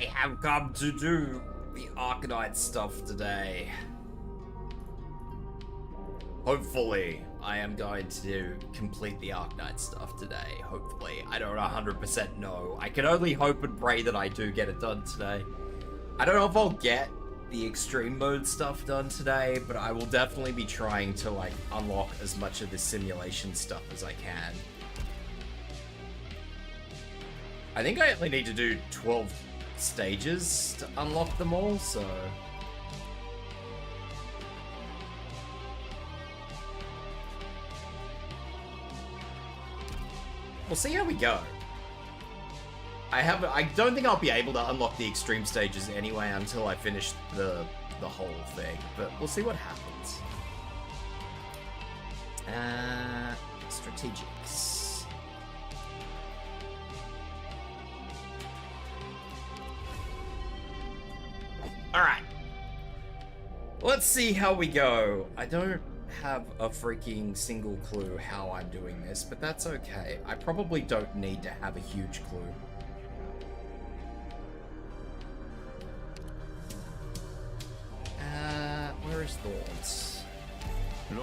I have come to do the Arknights stuff today. Hopefully, I am going to complete the Arknights stuff today. Hopefully. I don't 100% know. I can only hope and pray that I do get it done today. I don't know if I'll get the extreme mode stuff done today, but I will definitely be trying to, like, unlock as much of the simulation stuff as I can. I think I only need to do 12 stages to unlock them all, so... we'll see how we go. I don't think I'll be able to unlock the extreme stages anyway until I finish the whole thing, but we'll see what happens. Strategics. Alright. Let's see how we go. I don't have a freaking single clue how I'm doing this, but that's okay. I probably don't need to have a huge clue. Where is Thorns? I'm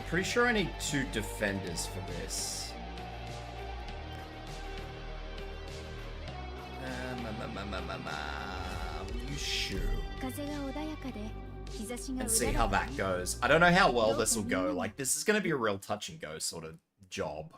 pretty sure I need 2 defenders for this. You shoot. And see how that goes. I don't know how well this will go. Like, this is going to be a real touch and go sort of job.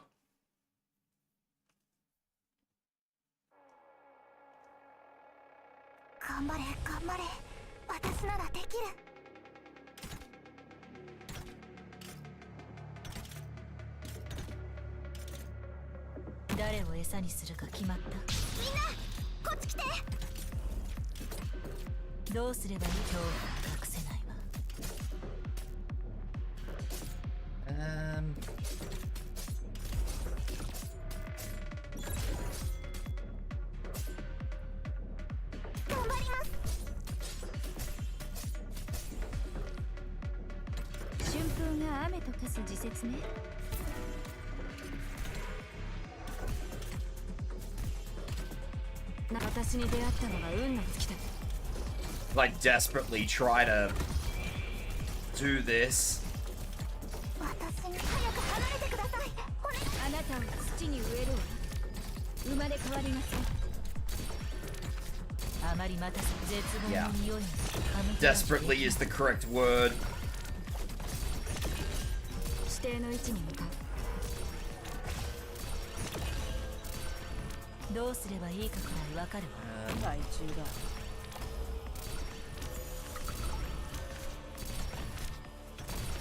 Like, desperately try to do this. Yeah. Desperately is the correct word.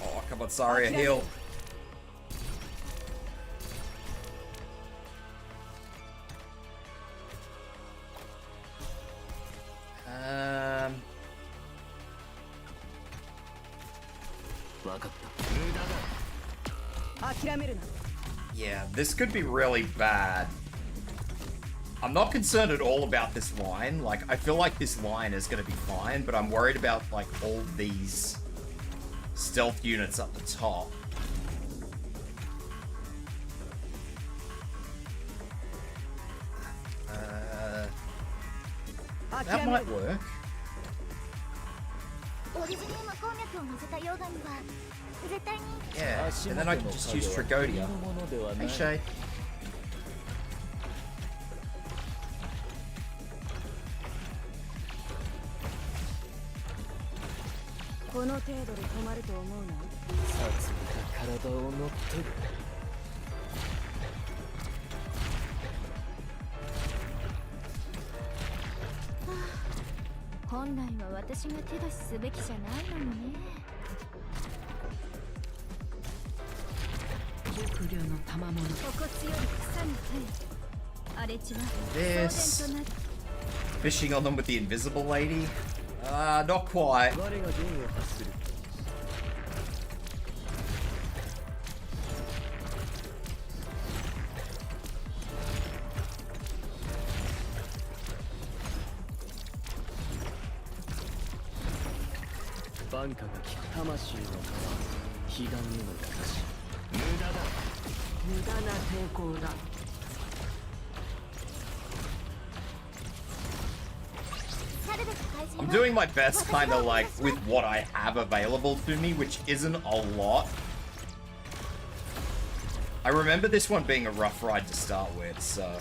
Oh, come on, sorry, a heal. Yeah, this could be really bad. I'm not concerned at all about this line. Like, I feel like this line is going to be fine, but I'm worried about, like, all these stealth units up the top. That might work. Yeah, and then I can just use Tragodia. Hey, Shay. This. Fishing on them with the invisible lady? Not quite. I'm doing my best kind of like with what I have available to me, which isn't a lot. I remember this one being a rough ride to start with, so...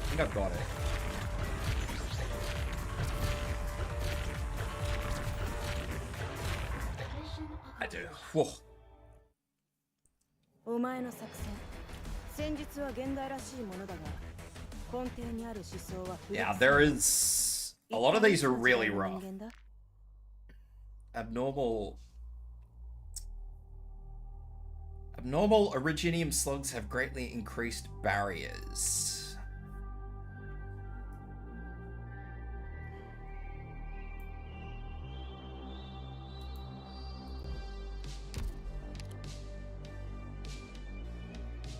I think I've got it. I do. Whoa. Yeah, there is... A lot of these are really rough. Abnormal Originium slugs have greatly increased barriers.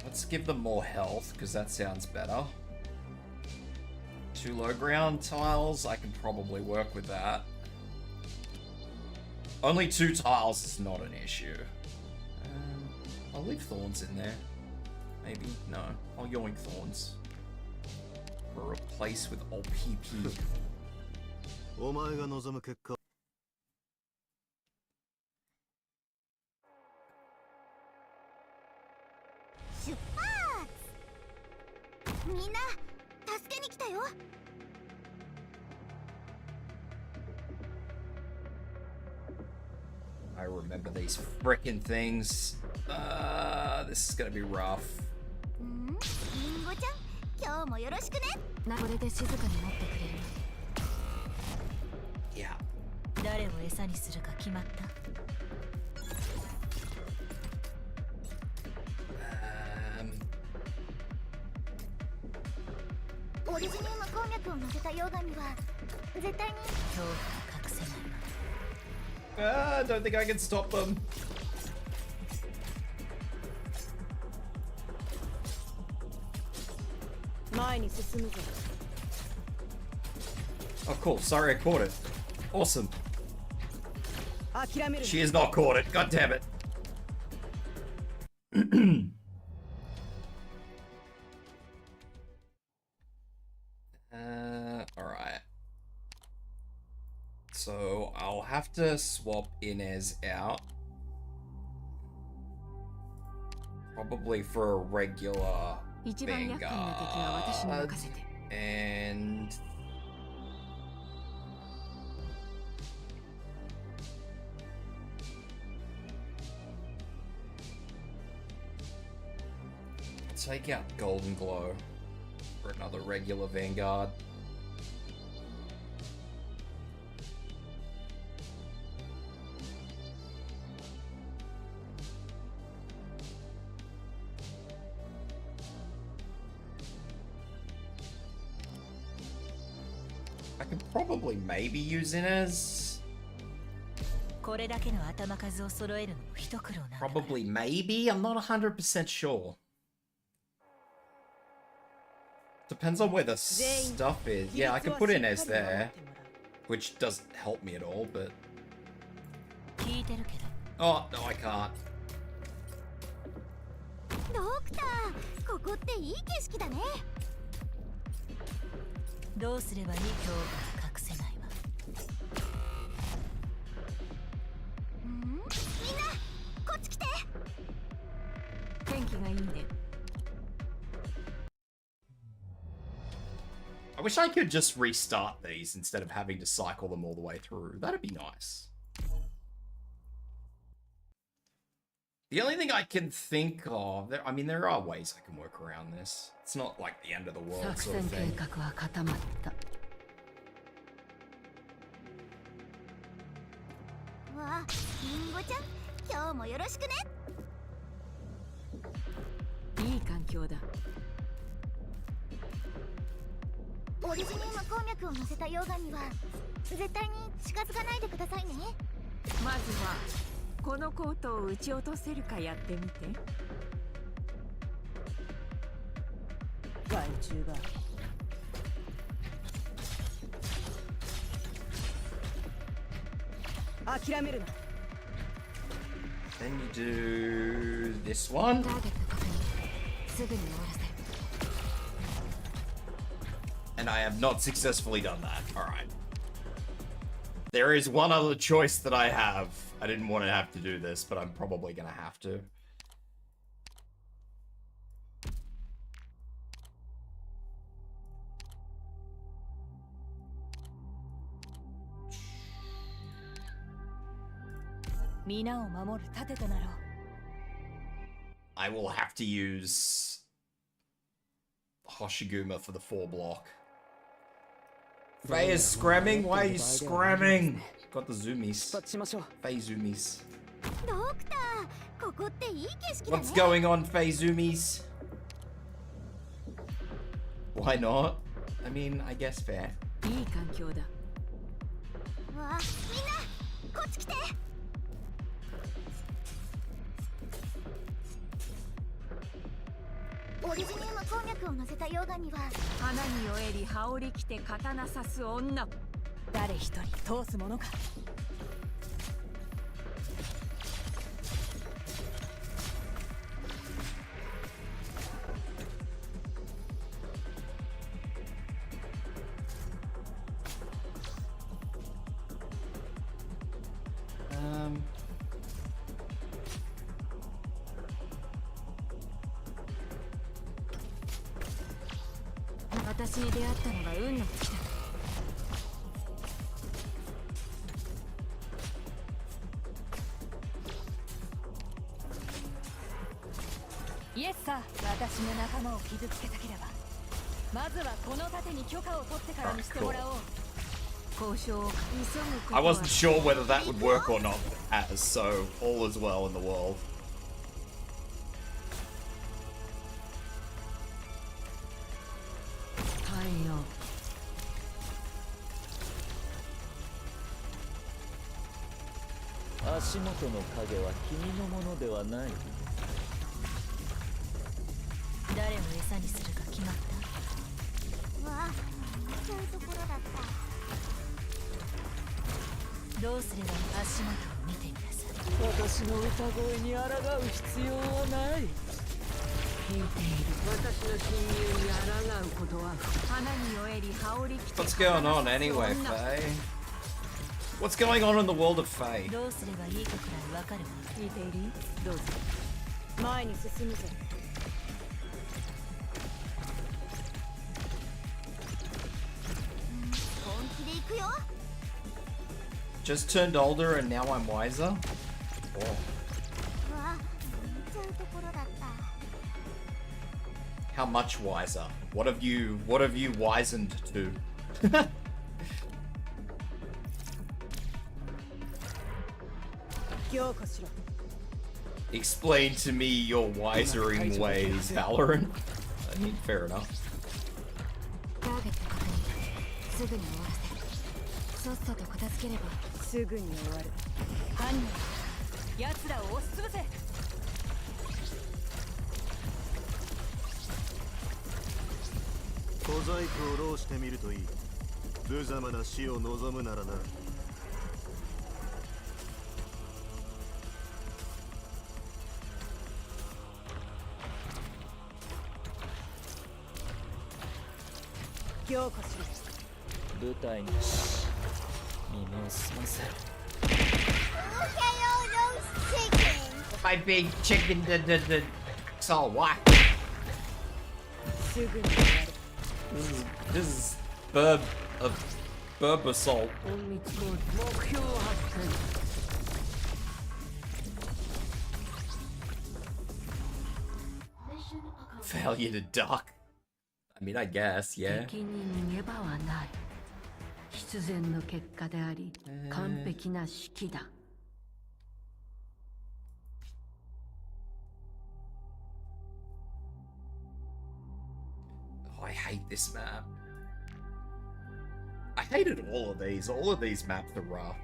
Let's give them more health, because that sounds better. 2 low ground tiles, I can probably work with that. Only 2 tiles is not an issue. I'll leave thorns in there. Maybe. No. I'll yoink thorns. Or replace with all PP. I remember these frickin' things. This is gonna be rough. Yeah. I don't think I can stop them. Oh, cool. Sorry, I caught it. Awesome. She has not caught it. God damn it. Alright. So, I'll have to swap Inez out. Probably for a regular Vanguard. And... take out Golden Glow for another regular Vanguard. I could probably maybe use Inez. Probably maybe, I'm not 100% sure. Depends on where the stuff is. Yeah, I could put Inez there, which doesn't help me at all, but... Oh, no, I can't. I wish I could just restart these instead of having to cycle them all the way through. That'd be nice. The only thing I can think of... I mean, there are ways I can work around this. It's not like the end of the world sort of thing. オリジニウム鉱脈を乗せた溶岩には絶対に近づかないでくださいね。まずはこのコートを撃ち落とせるかやってみて。害虫が諦めるな。 Then you do this one. And I have not successfully done that. Alright. There is one other choice that I have. I didn't want to have to do this, but I'm probably gonna have to. I will have to use Hoshiguma for the 4 block. Faye is scramming? Why are you scramming? Got the zoomies. Faye zoomies. What's going on, Faye zoomies? Why not? I mean, I guess fair. オリジニウム鉱脈を乗せた溶岩には花に酔えり羽織着て刀刺す女。誰一人通すものか。私に出会ったのが運の尽きだ。イエスさ、私の仲間を傷つけたければ、まずはこの盾に許可を取ってからにしてもらおう。交渉を急ぐことは。I wasn't sure whether that would work or not, as so all is well in the world. What's going on anyway, Faye? What's going on in the world of Faye? Just turned older and now I'm wiser? Oh. How much wiser? What have you wizened to? Explain to me your wisering ways, Valorant. I mean, fair enough. My big chicken, it's all whack. This is burb assault. Failure to duck. I mean, I guess, yeah. Oh, I hate this map. I hated all of these. All of these maps are rough.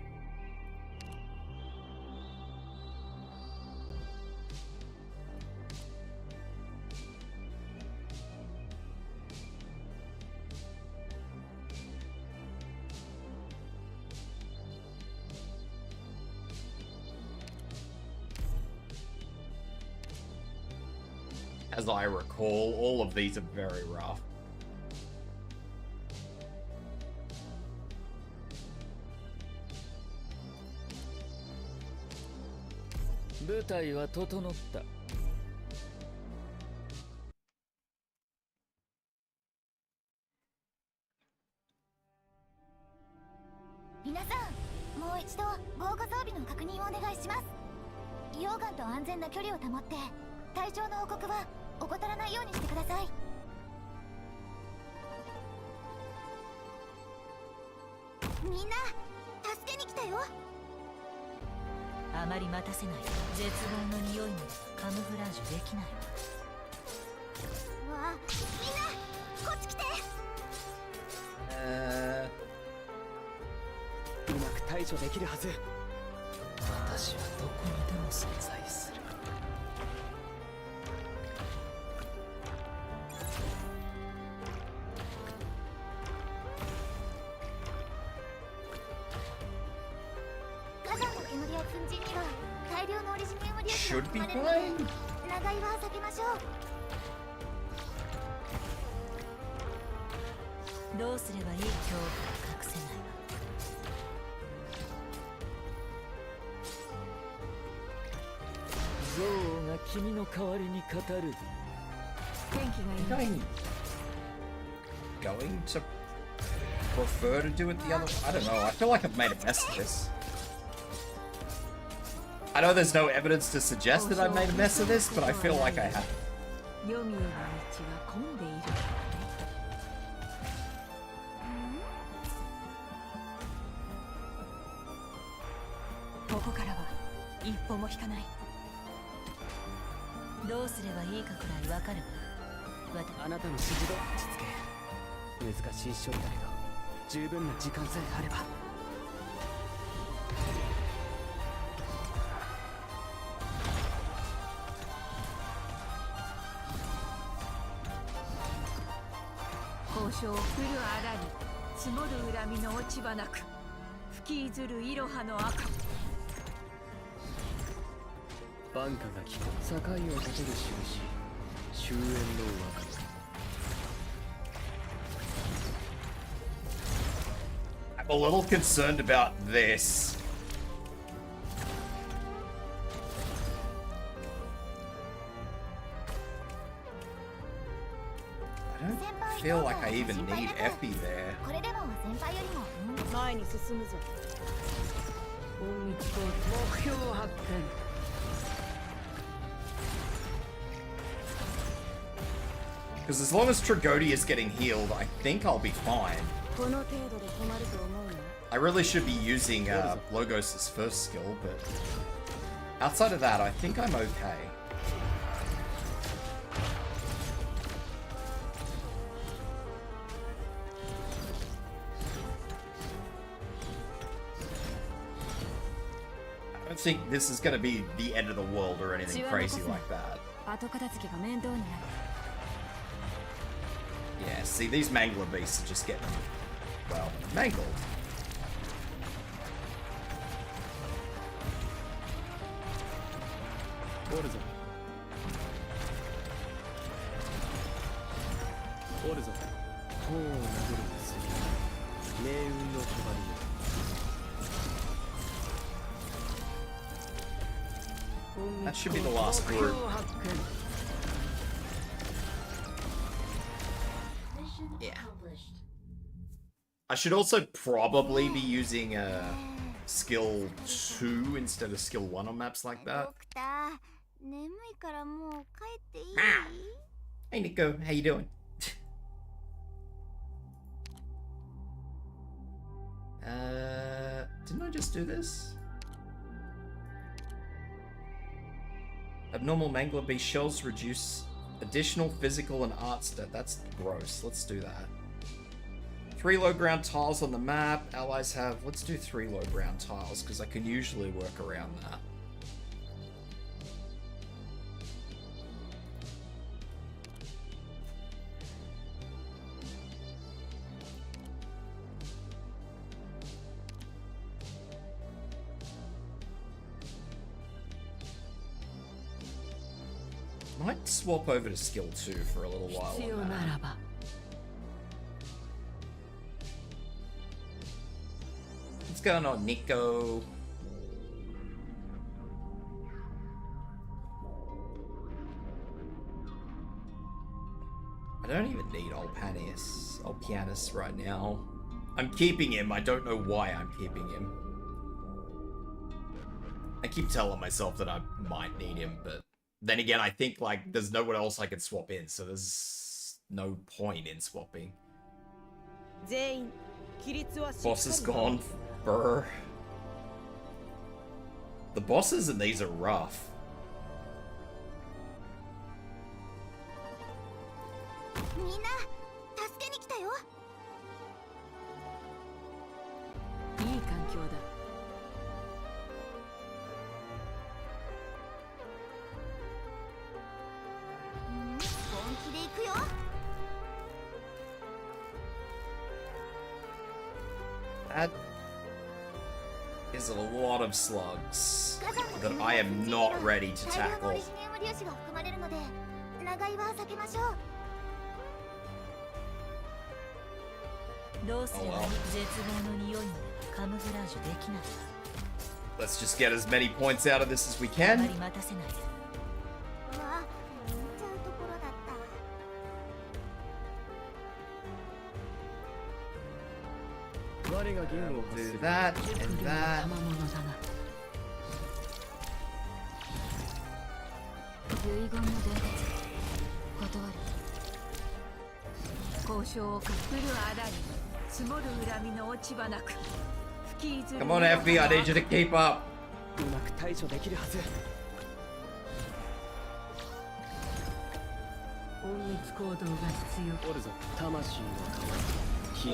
As I recall, all of these are very rough. 部隊は整った。皆さん、もう一度防護装備の確認をお願いします。溶岩と安全な距離を保って、体調の報告は怠らないようにしてください。みんな、助けに来たよ。あまり待たせない。絶望の匂いもカムフラージュできないわあ、みんなこっち来て。うまく対処できるはず。私はどこにでも存在する。火山の煙や粉塵には大量のオリジニウム粒子 Should が be 含まれるので、 fine. 長居は避けましょう。どうすればいい？恐怖が隠せないわ。憎悪が君の代わりに語る。天気がいい。Going to prefer to do it the other way? I don't know. I feel like I've made a mess of this. I know there's no evidence to suggest that I've made a mess of this, but I feel like I have. 読みの道は混んでいるからね。ここからは一歩も引かない。どうすればいいかくらいわかるわ。あなたの指示通り落ち着け。難しい処理だけど十分な時間さえあれば。交渉降るあらに積もる恨みの落ち葉なく吹き出るいろはの赤。晩夏が来た。境を立てる印。終焉の別れ。I'm a little concerned about this. I don't feel like I even need Effie there. これでも先輩よりも前に進むぞ。本日と目標発見。Because as long as Trigodi is getting healed, I think I'll be fine. この程度で困ると思うの？ I really should be using Logos' first skill, but outside of that, I think I'm okay. I don't think this is going to be the end of the world or anything crazy like that. 後片付けが面倒になる。 Yeah, see, these Mangler beasts are just getting, well, mangled. What is it? What is it? 頬を殴る薬。命運の帳。 That should be the last group. Yeah. I should also probably be using skill 2 instead of skill 1 on maps like ド that. クター、眠いからもう帰っていい？ Hey Nico, how you doing? Didn't I just do this? Abnormal Mangler Beast shells reduce additional physical and art stat. That's gross. Let's do that. 3 low ground tiles on the map. Allies have... Let's do 3 low ground tiles, because I can usually work around that. Might swap over to skill 2 for a little while on that. What's going on, Nico? I don't even need Olpianus right now. I'm keeping him. I don't know why I'm keeping him. I keep telling myself that I might need him, but then again, I think, like, there's no one else I can swap in, so there's no point in swapping. Boss is gone. Brr. The bosses in these are rough. That is a lot of slugs that I am not ready to tackle. Oh well. Let's just get as many points out of this as we can. Do that and that. Come on, Effie, I need you to keep up.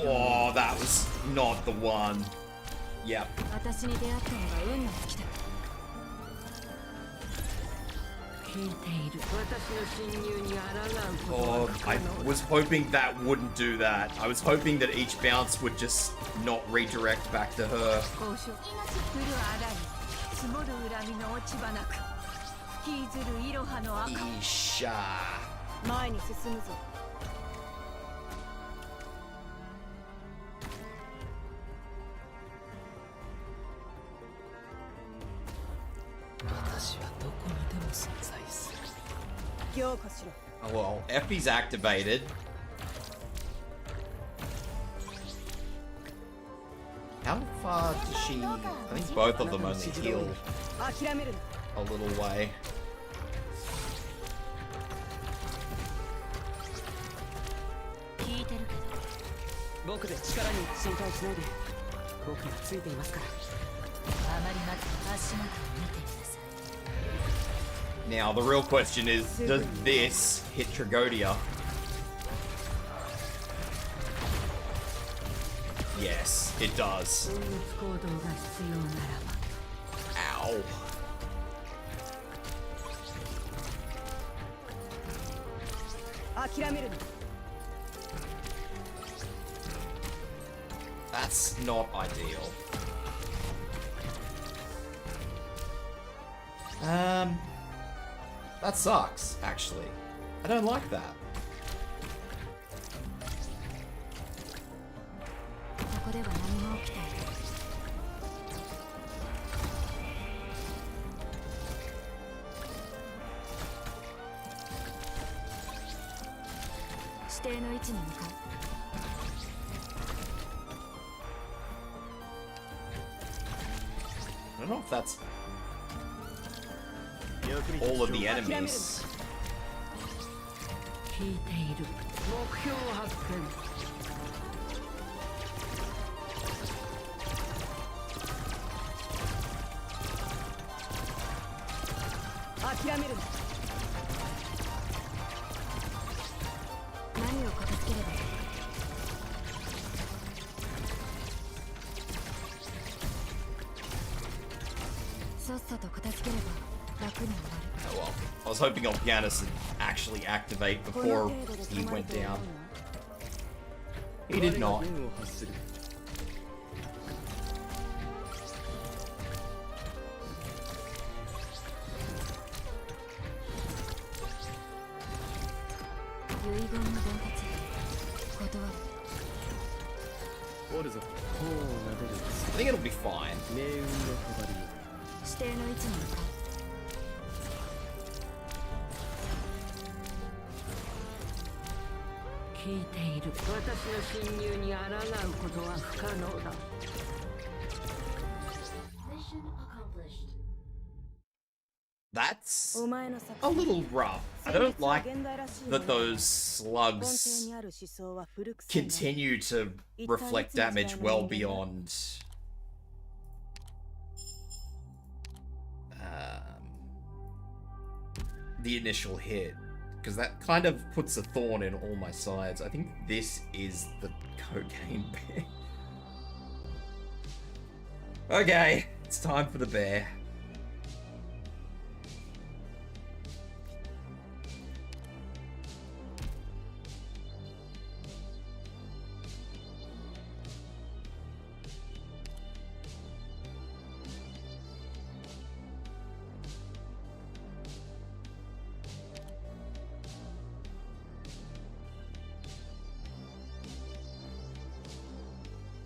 Oh, that was not the one. Yep. Oh, I was hoping that wouldn't do that. I was hoping that each bounce would just not redirect back to her. Isha. Oh well, Effie's activated. How far does she... I think both of them only heal a little way. Now, the real question is, does this hit Tragodia? Yes, it does. Ow. That's not ideal. That sucks, actually. I don't like that. I don't know if that's all of the enemies. さっさと片付ければ楽に終わる。 Oh well. I was hoping Orpianus would actually activate before he went down. He did not. 軍を発する。遺言の伝達断る。おるぞ。頬を撫でる。 I think it'll be fine. 命運の帳りよ。指定の位置に向かう。聞いている。私の侵入に抗うことは不可能だ。That's お前の作 a little rough. I don't like that those slugs continue to reflect damage well beyond the initial hit, because that kind of puts a thorn in all my sides. I think this is the cocaine bear. Okay, it's time for the bear.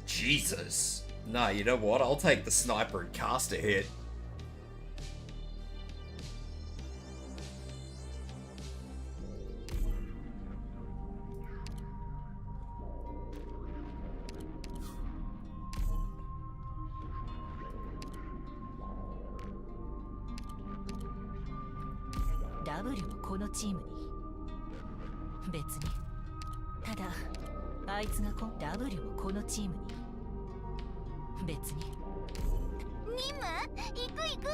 Jesus. No, you know what? I'll take the sniper and cast a hit. W もこのチームに。別に。ただ、あいつがW もこのチームに。別に。任務行く行く。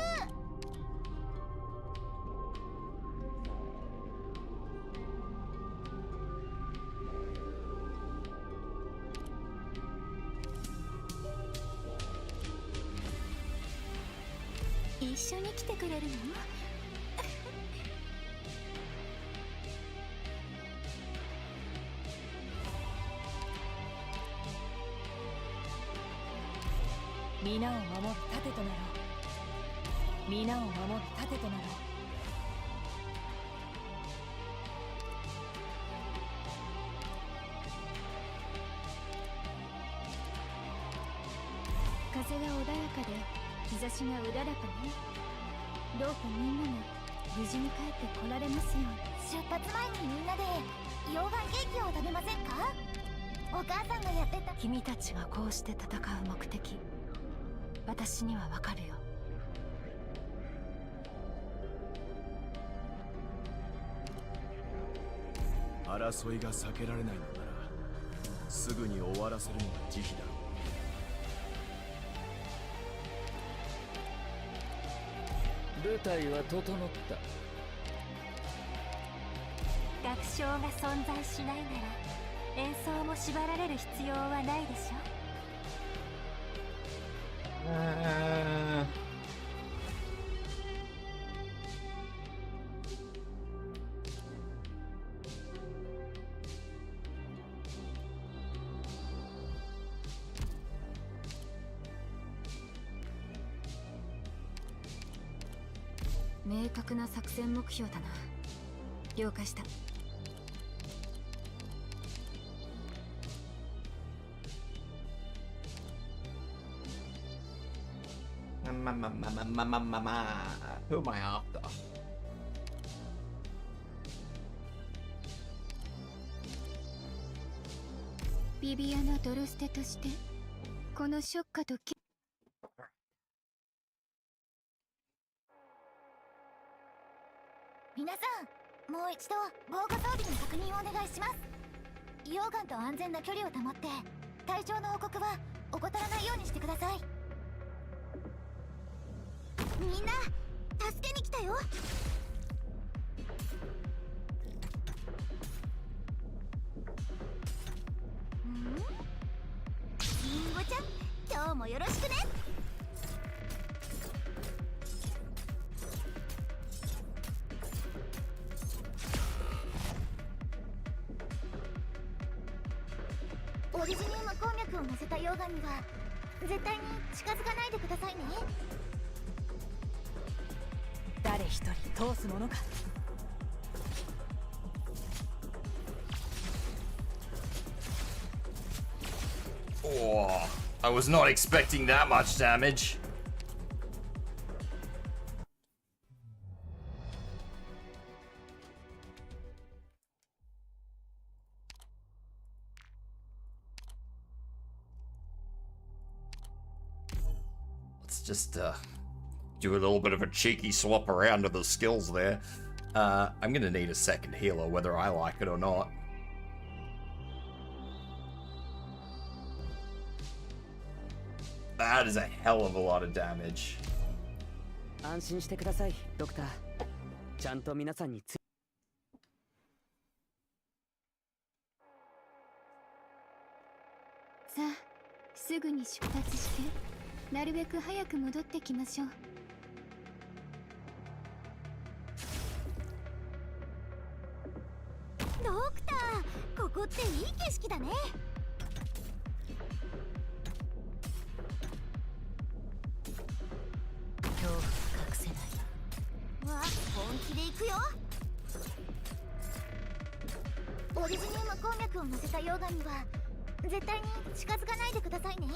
一緒に来てくれるの？皆を守る盾となろう。皆を守る盾となろう。風が穏やかで日差しがうららかね。どうかみんなが無事に帰ってこられますよう。出発前にみんなで溶岩ケーキを食べませんか？お母さんがやってた。君たちがこうして戦う目的、私にはわかるよ。争いが避けられないのならすぐに終わらせるのが慈悲だろう。舞台は整った。楽章が存在しないなら演奏も縛られる必要はないでしょ。明確な作戦目標だな。了解した。Who am I after? ビビアナ・ドルステとしてこのショッカと皆さん、もう一度防護装備の確認をお願いします。溶岩と安全な距離を保って体調の報告は怠らないようにしてください。みんな助けに来たよ。リンゴちゃん、今日もよろしくね。オリジニウム鉱脈を乗せた溶岩には絶対に近づかないでくださいね。誰一人通すものか。Oh, I was not expecting that much damage. Let's just do a little bit of a cheeky swap around of the skills there. I'm gonna need a second healer whether I like it or not. That is a hell of a lot of damage. 安心してください、ドクター。ちゃんと皆さんにつ。さあ、すぐに出発して、なるべく早く戻ってきましょう。ドクター、ここっていい景色だね。恐怖隠せない。わ、本気で行くよ。オリジニウム鉱脈を乗せた溶岩には絶対に近づかないでくださいね。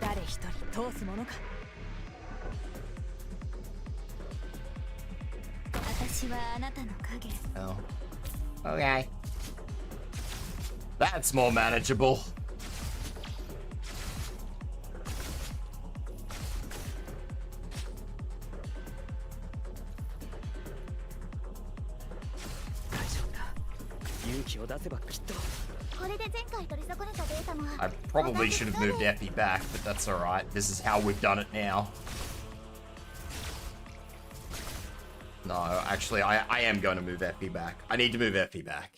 誰一人通すものか。私はあなたの影。 Oh. Okay. That's more manageable. 大丈夫だ。勇気を出せばきっと。これで前回取り損ねたデータも I probably should have moved Epi back, but that's alright. This is how we've done it now. No, actually, I am going to move Epi back. I need to move Epi back.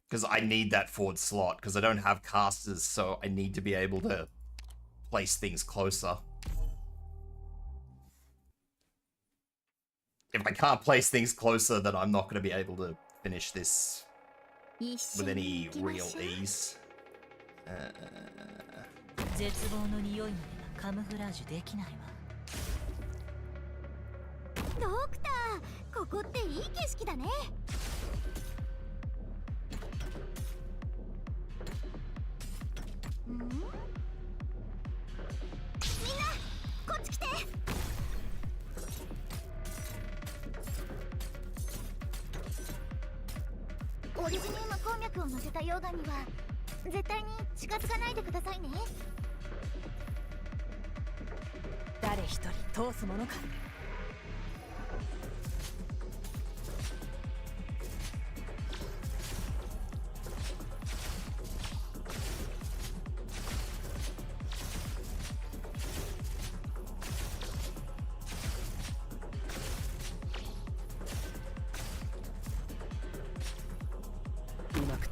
Because I need that forward slot, because I don't have casters, so I need to be able to place things closer. If I can't place things closer, then I'm not going to be able to finish this with any real ease. 絶望の匂いまでがカムフラージュできないわ。ドクター、ここっていい景色だね。みんなこっち来て。オリジニウム鉱脈を乗せた溶岩には絶対に近づかないでくださいね。誰一人通すものか。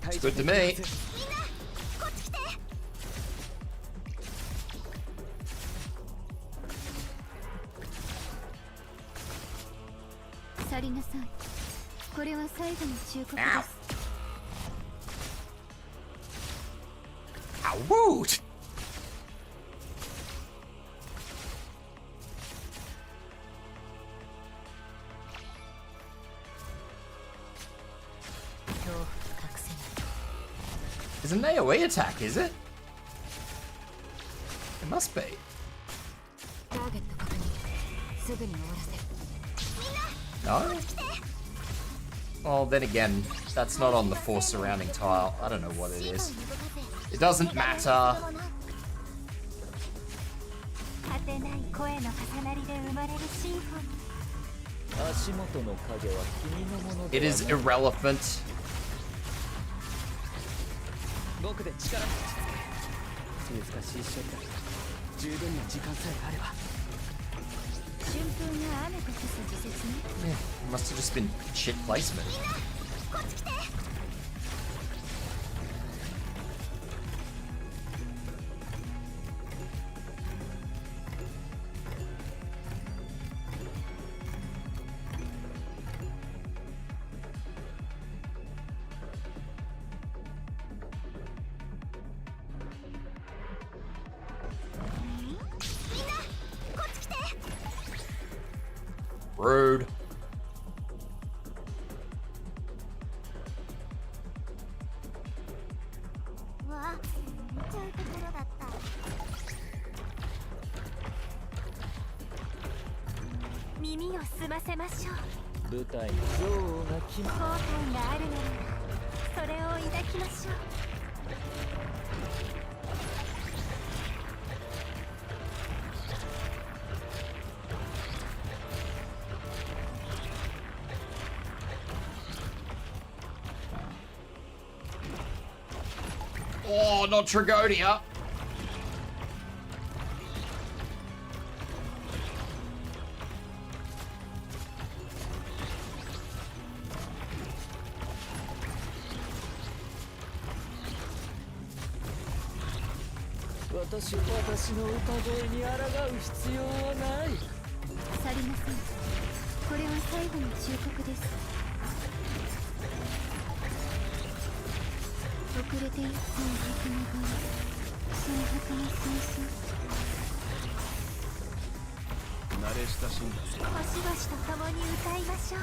It's good to me. 去りなさい。これは最後の忠告です。How rude! 恐怖隠せない。It's an AoE attack, is it? It must be. ターゲット確認。すぐに終わらせる。No? Well, then again, that's not on the 4 surrounding tile. I don't know what it is. It doesn't matter. It is irrelevant. 僕で力難しい瞬間十分な時間さえあれば Yeah, it must have just been shit placement. Rude. わあ、見ちゃうところだった。耳を澄ませましょう。舞台の女王が決ま後悔があるならそれを抱きましょう。Oh, not Tragonia. 私の歌声に抗う必要はない。去りません。これは最後の忠告です。遅れて一本の儚顔、その儚さ慣れ親しんだぜ。しばしと共に歌いましょう。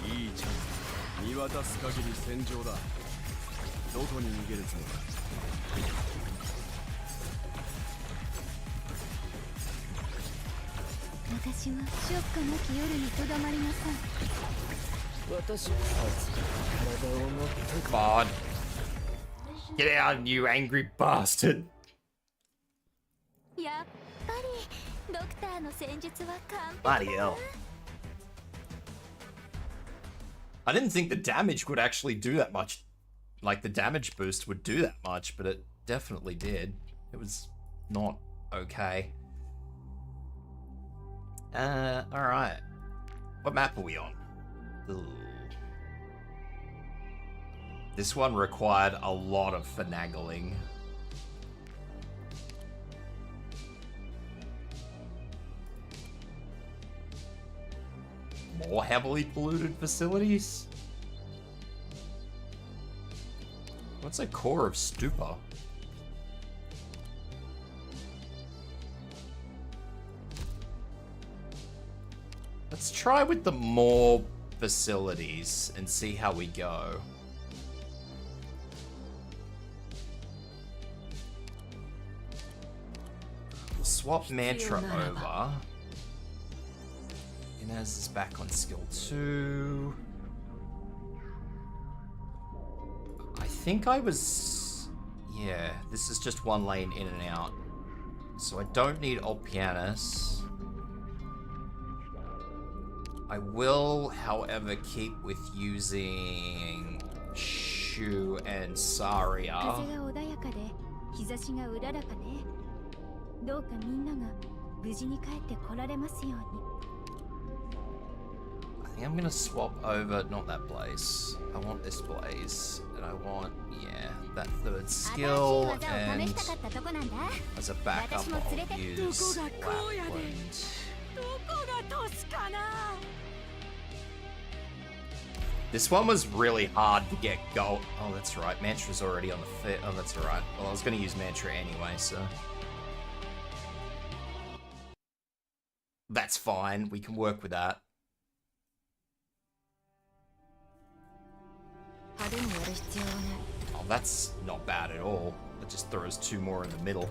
いいチャンス。見渡す限り戦場だ。どこに逃げるつもりだ。私はショックなき夜にとどまりなさい。私は体を持って Come on. Get out, you angry bastard. やっぱりドクターの戦術は完璧 Bloody hell. I didn't think the damage would actually do that much. Like, the damage boost would do that much, but it definitely did. It was not okay. Alright. What map are we on? Ooh. This one required a lot of finagling. More heavily polluted facilities? What's a core of stupor? Let's try with the more facilities and see how we go. We'll swap Mantra over. Inez is back on skill 2. I think I was... Yeah, this is just one lane in and out. So I don't need Alt Pianist. I will, however, keep with using Shu and Saria. I think I'm gonna swap over, not that blaze. I want this blaze, and I want, yeah, that third skill, and as a backup I'll use Lapland. This one was really hard to get gold. Oh, that's right. Mantra's already on the fit. Oh, that's alright. Well, I was going to use Mantra anyway, so. That's fine. We can work with that. Oh, that's not bad at all. It just throws 2 more in the middle.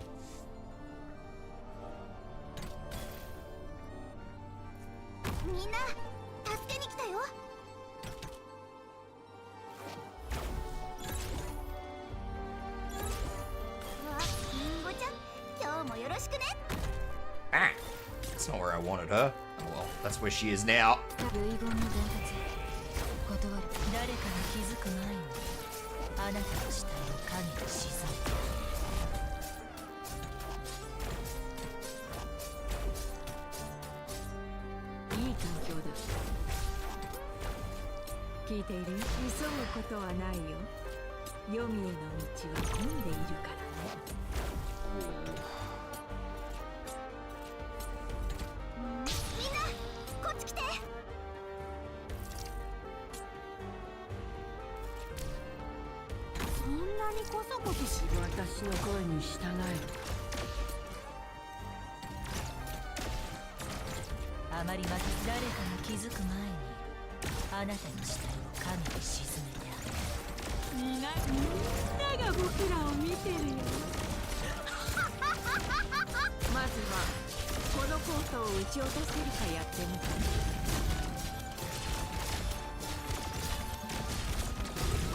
Ah, that's not where I wanted her. Oh well, that's where she is now. あまりまた誰かが気づく前にあなたの死体を神に沈めてあげる。みんなが僕らを見てるよ。まずはこのコートを撃ち落とせるかやってみた。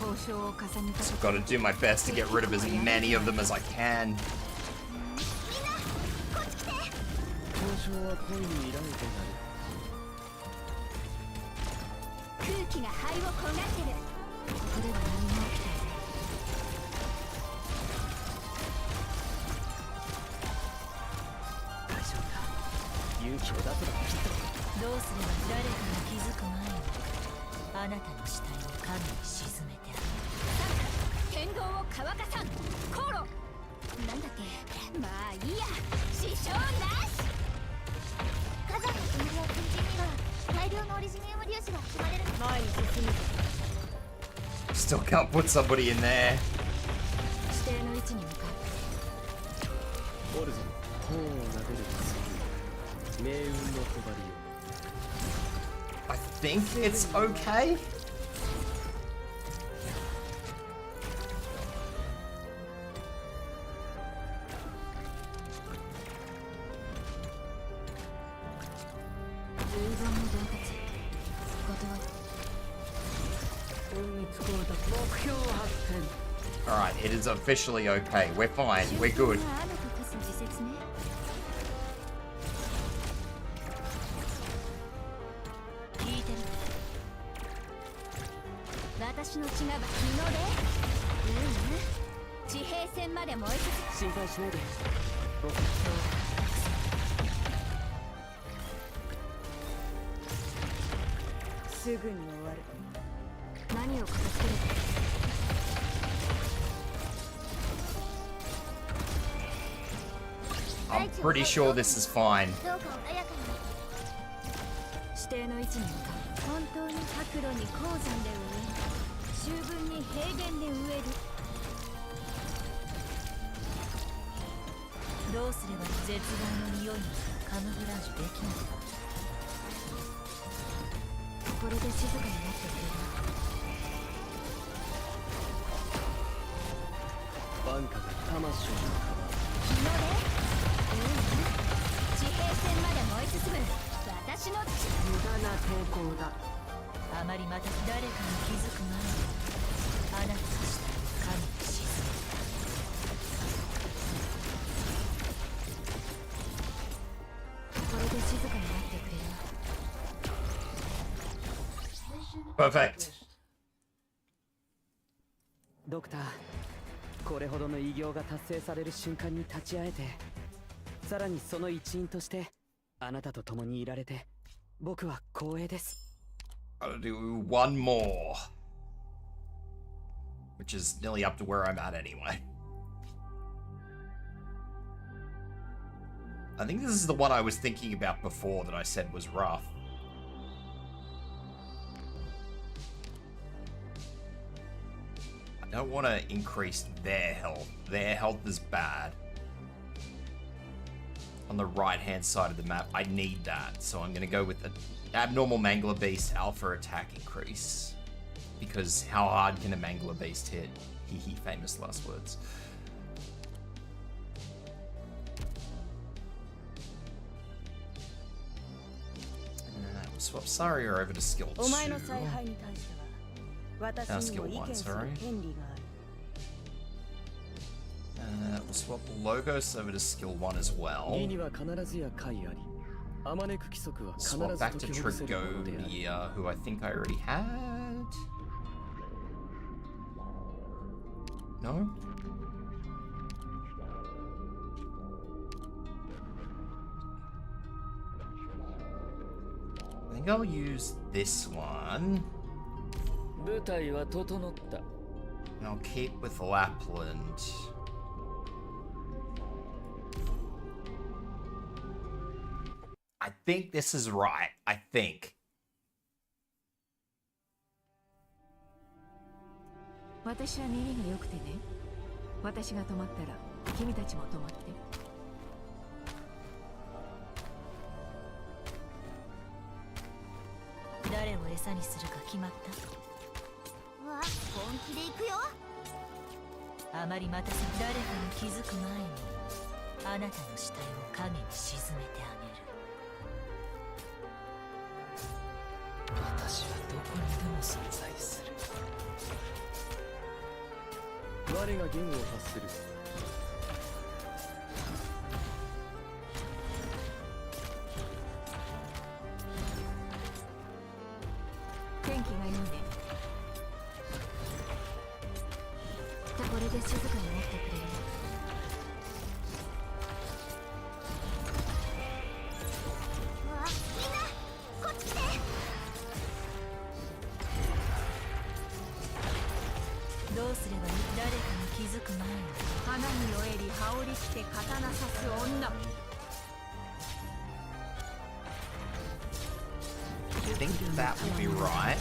交渉を重ねた。 So I've got to do my best to get rid of as many of them as I can. 交渉は恋に依頼となる。空気が肺を焦がってる。ここでは何も起きていない。大丈夫だ。勇気を出せばきっと。どうすれば誰かが気づく前にあなたの死体を神に沈めてあげる。天道を乾かさん航路。なんだっけ。まあいいや、支障なし。火山の煙や粉塵には大量のオリジニウム粒子が含まれる。前に進む。 Still can't put somebody in there. 指定の位置に向かオルゼン、頬を撫でる次。命運の帳を。 I think it's okay. う。遺言の伝達。断る。運に使うた目標発見。 Alright, it is officially okay. We're fine. We're good. あのとこそ自説ね。聞いてる。私の血が日の出。地平線まで燃え心配しないで。僕すぐに終わる。何を片付けるか。 I'm pretty sure this is fine. どうか穏やかに。指定の位置に向かう。本当に白露に鉱山で植える。秋分に平原で植える。どうすれば絶望の匂いにカムフラージュできないか。これで静かになってくれる。バンカが魂の日の出。地平線まで燃え進む私の血。無駄な抵抗だ。あまりまた誰かに気づく前にあなたの死体を神に沈め。これで静かになってくれる。 Perfect. ドクター、これほどの偉業が達成される瞬間に立ち会えて、さらにその一員としてあなたと共にいられて、僕は光栄です。 Gotta do one more. Which is nearly up to where I'm at anyway. I think this is the one I was thinking about before that I said was rough. I don't want to increase their health. Their health is bad. On the right-hand side of the map, I need that. So I'm going to go with the abnormal Mangler Beast alpha attack increase. Because how hard can a Mangler Beast hit? Hee famous last words. We'll swap Saria over to skill 2. お前の采配に対しては私にも意見する権利がある。We'll swap Logos over to skill 1 as well. 義には必ずや解あり。あまねく規則は必ず Swap back to 解きほぐせるものである。 Trigonia, who I think I already had. No? I think I'll use this one. 舞台は整った。 And I'll keep with Lapland. I think this is right. I think. 私は耳が良くてね。私が止まったら君たちも止まって。さにするか決まった？わ、本気で行くよ。あまり待たせ誰かに気づく前にあなたの死体を影に沈めてあげる。私はどこにでも存在する。我が言を発する。天気がいいね。これで静かになってくれる。わあ、みんなこっち来て。どうすればいい？誰かに気づく前に花に酔えり羽織り着て刀刺す女。I think that will be right.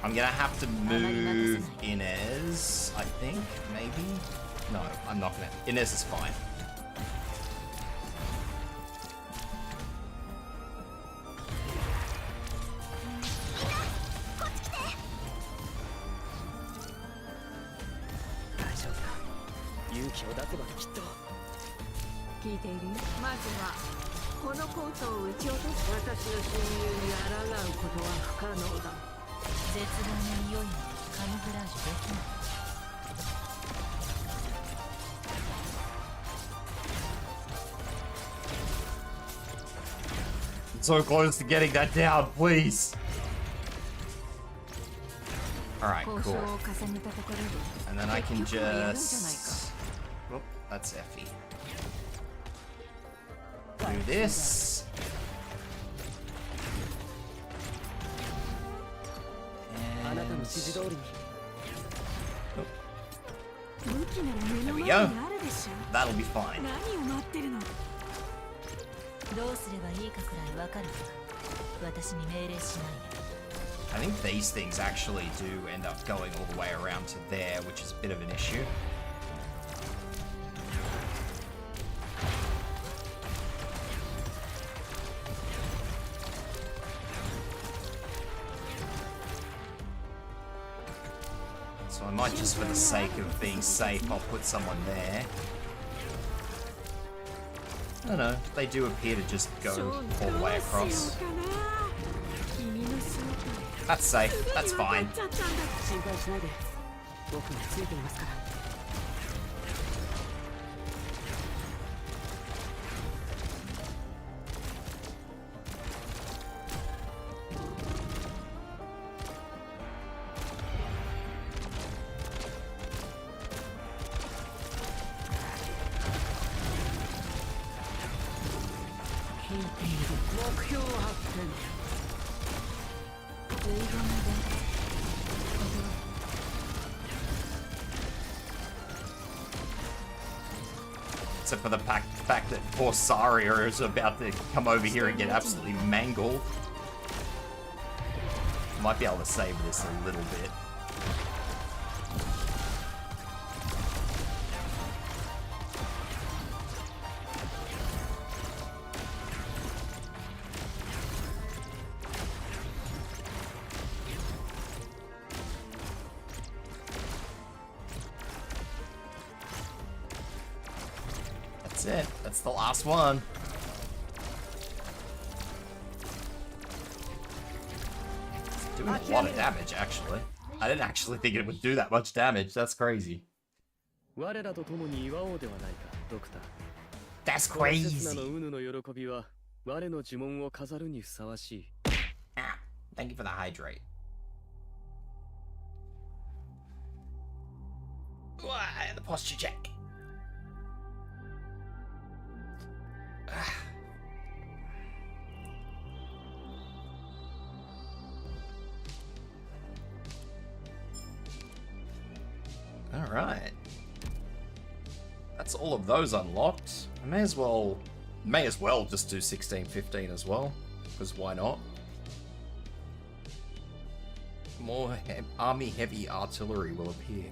I'm gonna have to move Inez, I think, maybe? No, I'm not gonna. Inez is fine. That's about it. 聞いているよ。まずはこのコートを撃ち落とす。私の侵入に抗うことは不可能だ。絶望の匂いまでカムフラージュできない。So close to getting that down, please. Alright, cool. And then I can just... Oh, that's Effie. Do this. And... Oh. There we go. That'll be fine. どうすればいいかくらいわかるか。私に命令しないで。I think these things actually do end up going all the way around to there, which is a bit of an issue. So I might just, for the sake of being safe, I'll put someone there. I don't know, they do appear to just go all the way across. That's safe, that's fine. Except for the fact that poor Saria is about to come over here and get absolutely mangled. Might be able to save this a little bit. That's it. That's the last one. It's doing a lot of damage, actually. I didn't actually think it would do that much damage. That's crazy. That's crazy. Ah, thank you for the hydrate. The posture check. All right. That's all of those unlocked. I may as well just do 16, 15 as well, because why not? More army heavy artillery will appear.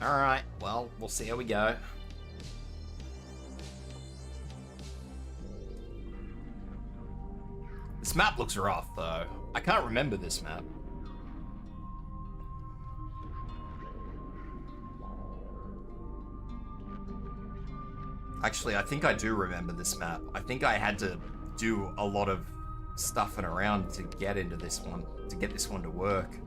Alright, well, we'll see how we go. This map looks rough, though. I can't remember this map. Actually, I think I do remember this map. I think I had to do a lot of stuffing around to get into this one, to get this one to work.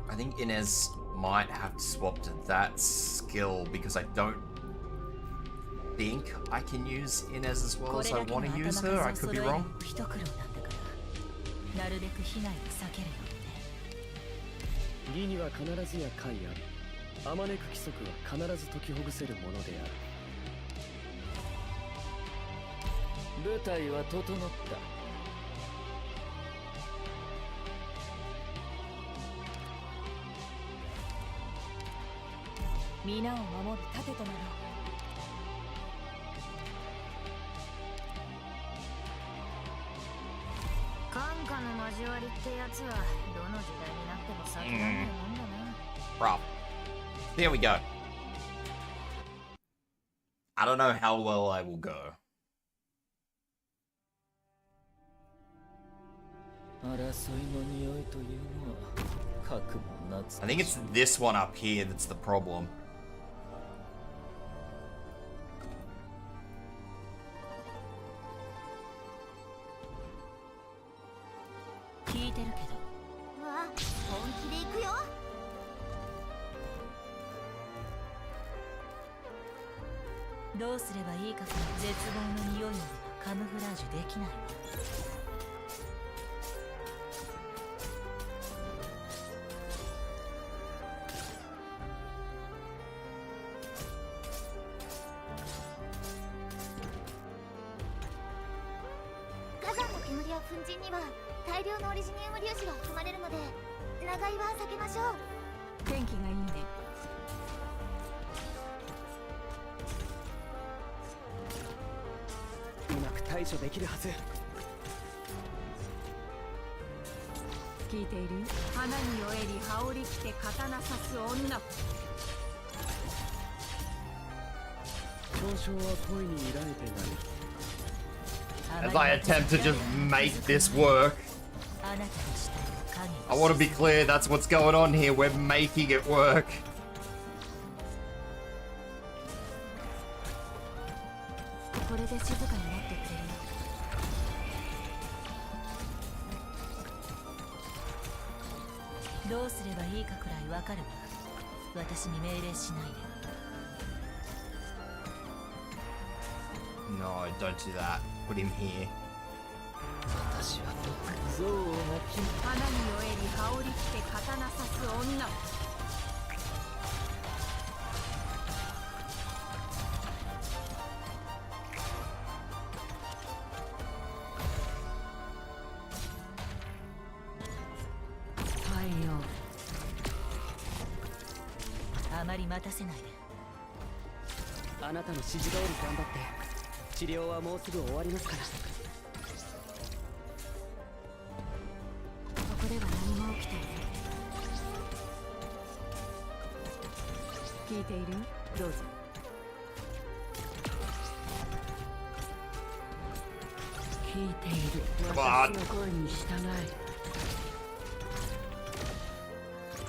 I think Inez might have to swap to that skill because I don't think I can use Inez as well as I want to use her. I could be wrong. 義には必ずや解ある。あまねく規則は必ず解きほぐせるものである。舞台は整った。皆を守る盾となろう。感化の交わりってやつはどの時代になっても避けられないもんだな。Bro. There we go. I don't know how well I will go. I think it's this one up here that's the problem. As I attempt to just make this work, I want to be clear, that's what's going on here. We're making it work. No, don't do that. Put him here. Come on.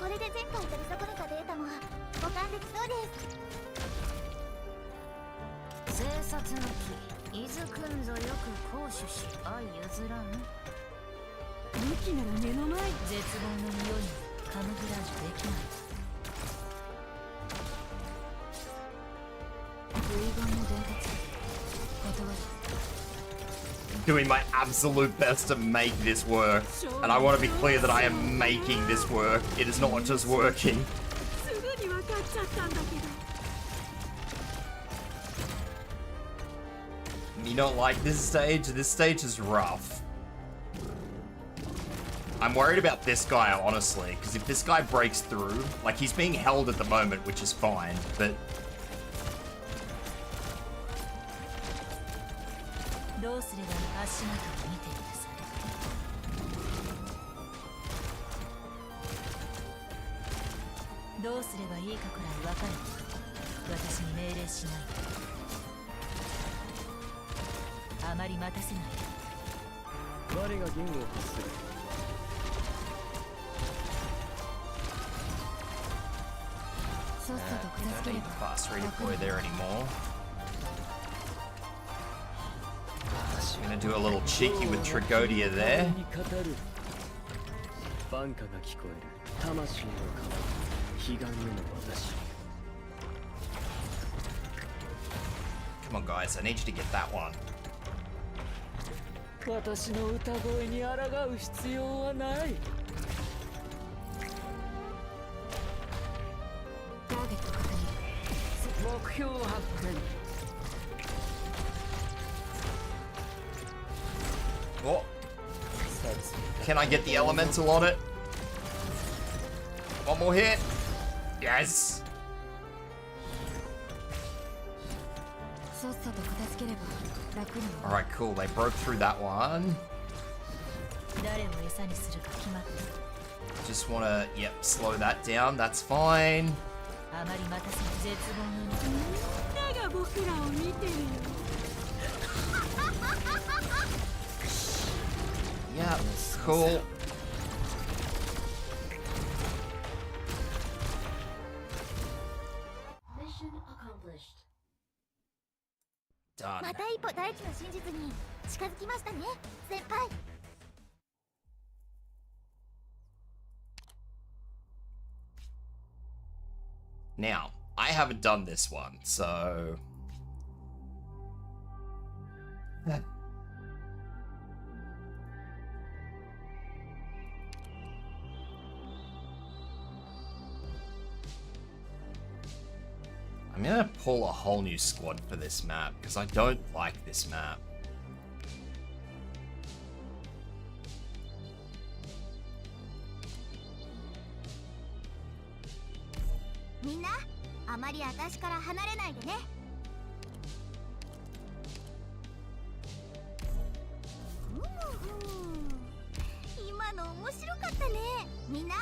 これで前回取り損ねたデータも保管できそうです。生殺の木、伊豆くんぞよく行使し相譲らん。武器なら目の前。絶望の匂いにカムフラージュできない。遺言の伝達断る。Doing my absolute best to make this work, and I want to be clear that I am making this work. It is not just working. You don't like this stage? This stage is rough. I'm worried about this guy, honestly, because if this guy breaks through, like, he's being held at the moment, which is fine, but... どうすればいいかくらい分かる。私に命令しない。あまり待たせない。我が言を発する。さっさと片 Don't 付け need れ the ば fast redeploy there anymore. Just gonna do a little cheeky with Trigodia there. バンカが聞こえる。魂の川、彼岸への私。Come on, guys, I need you to get that one. 私の歌声に抗う必要はない。ターゲット確認。目標発見。 Oh. Can I get the elemental on it? One more hit. Yes. さっさと片付ければ楽にも。 Alright, cool. They broke through that one. 誰を餌にするか決まってる。 Just wanna, yep, slow that down. That's fine. あまり待たせ絶望のみんなが僕らを見てるよ。 Yeah, cool. Done. また一歩大地の真実に近づきましたね、先輩。 Now, I haven't done this one, so... I'm gonna pull a whole new squad for this map, because I don't like this map. みんな、あまり私から離れないでね。今の面白かったね。みんな、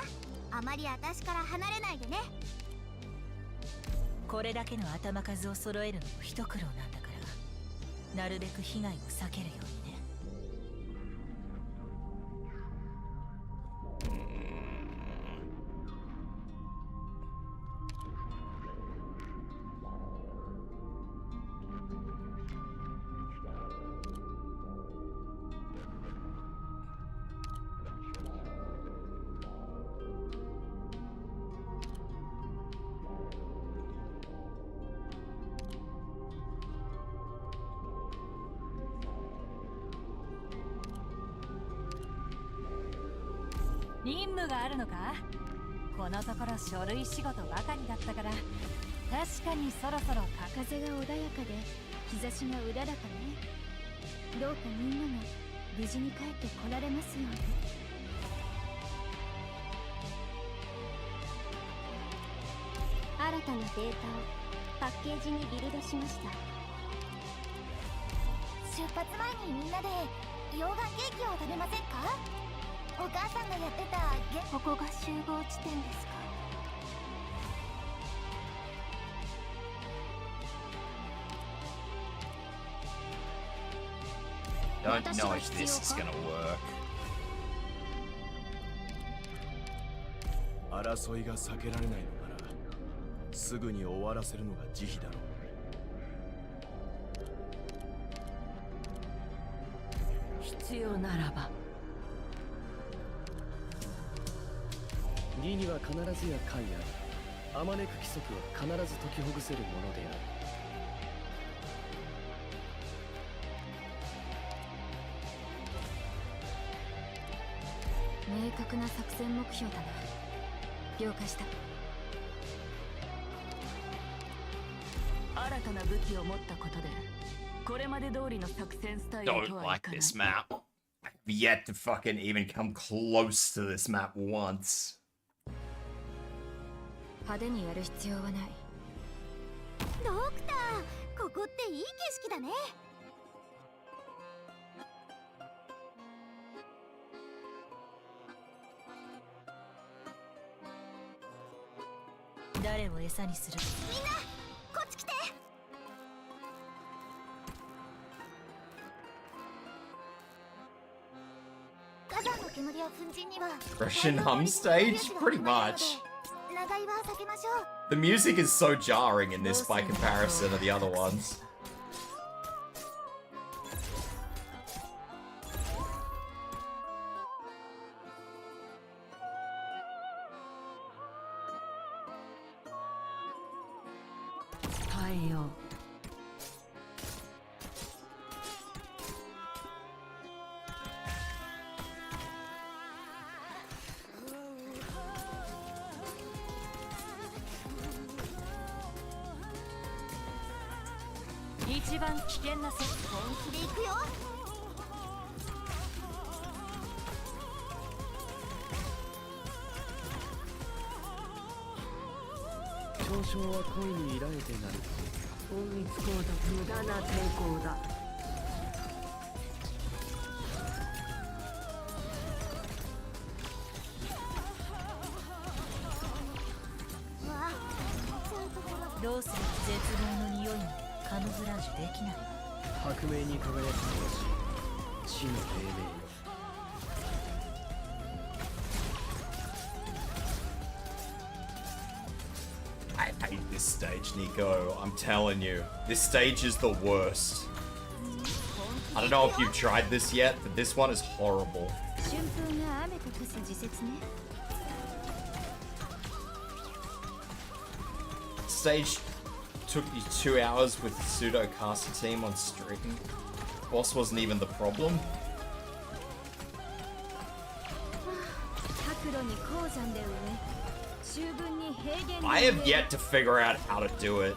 あまり私から離れないでね。これだけの頭数を揃えるのも一苦労なんだから、なるべく被害を避けるようにね。 任務があるのか？このところ書類仕事ばかりだったから、確かにそろそろ風が穏やかで日差しがうららかね。どうかみんなが無事に帰ってこられますように。新たなデータをパッケージにビルドしました。出発前にみんなで溶岩ケーキを食べませんか？お母さんがやってたここが集合地点ですか？ Don't know if this is gonna work. 争いが避けられないのならすぐに終わらせるのが慈悲だろう。必要ならば。義には必ずや解あり、あまねく規則は必ず解きほぐせるものである。明確な作戦目標だな。了解した。新たな武器を持ったことで、これまで通りの作戦スタイル Don't とはい like かない。 this map. I've yet to fucking even come close to this map once. 派手にやる必要はない。ドクター、ここっていい景色だね。誰を餌にする。みんなこっち来て。火山の煙を粉塵には Russian hum stage? Pretty much. 長居は避けましょう。 The music is so jarring in this by comparison to the other ones. I hate this stage, Nico. I'm telling you, this stage is the worst. I don't know if you've tried this yet, but this one is horrible. Stage took you 2 hours with the pseudo caster team on stream. Boss wasn't even the problem. I have yet to figure out how to do it.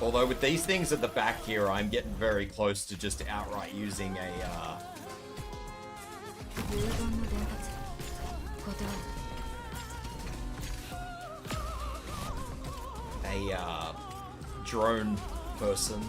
Although with these things at the back here, I'm getting very close to just outright using a drone person.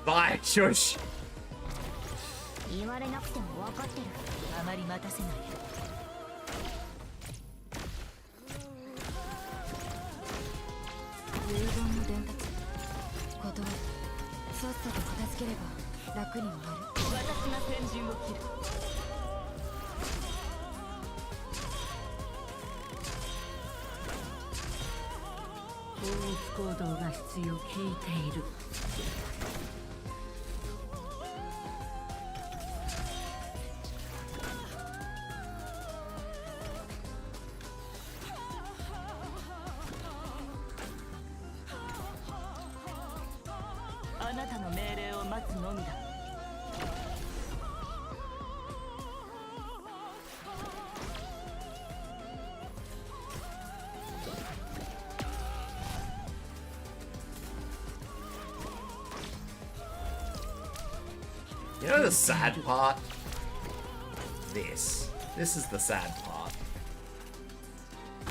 Bye, shush. 言われなくても分かってる。あまり待たせない。遺言の伝達。断る。さっさと片付ければ楽にもなる。私が先陣を切る。統一行動が必要。聞いている。あなたの命令を待つのみだ。You know the sad part? This. This is the sad part.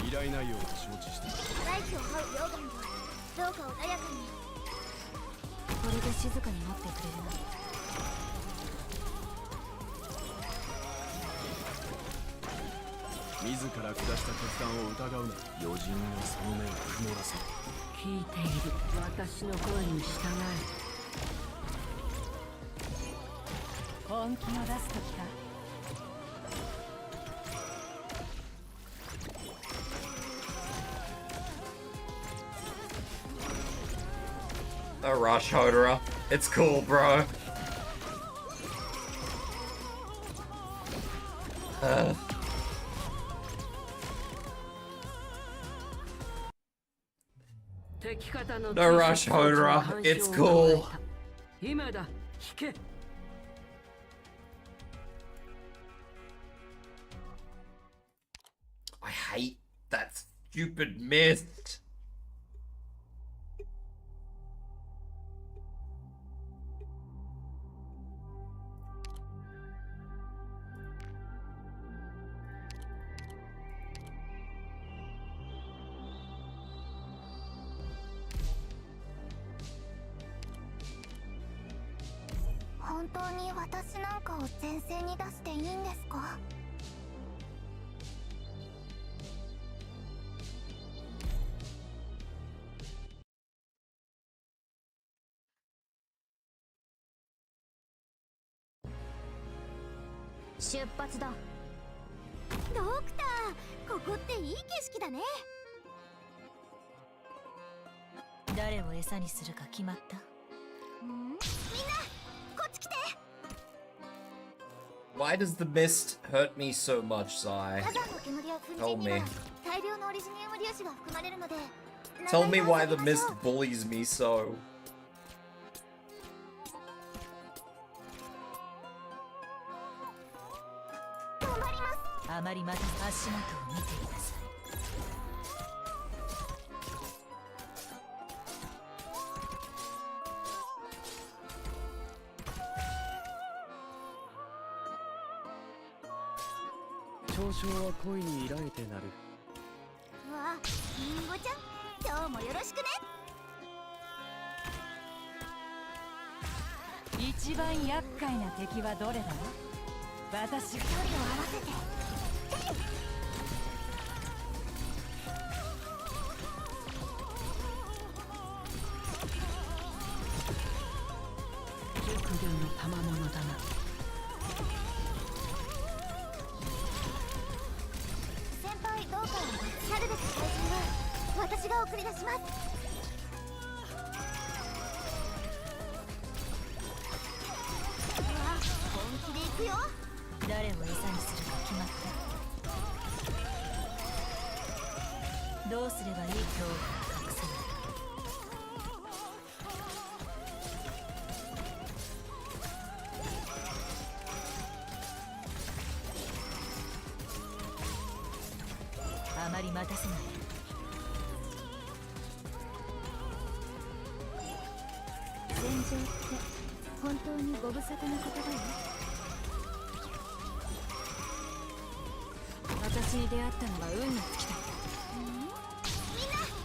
依頼内容を承知した。大地を這う溶岩はどうか穏やかに。これで静かに待ってくれるな。自ら下した決断を疑うな。余人はその目を曇らせる。聞いている。私の声に従え。本気を出す時か。A rush Hodera. It's cool, bro. No rush, Hodera. It's cool. 今だ、引け。I hate that stupid mist. Why does the mist hurt me so much, Zai? Tell me. Tell me why the mist bullies me so.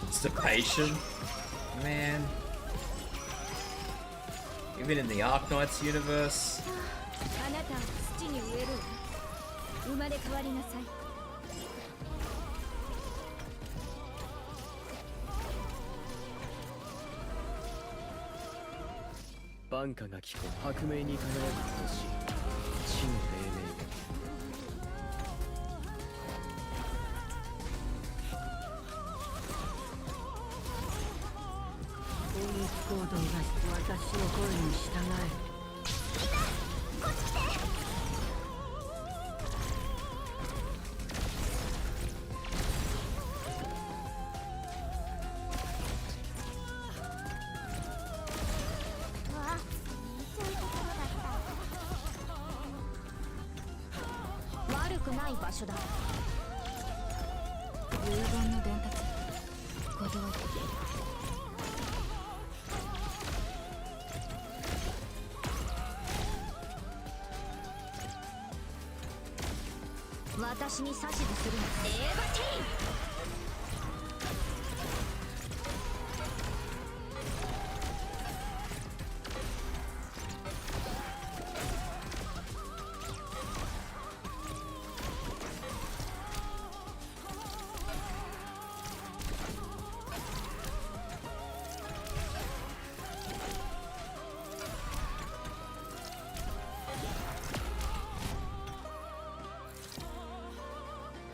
Dissipation? Man. Even in the Arknights universe.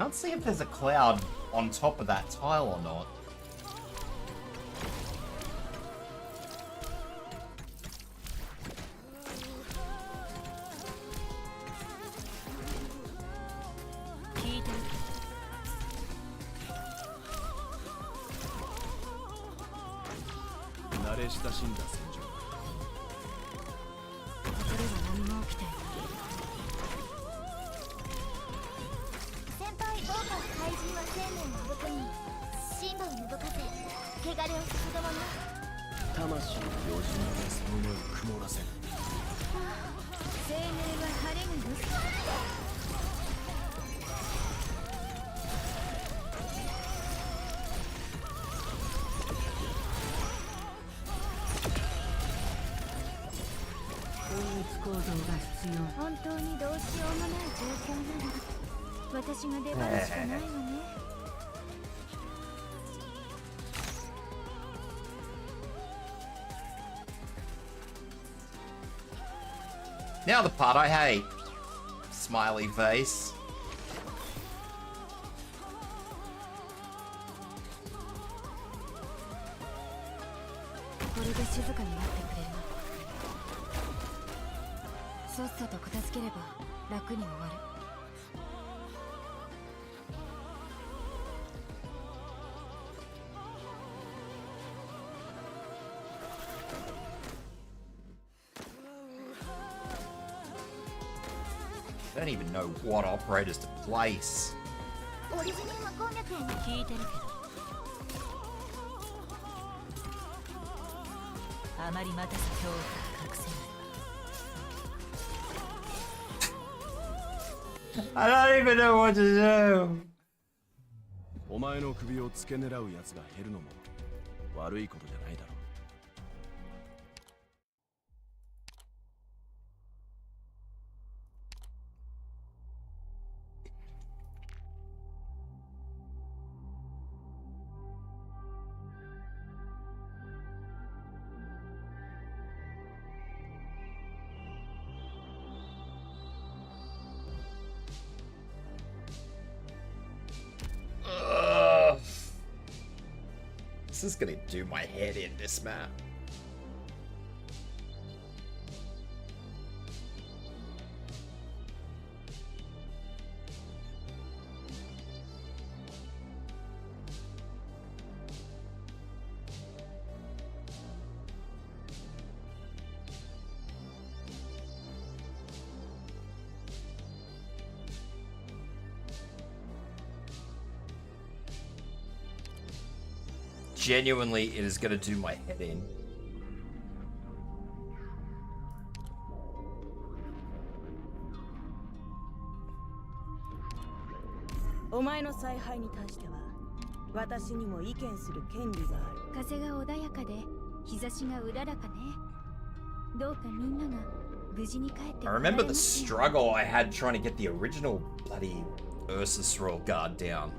Can't see if there's a cloud on top of that tile or not. Now the part I hate. Smiley face. I don't even know what operators to place. オリジニウム鉱脈への聞いてるけどあまり待たせ恐怖が隠せない I don't even know what to do. お前の首を付け狙う奴が減るのも悪いことじゃないだろう。This is gonna do my head in, this map. Genuinely, it is gonna do my head in. I remember the struggle I had trying to get the original bloody Ursus Royal Guard down.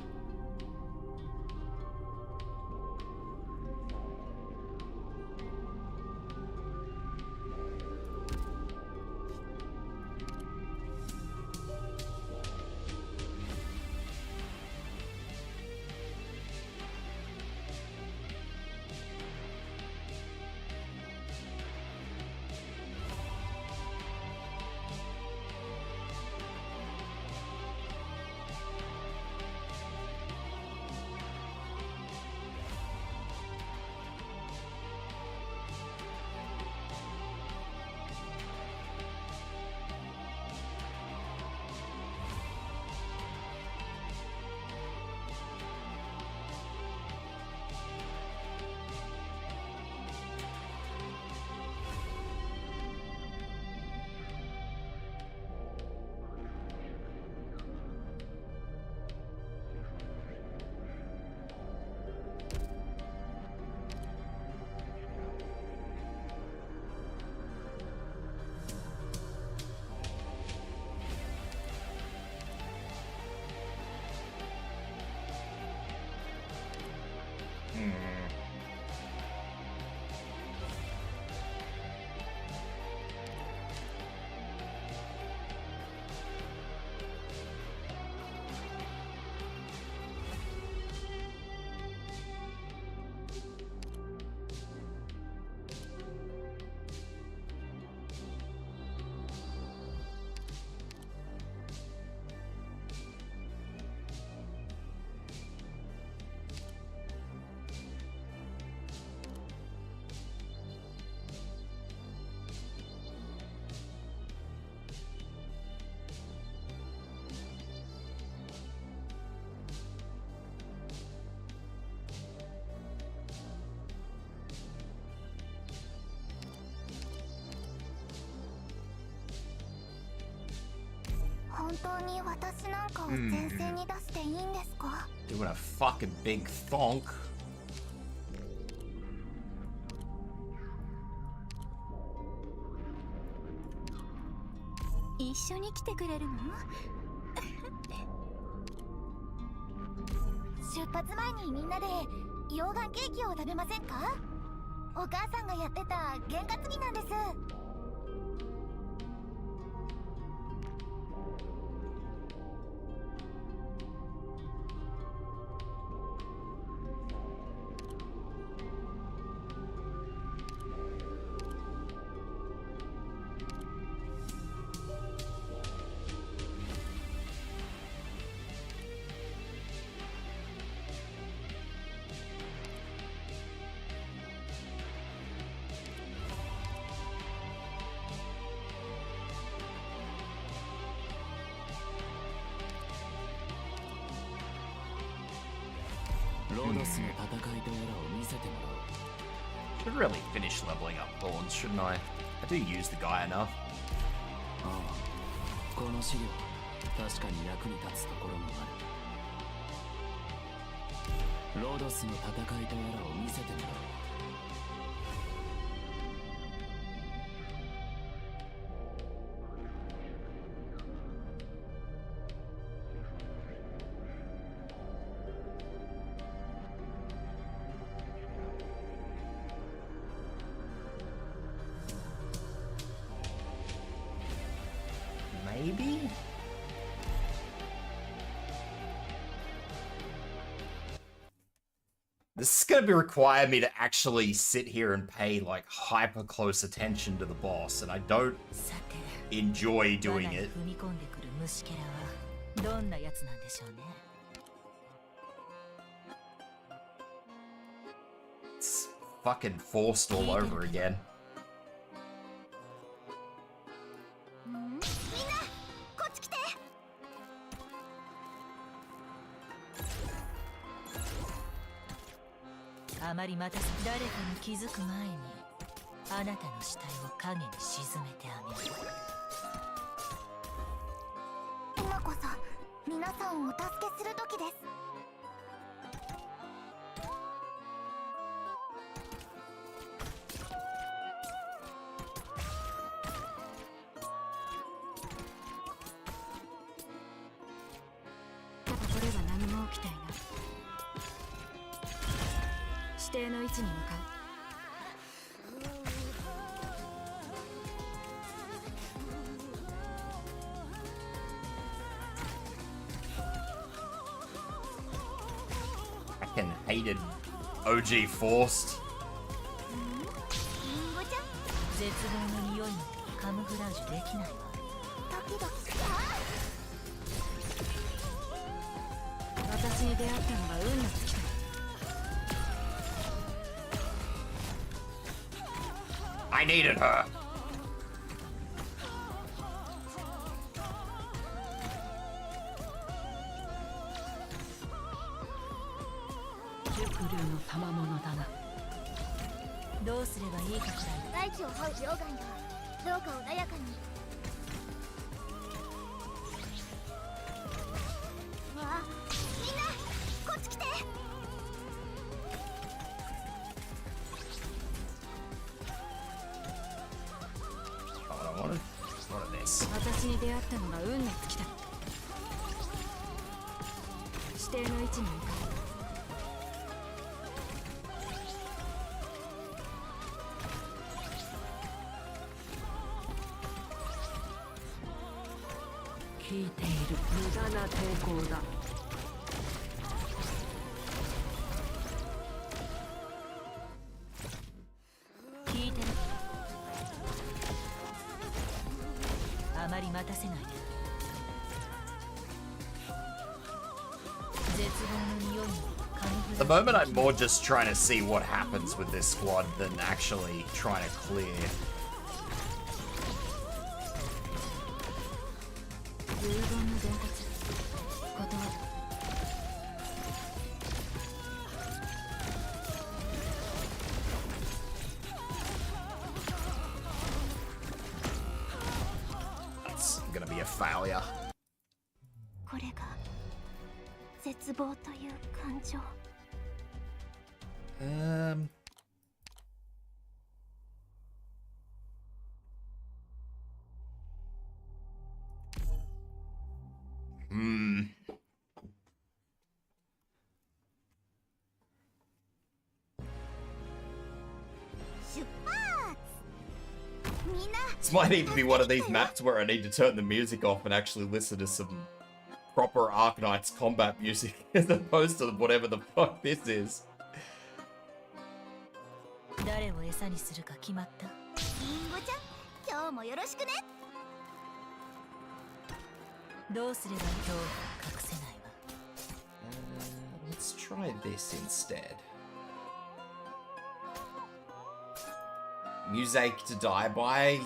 本当に私なんかを前線に出していいんですか？ Doing a fucking big thonk. 一緒に来てくれるの？出発前にみんなで溶岩ケーキを食べませんか？お母さんがやってた験担ぎなんです。ロードスの戦いとやらを見せてもらおう。 Should really finish leveling up thorns, shouldn't I? I do use the guy enough. ああ、この資料確かに役に立つところもある。ロードスの戦いとやらを見せてもらおう。Maybe? This is gonna be require me to actually sit here and pay like hyper close attention to the boss, and I don't さて enjoy doing 罠に it. 踏み込んでくる虫けらはどんなやつなんでしょうね。 It's fucking forced all over again. みんなこっち来て。あまり待たせ誰かに気づく前にあなたの死体を影に沈めてあげる。今こそ皆さんをお助けする時です。ここでは何も起きていない。指定の位置に向かう。 Fucking hated OG forced. リンゴちゃん絶望の匂いもカムフラージュできないわ。ドキドキ。私に出会ったのが運の尽きた。 I needed her. 熟竜の賜物だな。どうすればいいかくらい大地を這う溶岩よ、どうか穏やかに。わあ、みんなこっち来て。 Oh, I wanted one of this. 私に出会ったのが運の尽きた。指定の位置に向かう。 効いている。無駄な抵抗だ。聞いてる。あまり待たせないで。絶望の匂いもカムフ At ラ the ー moment, I'm more just trying to see what happens with this squad than actually trying to clear. 遺言の伝達。断る。 That's gonna be a failure. これが絶望という感情。This might even be one of these maps where I need to turn the music off and actually listen to some proper Arknights combat music as opposed to whatever the fuck this is. 誰を餌にするか決まった？リンゴちゃん、今日もよろしくね。どうすれば今日隠せないわ。Let's try this instead. Music to die by.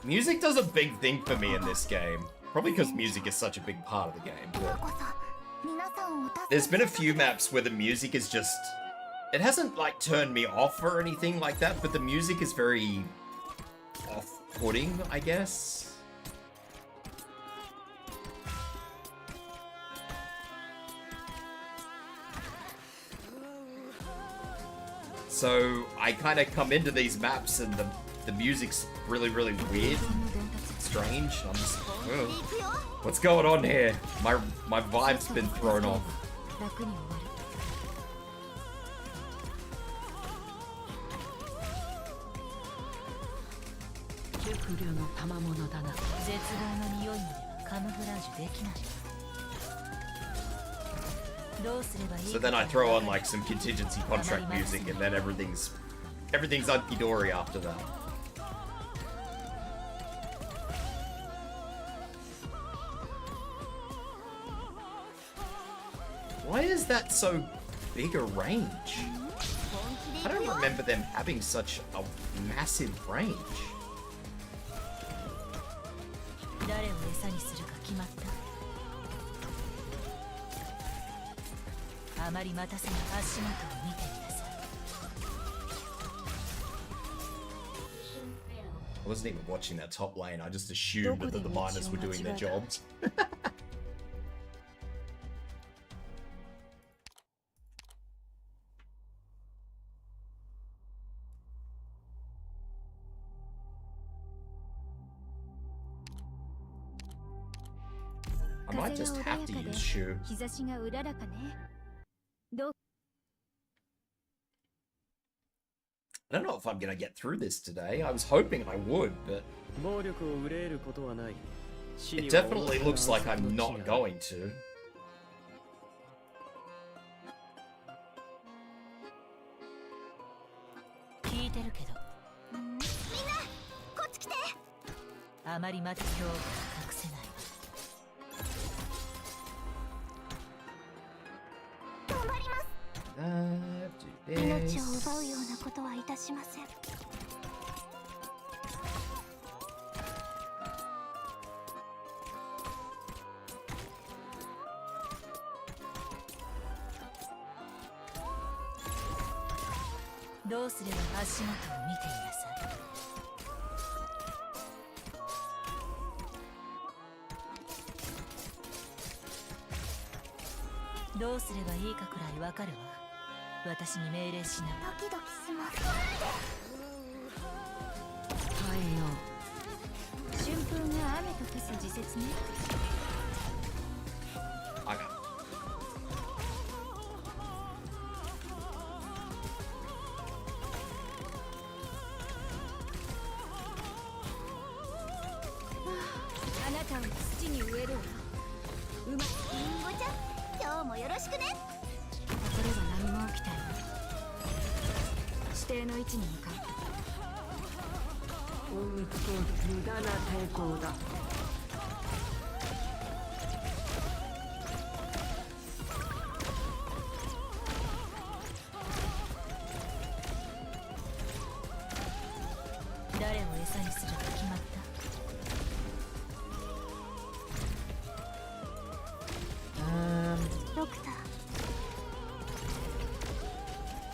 Music does a big thing for me in this game. Probably because music is such a big part of the game. But there's been a few maps where the music is just... It hasn't, like, turned me off or anything like that, but the music is very off-putting, I guess. So I kind of come into these maps and the music's really, really weird, strange. I'm just, ugh. What's going on here? My vibe's been thrown off. So then I throw on like some contingency contract music and then everything's hunky-dory after that. Why is that so big a range? I don't remember them having such a massive range. I wasn't even watching that top lane, I just assumed that the miners were doing their jobs. I might just have to use Shu. I don't know if I'm gonna get through this today. I was hoping I would, but it definitely looks like I'm not going to. Do this. I got it.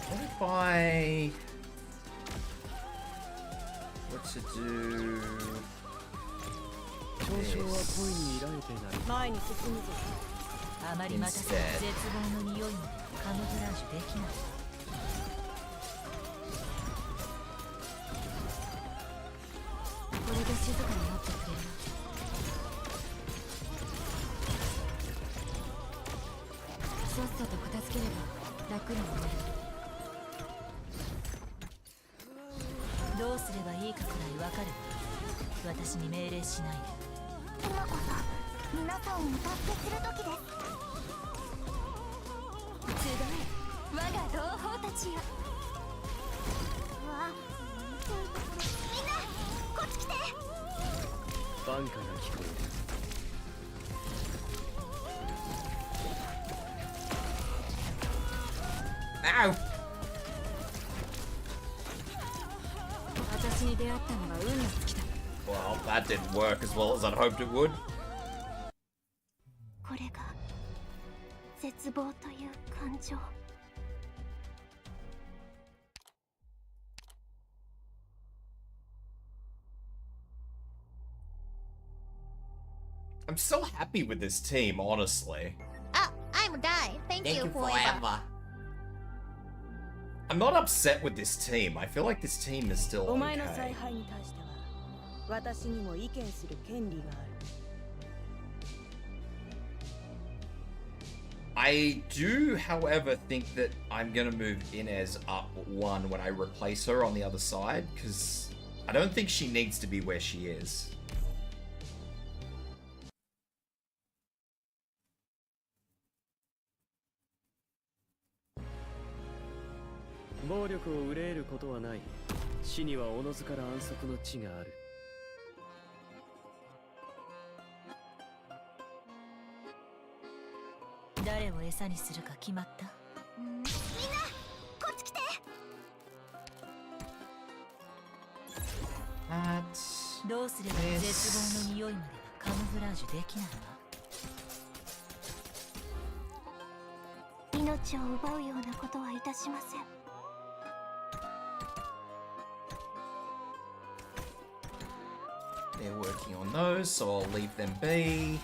What if I... What to do? 前に進むぞ。あまり待たせ絶望の匂いまでカモフラージュできない。これで静かになってくれる。さっさと片付ければ楽になる。どうすればいいかくらいわかる。私に命令しないで。今こそ皆さんをお助けする時です。集え我が同胞たちよ。わあ、みんなこっち来て。バンカが聞こえる。Ow! 私に出会ったのが運の尽きだ。 Well, that didn't work as well as I'd hoped it would. これが絶望という感情。I'm so happy with this team, honestly. Ah, I'm die. Thank you forever. I'm not upset with this team. I feel like this team is still お前の采 okay. 配に対しては私にも意見する権利がある。I do, however, think that I'm gonna move Inez up one when I replace her on the other side, because I don't think she needs to be where she is. 暴力を憂えることはない。死にはおのずから安息の地がある。誰を餌にするか決まった？みんなこっち来て。どうすれば絶望の匂いまではカモフラージュできないわ。命を奪うようなことはいたしません。They're working on those, so I'll leave them be.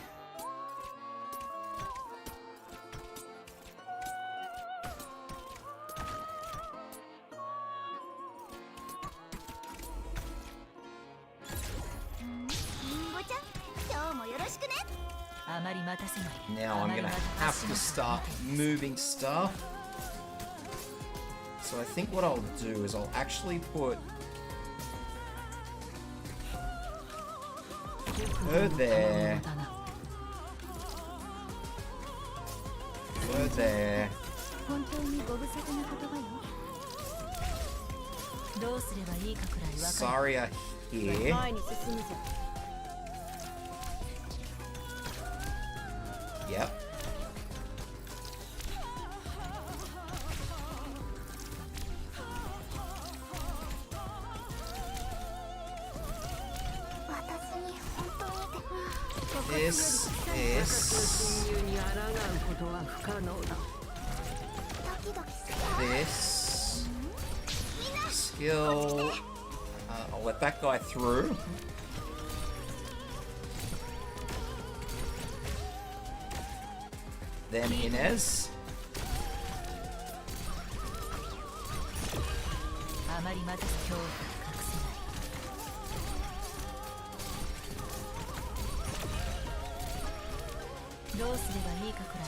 Now I'm gonna have to start moving stuff. So I think what I'll do is I'll actually put her there. Her there. Saria here. Yep. This. This. Skill. I'll let that guy through. Then Inez.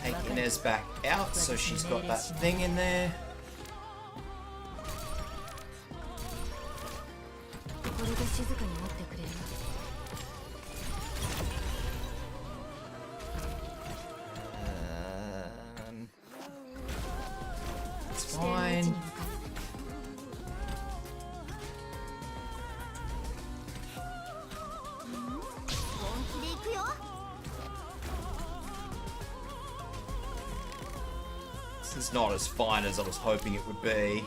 Take Inez back out so she's got that thing in there. It's fine. This is not as fine as I was hoping it would be.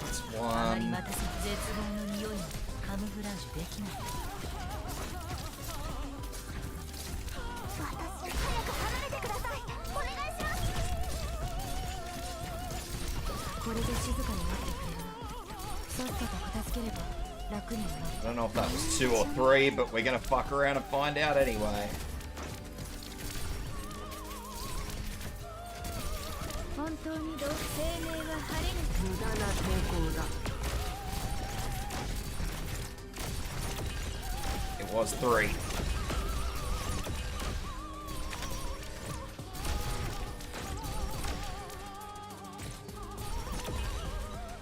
That's one. これで静かになってくれる。さっさと片付ければ楽になる。 I don't know if that was 2 or 3, but we're gonna fuck around and find out anyway. 本当に生命は晴れぬ。無駄な抵抗だ。 It was 3.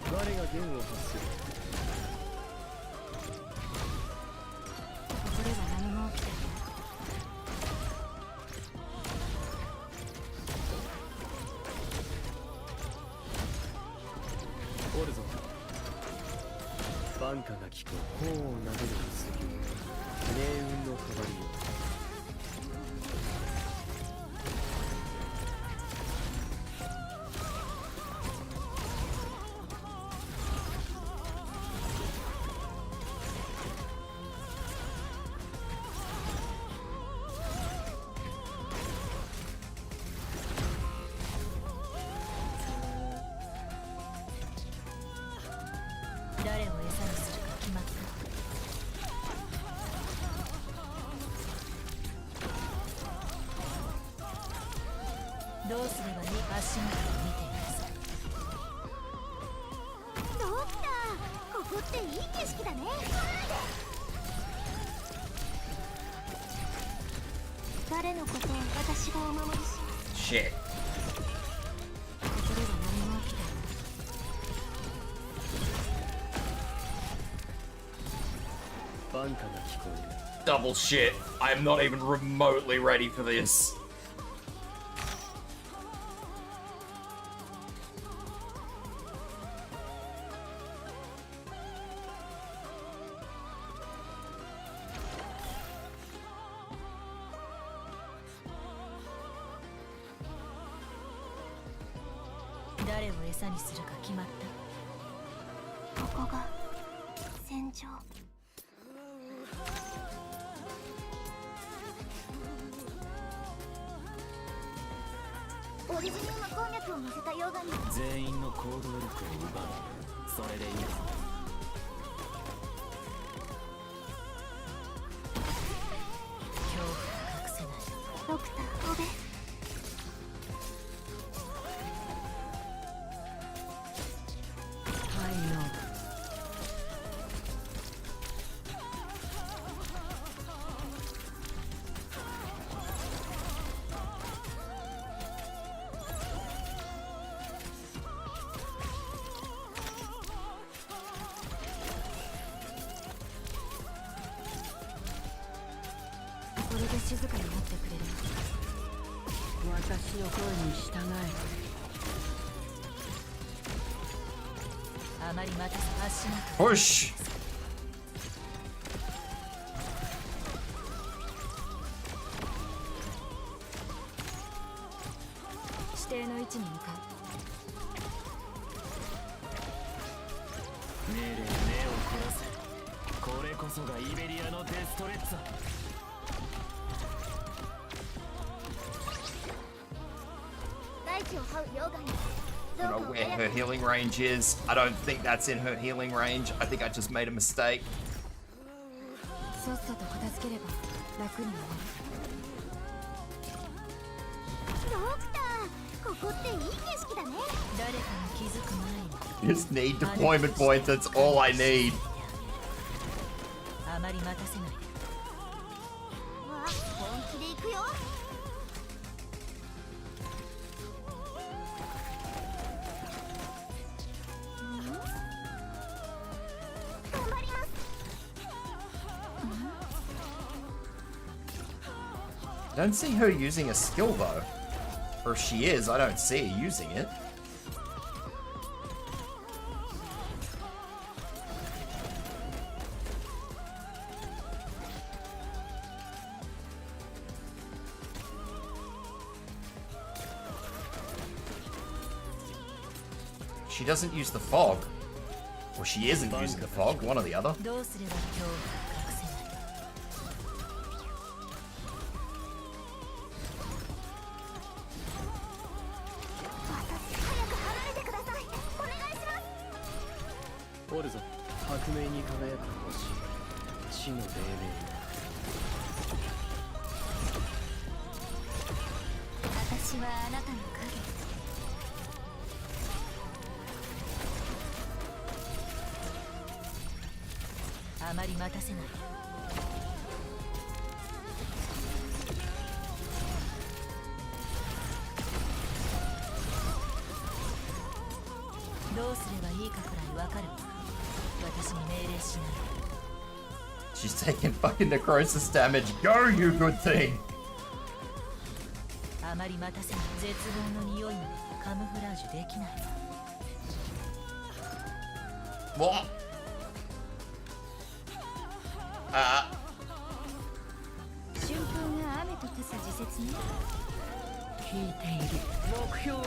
我が弦を発する。ここでは何も起きていない。おるぞ。バンカが聞こう。頬を撫でる薬を。命運の変わりを。誰を餌にするか決まった。どうすればいい足元を見ていなさい。ドクター、ここっていい景色だね。誰のことを私がお守りし。 Shit. ここでは何も起きていない。 バンカが聞こえる。 Double shit. I am not even remotely ready for this. .誰を餌にするか決まった。ここが戦場。オリジニウム鉱脈を乗せた溶岩に。全員の行動力を奪う。それでいいぞ。恐怖が隠せない。ドクター、オベ。太陽。 これで静かになってくれる。私の声に従あまり待たず足元。 Push. 指定の位置に向かう。 命令目を凝らせ。これこそがイベリアのデストレッツァ。 大地を這う溶岩に。 I don't know where her healing range is. I don't think that's in her healing range. I think I just made a mistake. さっさと片付ければ楽になる。ドクター、ここっていい景色だね。誰かに気づく前に。 Just need deployment points. That's all I need. あまり待たせないで。わあ、本気で行くよ。頑張ります。 I don't see her using a skill though. Or if she is, I don't see her using it. She doesn't use the fog. Or she isn't using the fog, one or the other. どうすれば恐怖を隠せない。 早く離れてください。お願い掘るぞ。革命に輝く星、地の黎明。私はあなたのあまり待たせない。どうすればいいかくらいわかるわ。私に命令しない。 She's taking fucking necrosis damage. Go, you good thing. あまり待たせない。絶望の匂いまでカムフラージュできないわ。 What? 春風が雨と消す時節ね。聞いている。目標発見。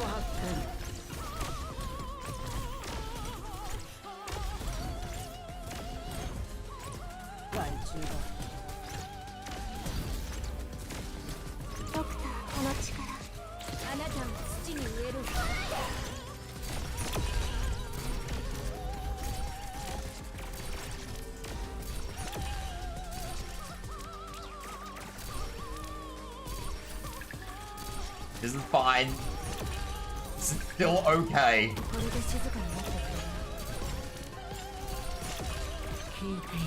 害虫だ。ドクター、この力あなたを土に植える。This is fine. This is still okay. これで静かになってくれる。聞いている。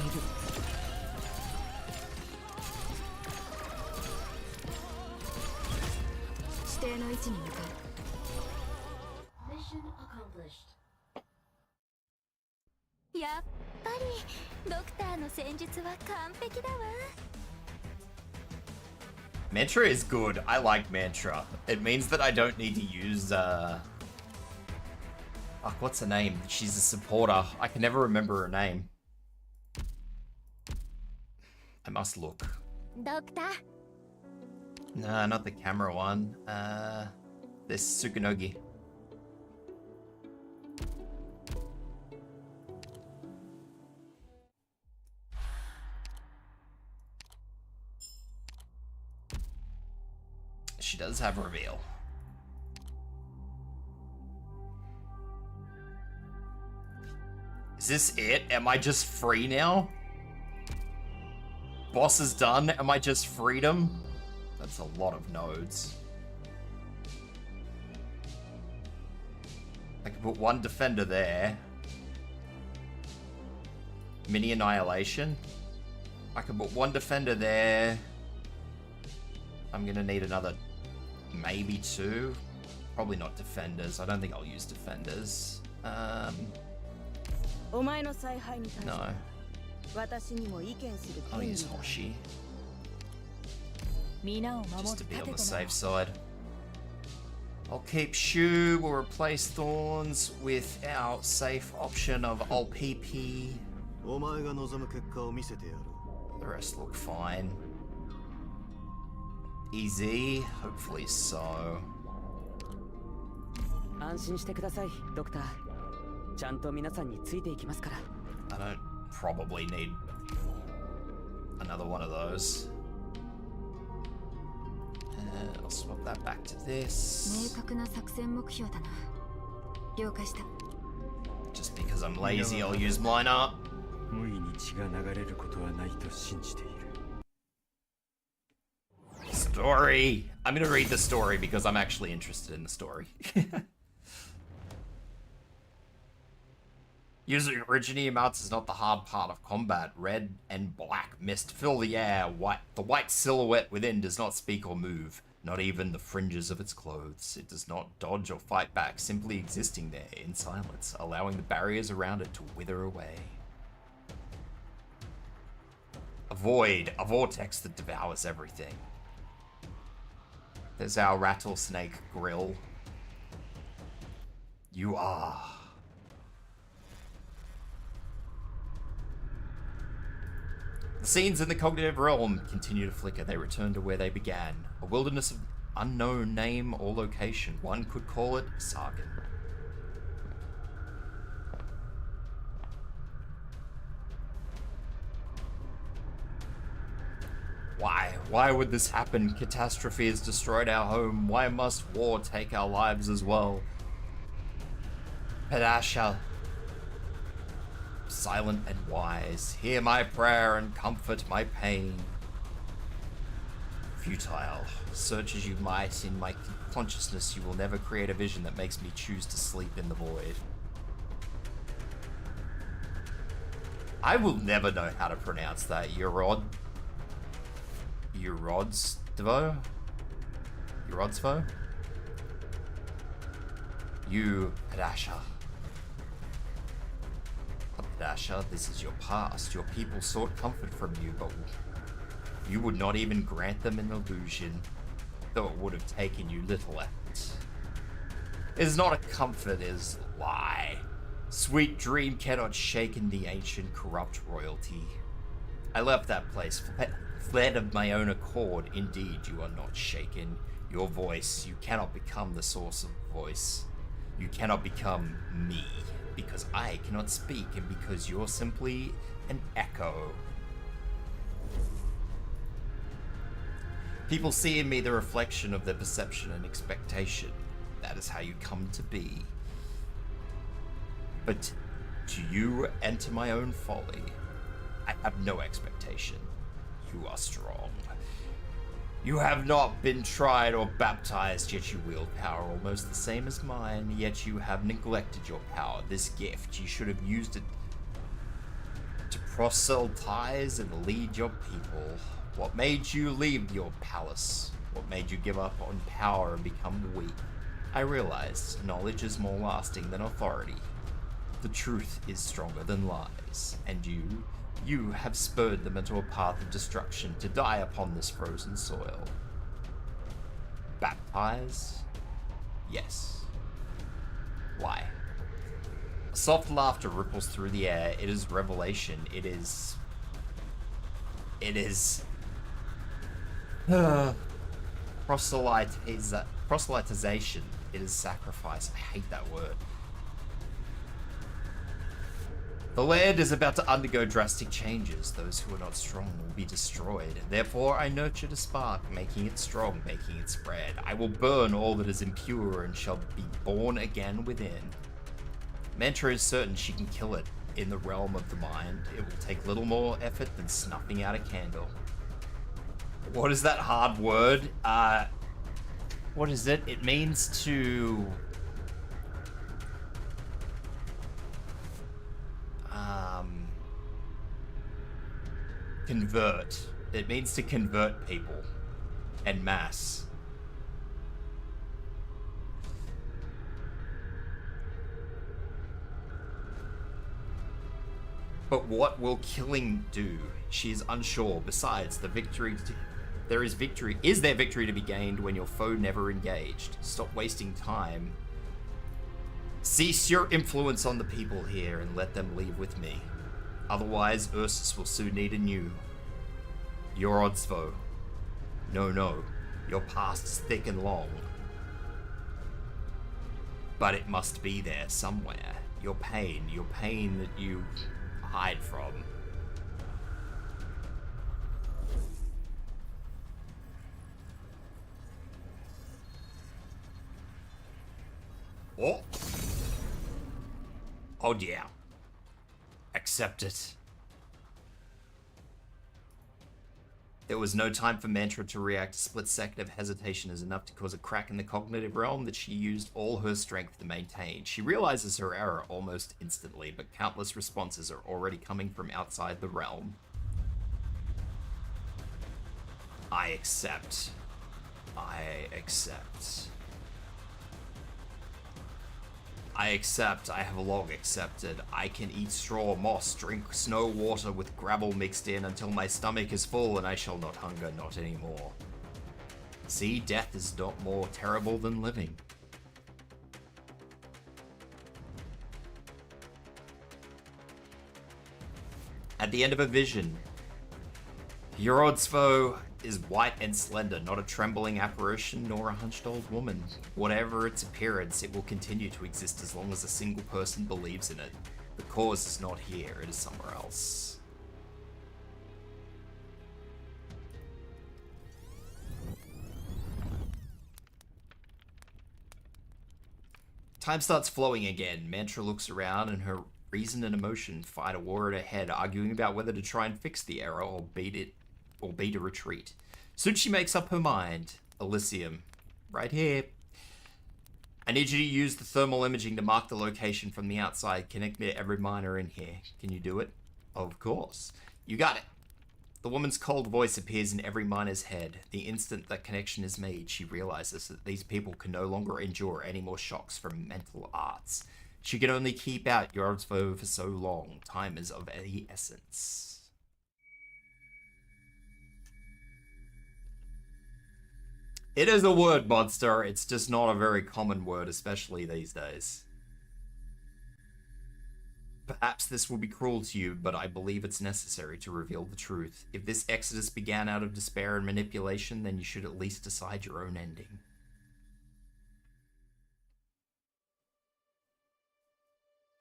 指定の位置に向かう。やっぱりドクターの戦術は完璧だわ。Mantra is good. I like Mantra. It means that I don't need to use, Fuck, what's her name? She's a supporter. I can never remember her name. I must look. ドクター。 Nah, not the camera one. This Tsukunogi. She does have reveal. Is this it? Am I just free now? Boss is done. Am I just freedom? That's a lot of nodes. I can put one defender there. Mini annihilation. I can put one defender there. I'm gonna need another, maybe two. Probably not defenders. I don't think I'll use defenders. No. I'll use Hoshi. Just to be on the safe side. I'll keep Shu. We'll replace Thorns with our safe option of PP. The rest look fine. Easy, hopefully so. 安心してください、ドクター。ちゃんと皆さんについていきますから。I don't probably need another one of those. I'll swap that back to this. 明確な作戦目標だな。了解した。 Just because I'm lazy, I'll use mine up. 無意に血が流れることはないと信じている。 Story! I'm gonna read the story because I'm actually interested in the story. Using Raidian Emotes is not the hard part of combat. Red and black mist fill the air. The white silhouette within does not speak or move, not even the fringes of its clothes. It does not dodge or fight back, simply existing there in silence, allowing the barriers around it to wither away. A void, a vortex that devours everything. There's our rattlesnake grill. You are. The scenes in the cognitive realm continue to flicker. They return to where they began. A wilderness of unknown name or location. One could call it Sargon. Why? Why would this happen? Catastrophe has destroyed our home. Why must war take our lives as well? Pedasha. silent and wise, hear my prayer and comfort my pain. Futile, search as you might in my consciousness, you will never create a vision that makes me choose to sleep in the void. I will never know how to pronounce that. Urodsvo? Urodsvo? You, Padasha. Padasha, this is your past. Your people sought comfort from you, but you would not even grant them an illusion, though it would have taken you little effort. It is not a comfort, it is a lie. Sweet dream cannot shake in the ancient corrupt royalty. I left that place, fled of my own accord. Indeed, you are not shaken. Your voice, you cannot become the source of voice. You cannot become me, because I cannot speak, and because you're simply an echo. People see in me the reflection of their perception and expectation. That is how you come to be. But do you enter my own folly? I have no expectation. You are strong. You have not been tried or baptized, yet you wield power almost the same as mine, yet you have neglected your power. This gift, you should have used it to proselytize and lead your people. What made you leave your palace? What made you give up on power and become weak? I realized knowledge is more lasting than authority. The truth is stronger than lies, and you have spurred them into a path of destruction to die upon this frozen soil. Baptize? Yes. Why? A soft laughter ripples through the air. It is revelation. It is proselytization. It is sacrifice. I hate that word. The land is about to undergo drastic changes. Those who are not strong will be destroyed. Therefore, I nurtured a spark, making it strong, making it spread. I will burn all that is impure and shall be born again within. Mantra is certain she can kill it. In the realm of the mind, it will take little more effort than snuffing out a candle. What is that hard word? What is it? It means to... convert. It means to convert people en masse. But what will killing do? She is unsure. Besides, is there victory to be gained when your foe never engaged? Stop wasting time. Cease your influence on the people here and let them leave with me. Otherwise, Ursus will soon need a new. Your Odsvo. No. Your past is thick and long. But it must be there somewhere. Your pain that you hide from. Oh dear. Accept it. There was no time for Mantra to react. A split second of hesitation is enough to cause a crack in the cognitive realm that she used all her strength to maintain. She realizes her error almost instantly, but countless responses are already coming from outside the realm. I accept. I have long accepted. I can eat straw, moss, drink snow water with gravel mixed in until my stomach is full and I shall not hunger, not anymore. See, death is not more terrible than living. At the end of a vision, Urodsvo is white and slender, not a trembling apparition nor a hunched old woman. Whatever its appearance, it will continue to exist as long as a single person believes in it. The cause is not here, it is somewhere else. Time starts flowing again. Mantra looks around and her Reason and emotion fight a war in her head, arguing about whether to try and fix the error or beat a retreat. Soon she makes up her mind. Elysium. Right here. I need you to use the thermal imaging to mark the location from the outside. Connect me to every miner in here. Can you do it? Of course. You got it. The woman's cold voice appears in every miner's head. The instant that connection is made, she realizes that these people can no longer endure any more shocks from mental arts. She can only keep out your foe for so long. Time is of the essence. It is a word, monster. It's just not a very common word, especially these days. Perhaps this will be cruel to you, but I believe it's necessary to reveal the truth. If this exodus began out of despair and manipulation, then you should at least decide your own ending.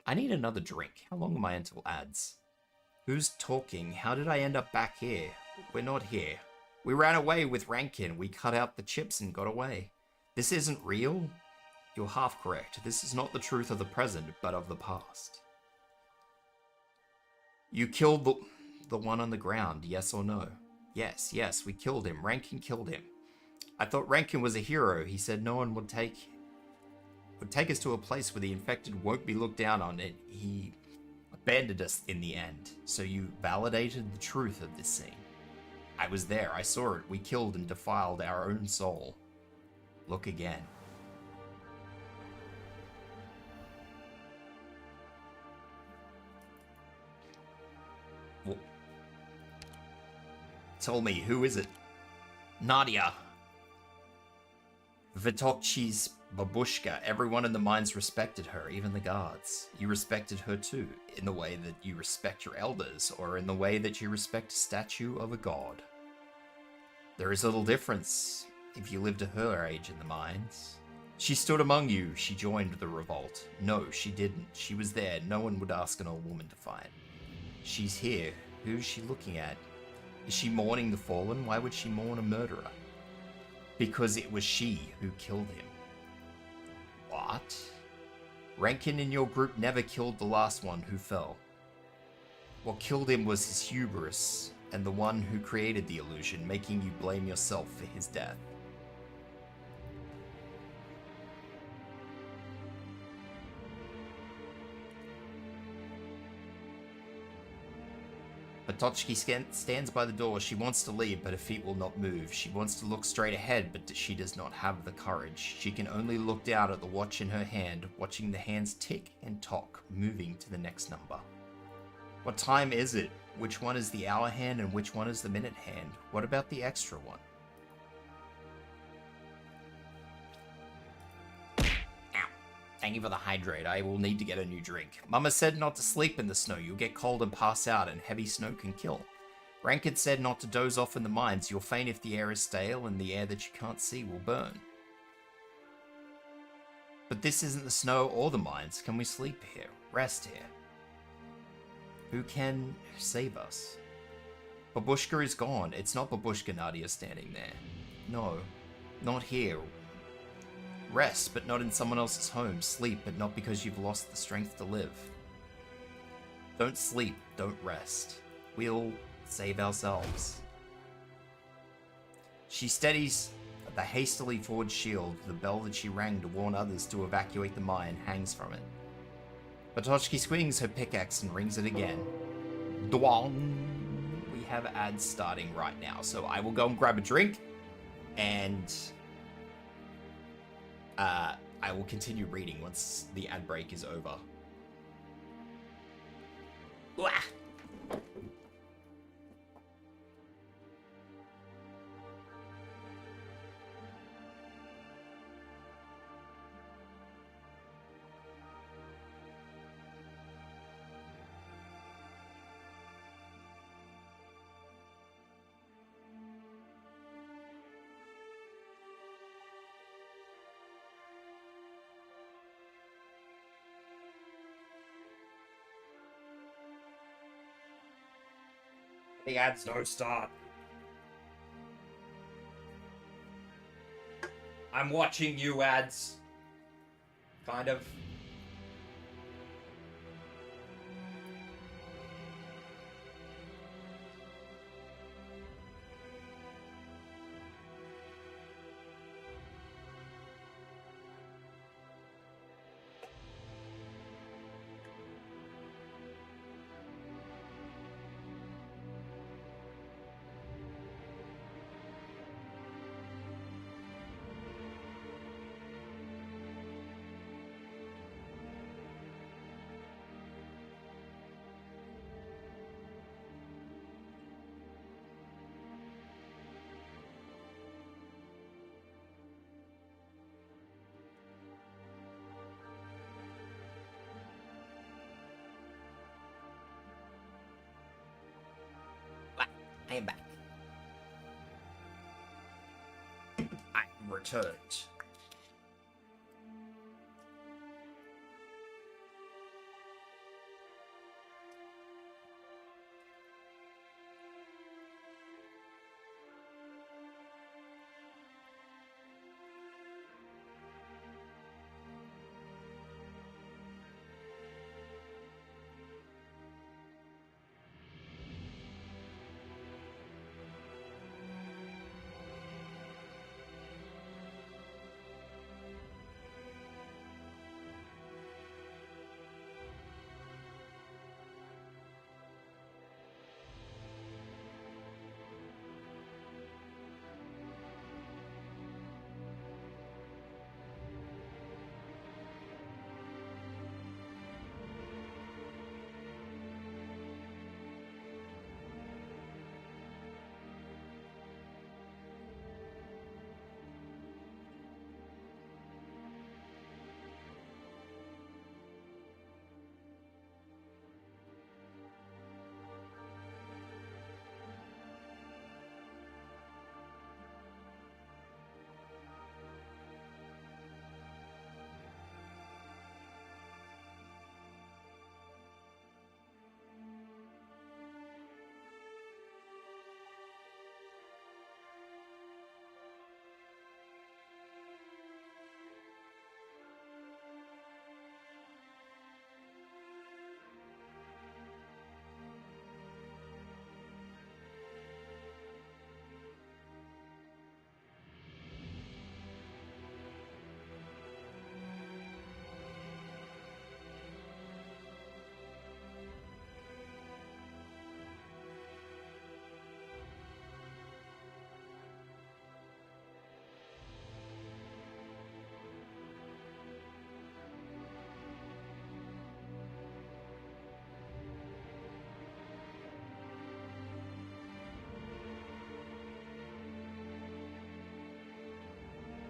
I need another drink. How long am I until ads? Who's talking? How did I end up back here? We're not here. We ran away with Rankin. We cut out the chips and got away. This isn't real? You're half correct. This is not the truth of the present, but of the past. You killed the one on the ground, yes or no? Yes, we killed him. Rankin killed him. I thought Rankin was a hero. He said no one would take us to a place where the infected won't be looked down on. He abandoned us in the end. So you validated the truth of this scene. I was there. I saw it. We killed and defiled our own soul. Look again. Well, tell me, who is it? Nadia. Vitokchi's babushka. Everyone in the mines respected her, even the guards. You respected her too, in the way that you respect your elders, or in the way that you respect a statue of a god. There is little difference if you lived to her age in the mines. She stood among you. She joined the revolt. No, she didn't. She was there. No one would ask an old woman to fight. She's here. Who is she looking at? Is she mourning the fallen? Why would she mourn a murderer? Because it was she who killed him. What? Rankin in your group never killed the last one who fell. What killed him was his hubris, and the one who created the illusion, making you blame yourself for his death. Patochki stands by the door. She wants to leave, but her feet will not move. She wants to look straight ahead, but she does not have the courage. She can only look down at the watch in her hand, watching the hands tick and tock, moving to the next number. What time is it? Which one is the hour hand and which one is the minute hand? What about the extra one? Ow. Thank you for the hydrate. I will need to get a new drink. Mama said not to sleep in the snow. You'll get cold and pass out, and heavy snow can kill. Rankin said not to doze off in the mines. You'll faint if the air is stale, and the air that you can't see will burn. But this isn't the snow or the mines. Can we sleep here? Rest here? Who can save us? Babushka is gone. It's not Babushka Nadia standing there. No, not here. Rest, but not in someone else's home. Sleep, but not because you've lost the strength to live. Don't sleep, don't rest. We'll save ourselves. She steadies the hastily forged shield. The bell that she rang to warn others to evacuate the mine hangs from it. Patochki swings her pickaxe and rings it again. Dwong! We have ads starting right now, so I will go and grab a drink, and I will continue reading once the ad break is over. Wah! The ads don't start. I'm watching you ads. Kind of. returned.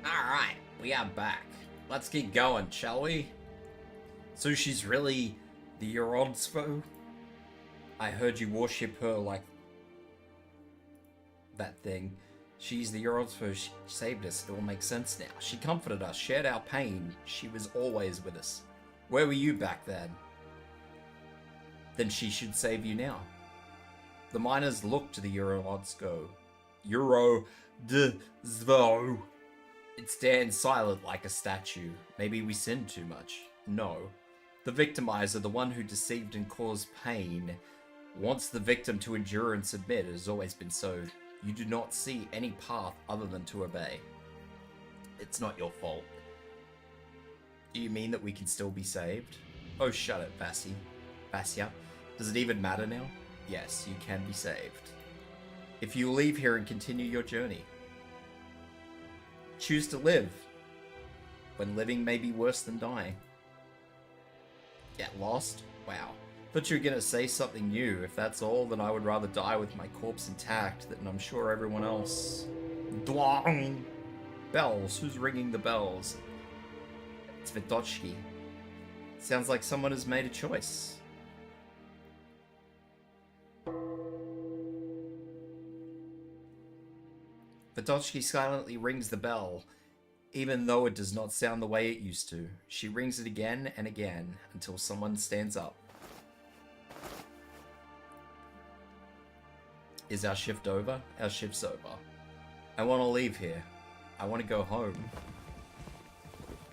Alright, we are back. Let's keep going, shall we? So she's really the Eurodsvo? I heard you worship her like that thing. She's the Eurodsvo. She saved us. It all makes sense now. She comforted us, shared our pain. She was always with us. Where were you back then? Then she should save you now. The miners looked to the Eurodsvo. Eurodzvo. It stands silent like a statue. Maybe we sinned too much. No. The victimizer, the one who deceived and caused pain, wants the victim to endure and submit. It has always been so. You do not see any path other than to obey. It's not your fault. Do you mean that we can still be saved? Oh, shut it, Vassia. Does it even matter now? Yes, you can be saved. If you leave here and continue your journey. Choose to live, when living may be worse than dying. Get lost? Wow. Thought you were gonna say something new. If that's all, then I would rather die with my corpse intact than I'm sure everyone else. Dwang! Bells. Who's ringing the bells? It's Vitochki. Sounds like someone has made a choice. Vitochki silently rings the bell, even though it does not sound the way it used to. She rings it again and again, until someone stands up. Is our shift over? Our shift's over. I want to leave here. I want to go home.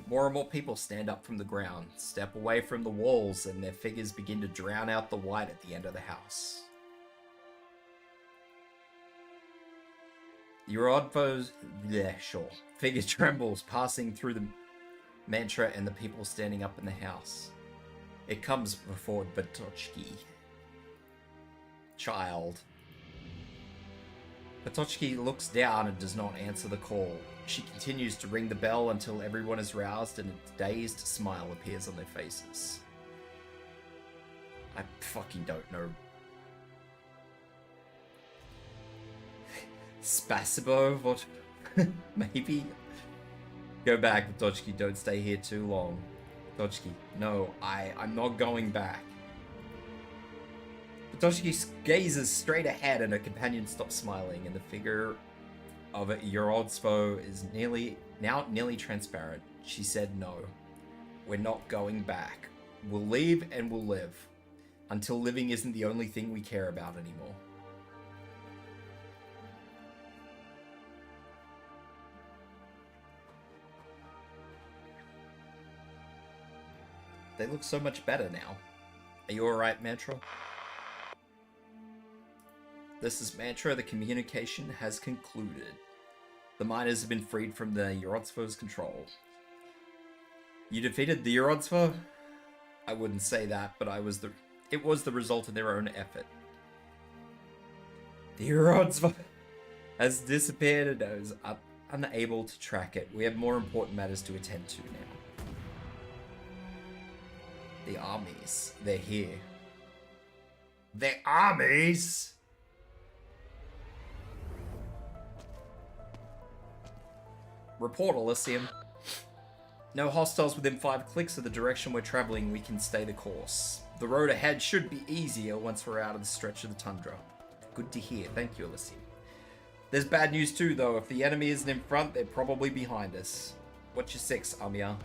More and more people stand up from the ground, step away from the walls, and their figures begin to drown out the light at the end of the house. Eurodvo's figure trembles, passing through the mantra and the people standing up in the house. It comes before Vitochki. Child. Vitochki looks down and does not answer the call. She continues to ring the bell until everyone is roused and a dazed smile appears on their faces. I fucking don't know. Spasibo? What? Maybe? Go back, Vitochki. Don't stay here too long. Vitochki, no, I'm not going back. Vitochki gazes straight ahead and her companion stops smiling and the figure of Eurodsvo is now nearly transparent. She said no. We're not going back. We'll leave and we'll live. Until living isn't the only thing we care about anymore. They look so much better now. Are you alright, Mantra? This is Mantra. The communication has concluded. The miners have been freed from the Eurodsvo's control. You defeated the Eurodsvo? I wouldn't say that, but it was the result of their own effort. The Eurodsvo has disappeared and I was unable to track it. We have more important matters to attend to now. The armies. They're here. The armies? Report, Elysium. No hostiles within 5 clicks of the direction we're traveling. We can stay the course. The road ahead should be easier once we're out of the stretch of the tundra. Good to hear. Thank you, Elysium. There's bad news too, though. If the enemy isn't in front, they're probably behind us. What's your 6, Amia?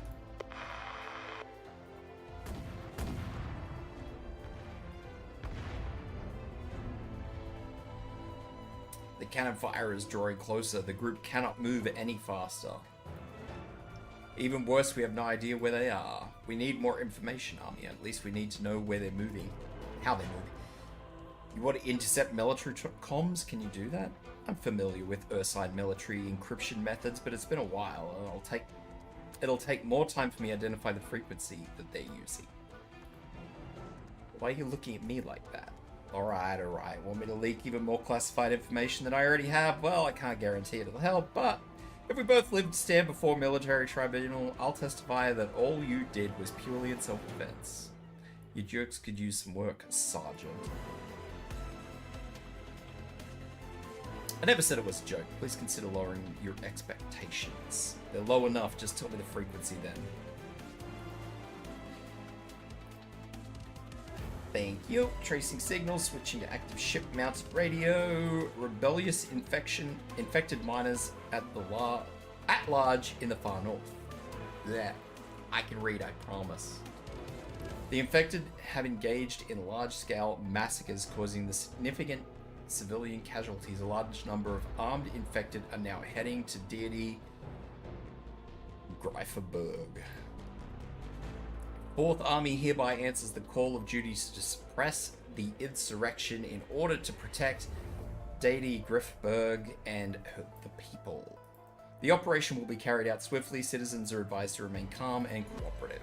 The cannon fire is drawing closer. The group cannot move any faster. Even worse, we have no idea where they are. We need more information, Army. At least we need to know where they're moving. How they're moving. You want to intercept military comms? Can you do that? I'm familiar with Ursine military encryption methods, but it's been a while, and it'll take more time for me to identify the frequency that they're using. Why are you looking at me like that? Alright. Want me to leak even more classified information than I already have? Well, I can't guarantee it'll help, but if we both live to stand before military tribunal, I'll testify that all you did was purely in self-defense. You jerks could use some work, Sergeant. I never said it was a joke. Please consider lowering your expectations. They're low enough, just tell me the frequency then. Thank you. Tracing signals, switching to active ship-mounted radio. Rebellious infected miners at large in the far north. Yeah, I can read, I promise. The infected have engaged in large-scale massacres, causing the significant civilian casualties. A large number of armed infected are now heading to deity Greiferberg. 4th Army hereby answers the call of duty to suppress the insurrection in order to protect deity Greiferberg and the people. The operation will be carried out swiftly. Citizens are advised to remain calm and cooperative.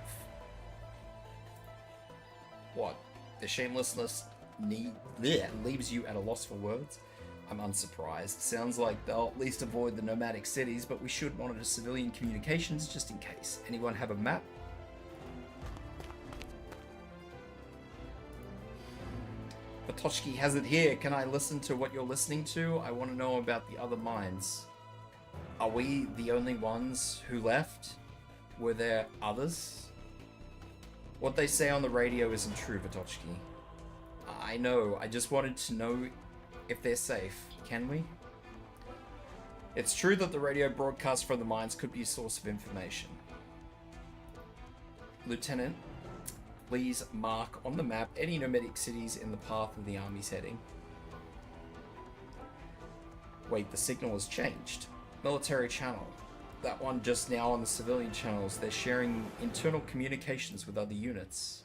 What? The shamelessness leaves you at a loss for words? I'm unsurprised. Sounds like they'll at least avoid the nomadic cities, but we should monitor civilian communications just in case. Anyone have a map? Patochki has it here. Can I listen to what you're listening to? I want to know about the other mines. Are we the only ones who left? Were there others? What they say on the radio isn't true, Patochki. I know. I just wanted to know if they're safe. Can we? It's true that the radio broadcast from the mines could be a source of information. Lieutenant, please mark on the map any nomadic cities in the path of the army's heading. Wait, the signal has changed. Military channel. That one just now on the civilian channels. They're sharing internal communications with other units.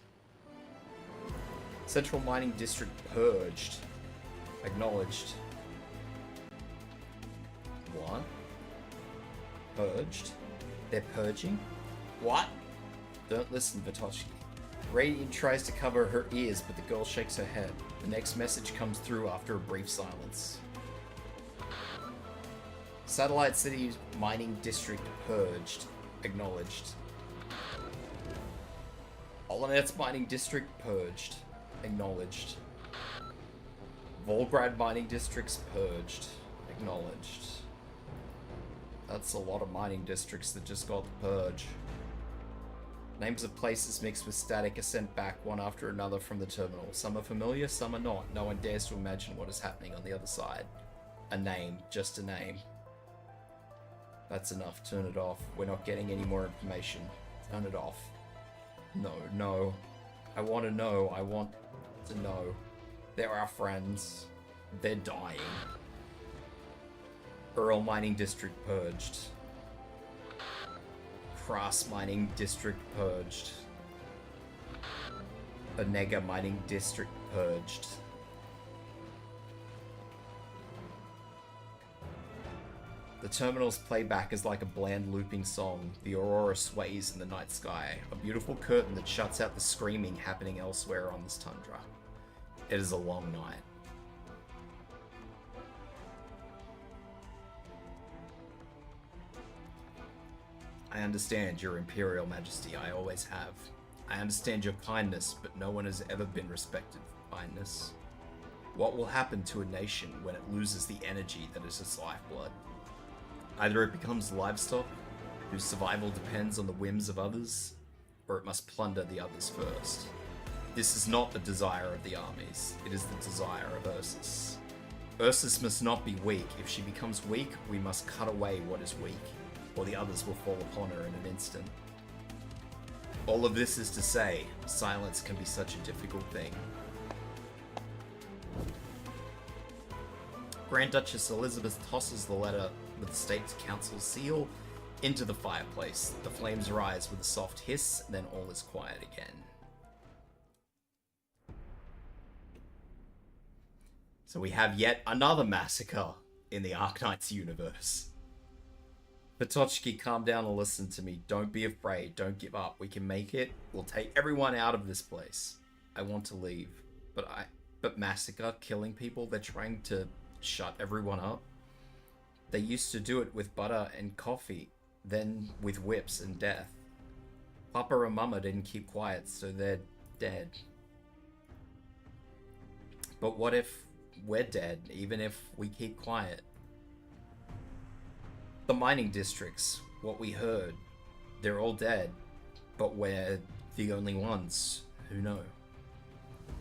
Central Mining District purged. Acknowledged. What? Purged? They're purging? What? Don't listen, Vitoshki. Raidian tries to cover her ears, but the girl shakes her head. The next message comes through after a brief silence. Satellite City Mining District purged. Acknowledged. Olonets Mining District purged. Acknowledged. Volgrad Mining Districts purged. Acknowledged. That's a lot of mining districts that just got the purge. Names of places mixed with static are sent back one after another from the terminal. Some are familiar, some are not. No one dares to imagine what is happening on the other side. A name, just a name. That's enough. Turn it off. We're not getting any more information. Turn it off. No, no. I want to know. I want to know. They're our friends. They're dying. Earl Mining District purged. Crass Mining District purged. Onega Mining District purged. The terminal's playback is like a bland looping song. The aurora sways in the night sky, a beautiful curtain that shuts out the screaming happening elsewhere on this tundra. It is a long night. I understand, Your Imperial Majesty, I always have. I understand your kindness, but no one has ever been respected for kindness. What will happen to a nation when it loses the energy that is its lifeblood? Either it becomes livestock, whose survival depends on the whims of others, or it must plunder the others first. This is not the desire of the armies, it is the desire of Ursus. Ursus must not be weak. If she becomes weak, we must cut away what is weak, or the others will fall upon her in an instant. All of this is to say, silence can be such a difficult thing. Grand Duchess Elizabeth tosses the letter with the State's Council seal into the fireplace. The flames rise with a soft hiss, and then all is quiet again. So we have yet another massacre in the Arknights universe. Patochki, calm down and listen to me. Don't be afraid. Don't give up. We can make it. We'll take everyone out of this place. I want to leave. But massacre, killing people, they're trying to shut everyone up. They used to do it with butter and coffee, then with whips and death. Papa and Mama didn't keep quiet, so they're dead. But what if we're dead, even if we keep quiet? The mining districts, what we heard, they're all dead, but we're the only ones who know.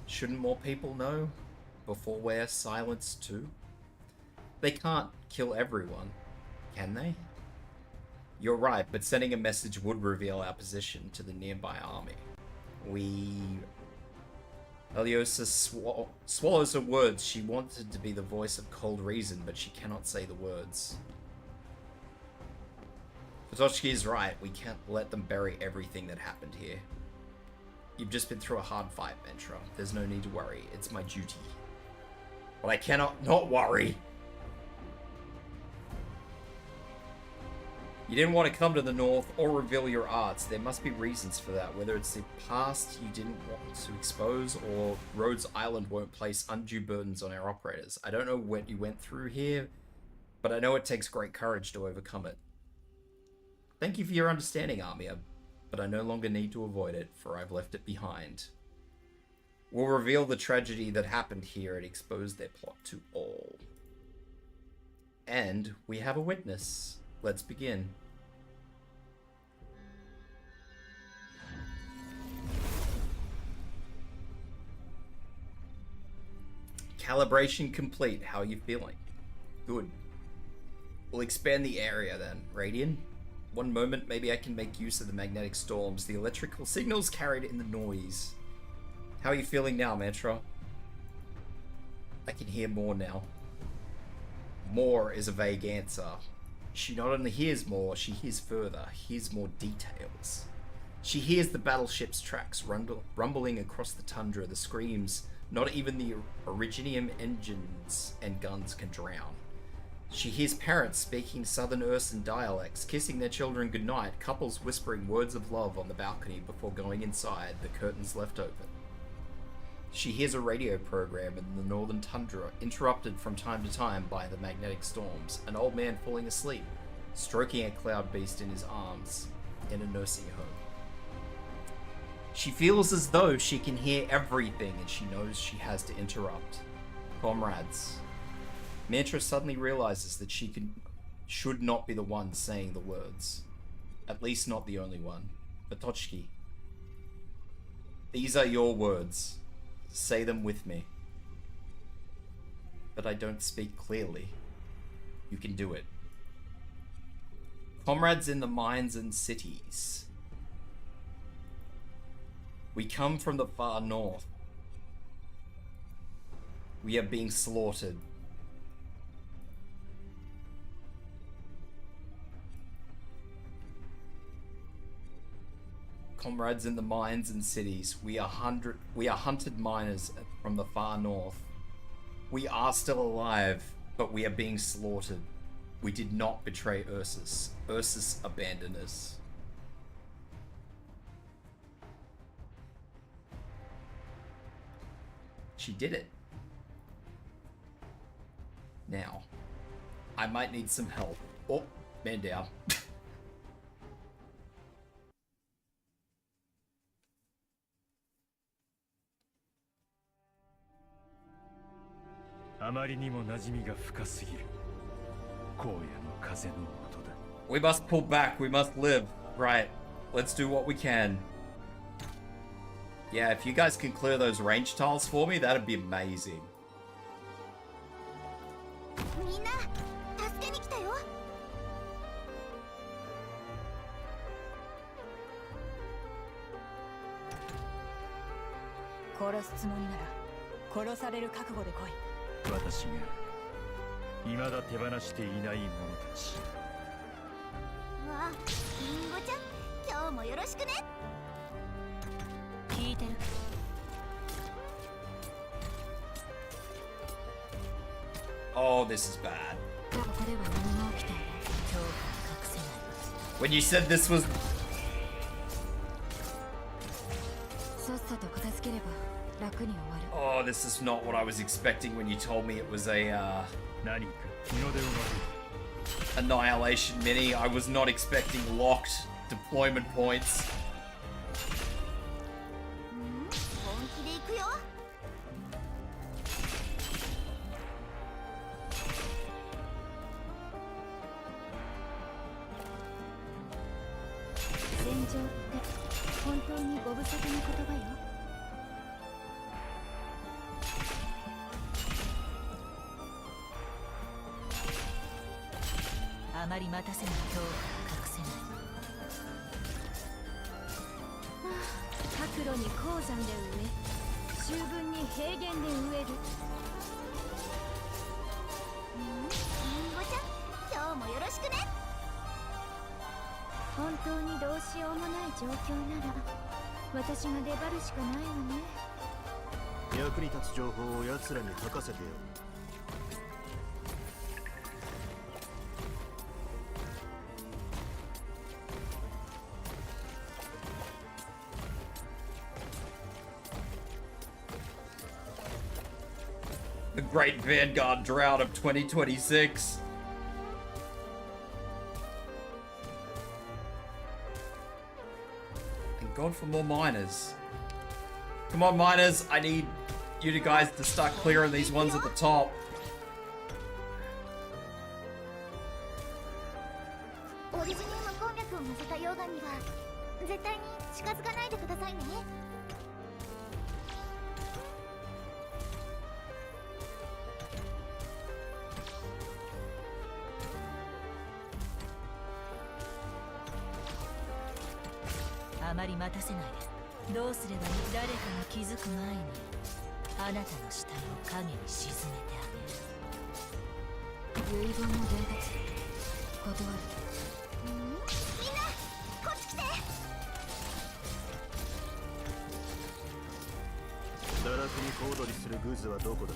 Shouldn't more people know before we're silenced too? They can't kill everyone, can they? You're right, but sending a message would reveal our position to the nearby army. Eliosa swallows her words. She wanted to be the voice of cold reason, but she cannot say the words. Patochki is right. We can't let them bury everything that happened here. You've just been through a hard fight, Ventra. There's no need to worry. It's my duty. But I cannot not worry. You didn't want to come to the north or reveal your arts. There must be reasons for that, whether it's the past you didn't want to expose or Rhodes Island won't place undue burdens on our operators. I don't know what you went through here, but I know it takes great courage to overcome it. Thank you for your understanding, Armia, but I no longer need to avoid it, for I've left it behind. We'll reveal the tragedy that happened here and expose their plot to all. And we have a witness. Let's begin. Calibration complete. How are you feeling? Good. We'll expand the area then. Raidian? One moment, maybe I can make use of the magnetic storms, the electrical signals carried in the noise. How are you feeling now, Mantra? I can hear more now. More is a vague answer. She not only hears more, she hears further, hears more details. She hears the battleship's tracks rumbling across the tundra, the screams not even the Originium engines and guns can drown. She hears parents speaking Southern Ursan dialects, kissing their children goodnight, couples whispering words of love on the balcony before going inside, the curtains left open. She hears a radio program in the northern tundra, interrupted from time to time by the magnetic storms, an old man falling asleep, stroking a cloud beast in his arms, in a nursing home. She feels as though she can hear everything and she knows she has to interrupt. Comrades. Mantra suddenly realizes that she should not be the one saying the words. At least not the only one. Patochki. These are your words. Say them with me. But I don't speak clearly. You can do it. Comrades in the mines and cities. We come from the far north. We are being slaughtered. Comrades in the mines and cities. We are hunted miners from the far north. We are still alive, but we are being slaughtered. We did not betray Ursus. Ursus abandoned us. She did it. Now, I might need some help. Oh, man down. あまりにも馴染みが深すぎる。荒野の風の音だ。We must pull back. We must live. Right. Let's do what we can. Yeah, if you guys can clear those range tiles for me, that'd be amazing. みんな助けに来たよ。殺すつもりなら殺される覚悟で来い。私が未だ手放していない者たち。わあ、リンゴちゃん、今日もよろしくね。聞いてる。Oh, this is bad. ここでは何も起きていない。恐怖は隠せない。 When you said this was... さっさと片付ければ楽に終わる。 Oh, this is not what I was expecting when you told me it was a, 何か日の出を待 Annihilation mini. I was not expecting locked deployment points. 本気で行くよ。戦場って本当にご無沙汰な言葉よ。あまり待たせない恐怖は隠せない。白露に鉱山で植え、秋分に平原で植える。リンゴちゃん、今日もよろしくね。本当にどうしようもない状況なら私が出張るしかないわね。役に立つ情報を奴らに吐かせてよ。The Great Vanguard Drought of 2026. Thank God for more miners. Come on, miners. I need you guys to start clearing these ones at the top. オリジニウム鉱脈を乗せた溶岩には絶対に近づかないでくださいね。あまり待たせないで。どうすればいい。誰かが気づく前にあなたの死体を影に沈めてあげる。遺言も伝達断る。みんなこっち来て。堕落に小躍りするグズはどこだ。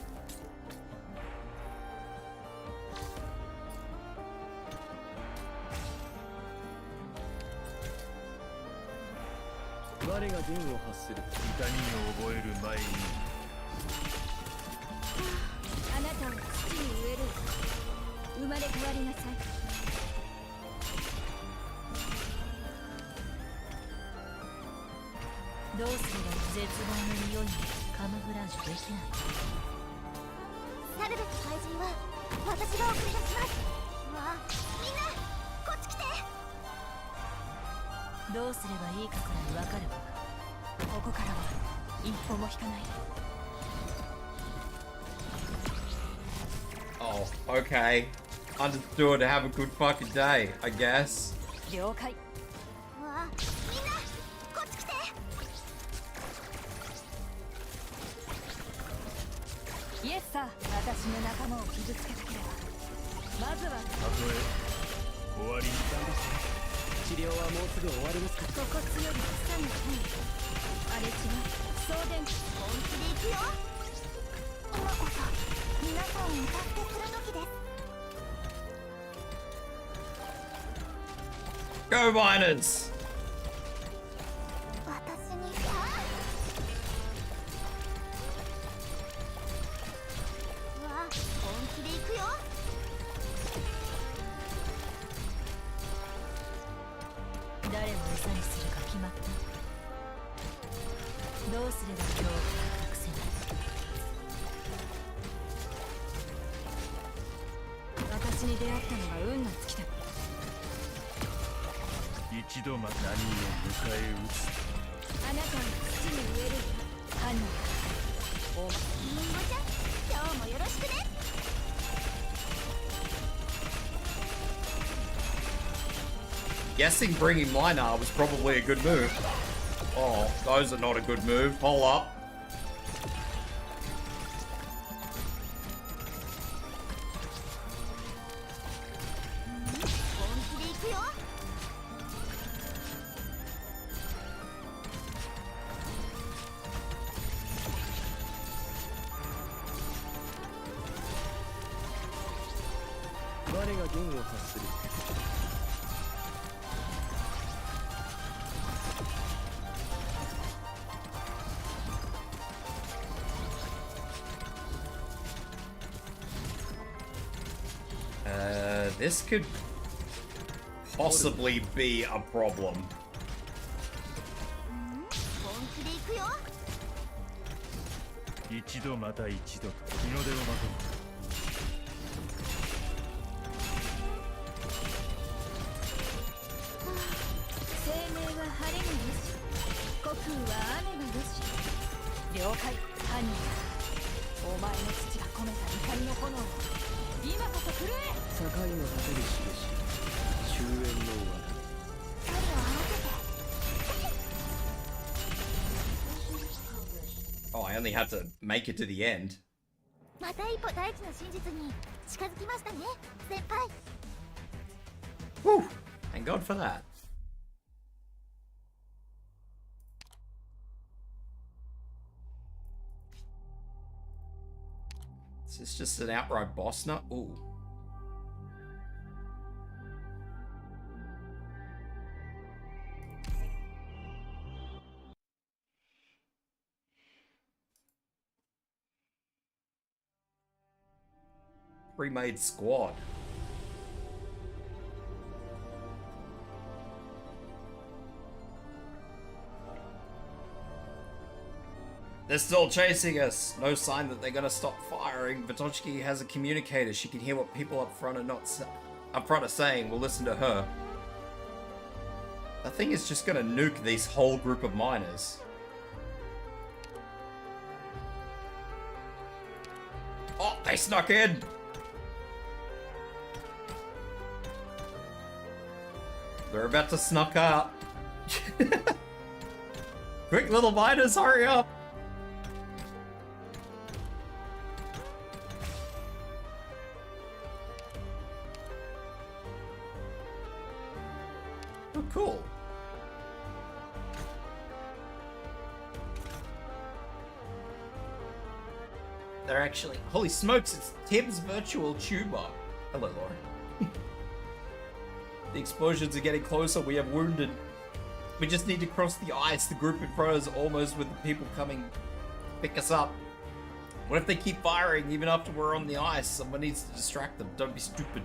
我が弦を発する。痛みを覚える前に。あなたを土に植える。生まれ変わりなさい。どうすれば絶望の匂いにカムフラージュできない。去るべき怪人は私が送り出します。わあ、みんなこっち来て。どうすればいいかくらいわかるわ。ここからは一歩も引かないで。 Oh, okay. Understood. Have a good fucking day, I guess. 了解。わあ、みんなこっち来て。イエスさ、私の仲間を傷つけたければまずはたとえ終わりに治療はもうすぐ終わりますか？ここ強い草の変あれ違う送電本気で行くよ。今こそ皆さんをお助けする時です。 Go Miners! 私にわあ、本気で行くよ。誰を餌にするか決まった？どうすれば恐怖が隠せない？私に出会ったのが運の尽きた。一度また何を迎え撃つ。あなたを土に植える犯人。お前リンゴちゃん、今日もよろしくね。 Guessing bringing Minar was probably a good move. Oh, those are not a good move. Hold up. This could possibly be a problem. 一度また一度と日の出を待とう。生命は晴れによし、虚空は雨がよし。了解、犯人。お前の父が込めた怒りの炎を今こそ震え。境の果てる印、終焉の輪。 Oh, I only had to make it to the end. また一歩大地の真実に近づきましたね、先輩。 Whew! Thank God for that. Is this just an outright boss nut? Ooh. Pre-made squad. They're still chasing us. No sign that they're gonna stop firing. Vitochki has a communicator. She can hear what people up front are saying. We'll listen to her. The thing is just gonna nuke this whole group of miners. Oh, they snuck in. They're about to snuck out. Quick little miners, hurry up. Oh, cool. They're actually... Holy smokes, it's Tibs virtual tuber. Hello, Laura. The explosions are getting closer, we have wounded. We just need to cross the ice. The group in front is almost with the people coming pick us up. What if they keep firing even after we're on the ice? Someone needs to distract them. Don't be stupid.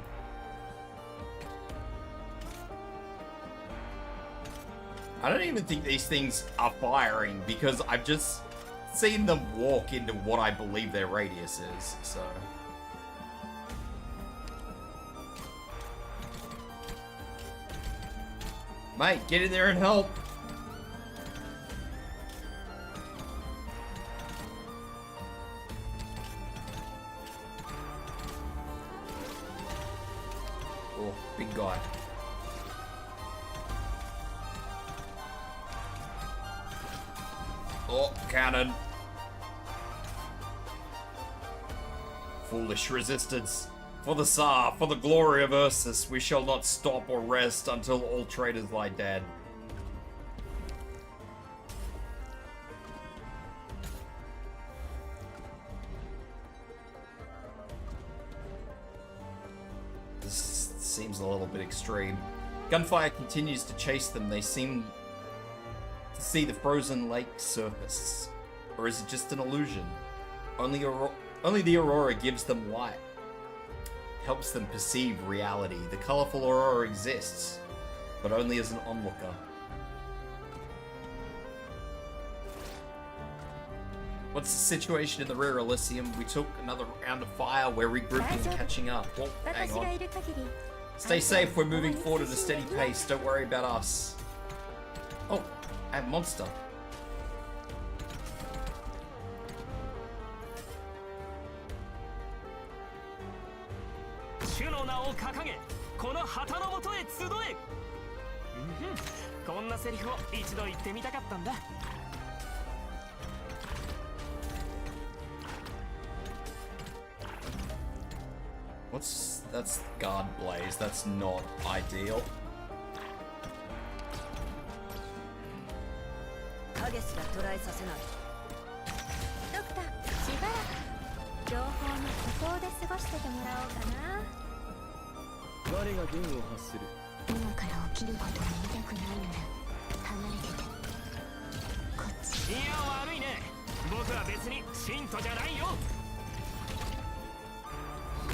I don't even think these things are firing because I've just seen them walk into what I believe their radius is, so... Mate, get in there and help! Oh, big guy. Oh, cannon. Foolish resistance. For the Tsar, for the glory of Ursus, we shall not stop or rest until all traitors lie dead. This seems a little bit extreme. Gunfire continues to chase them. They seem to see the frozen lake surface. Or is it just an illusion? Only the aurora gives them light. Helps them perceive reality. The colorful aurora exists, but only as an onlooker. What's the situation in the rear, Elysium? We took another round of fire. We're regrouping and catching up. Whoa, hang on. Stay safe. We're moving forward at a steady pace. Don't worry about us. Oh, I have monster. 主の名を掲げ、この旗の下へ集え。こんなセリフを一度言ってみたかったんだ。That's guard blaze. That's not ideal. 影すら捉えさせない。ドクター、しばらく情報の孤島で過ごしててもらおうかな。我が弦を発する。今から起きることを見たくないなら離れてて。こっち。いや悪いね。僕は別に信徒じゃないよ。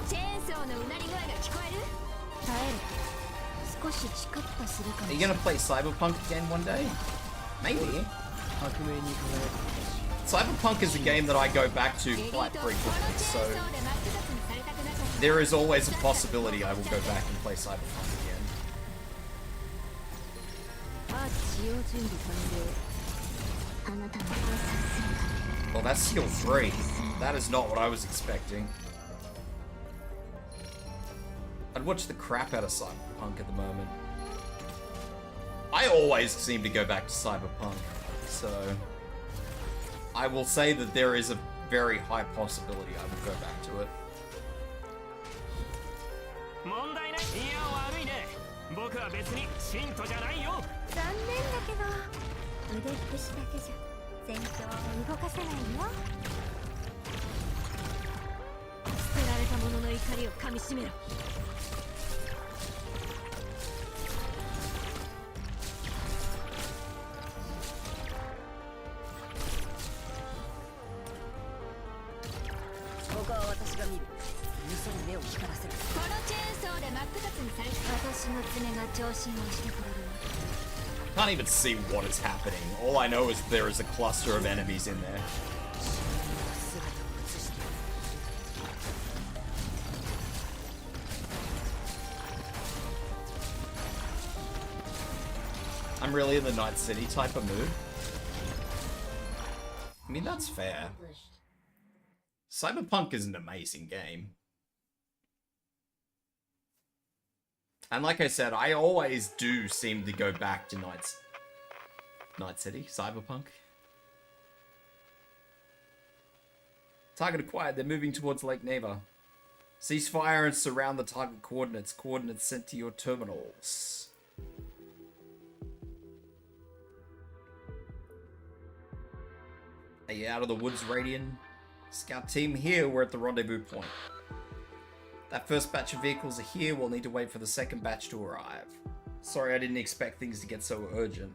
チェーンソーのうなり声が聞こえる？耐える。少しチクッとするかも Are し you れない。 gonna play Cyberpunk again one day? Maybe. 革命に輝く。 Cyberpunk is a game that I go back to quite frequently, so there is always a possibility I will go back and play Cyberpunk again. アーチ使用準備完了。あなたの放散するか。 Well, that's skill 3. That is not what I was expecting. I'd watch the crap out of Cyberpunk at the moment. I always seem to go back to Cyberpunk, so I will say that there is a very high possibility I will go back to it. 問題ない。いや悪いね。僕は別に信徒じゃないよ。残念だけど腕っぷしだけじゃ戦況を動かせないよ。捨てられた者の怒りをかみしめろ。ここは私が見る。嘘に目を光らせる。このチェーンソーで真っ二つにされた。私の爪が調子をしてくれるわ。 Can't even see what is happening. All I know is there is a cluster of enemies in there. I'm really in the Night City type of mood. I mean, that's fair. Cyberpunk is an amazing game. And like I said, I always do seem to go back to Night City, Cyberpunk. Target acquired, they're moving towards Lake Neva. Cease fire and surround the target coordinates. Coordinates sent to your terminals. Are you out of the woods, Raidian? Scout team here, we're at the rendezvous point. That first batch of vehicles are here, we'll need to wait for the second batch to arrive. Sorry, I didn't expect things to get so urgent.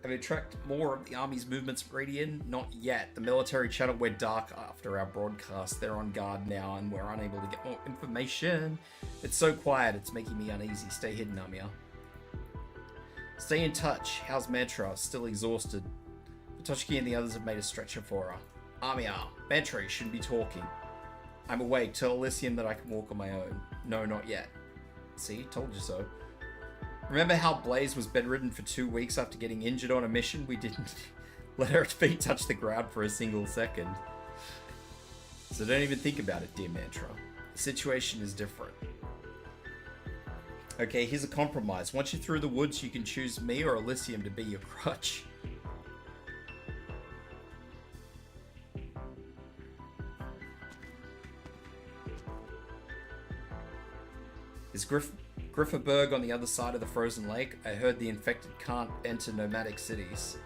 Have you tracked more of the army's movements, Raidian? Not yet. The military channel went dark after our broadcast. They're on guard now and we're unable to get more information. It's so quiet, it's making me uneasy. Stay hidden, Amia. Stay in touch. How's Mantra? Still exhausted. Toshiki and the others have made a stretcher for her. Amia, Mantra, you shouldn't be talking. I'm awake. Tell Elysium that I can walk on my own. No, not yet. See? Told you so. Remember how Blaze was bedridden for 2 weeks after getting injured on a mission? We didn't let her feet touch the ground for a single second. So don't even think about it, dear Mantra. The situation is different. Okay, here's a compromise. Once you're through the woods, you can choose me or Elysium to be your crutch. Is Grifferberg on the other side of the frozen lake? I heard the infected can't enter nomadic cities.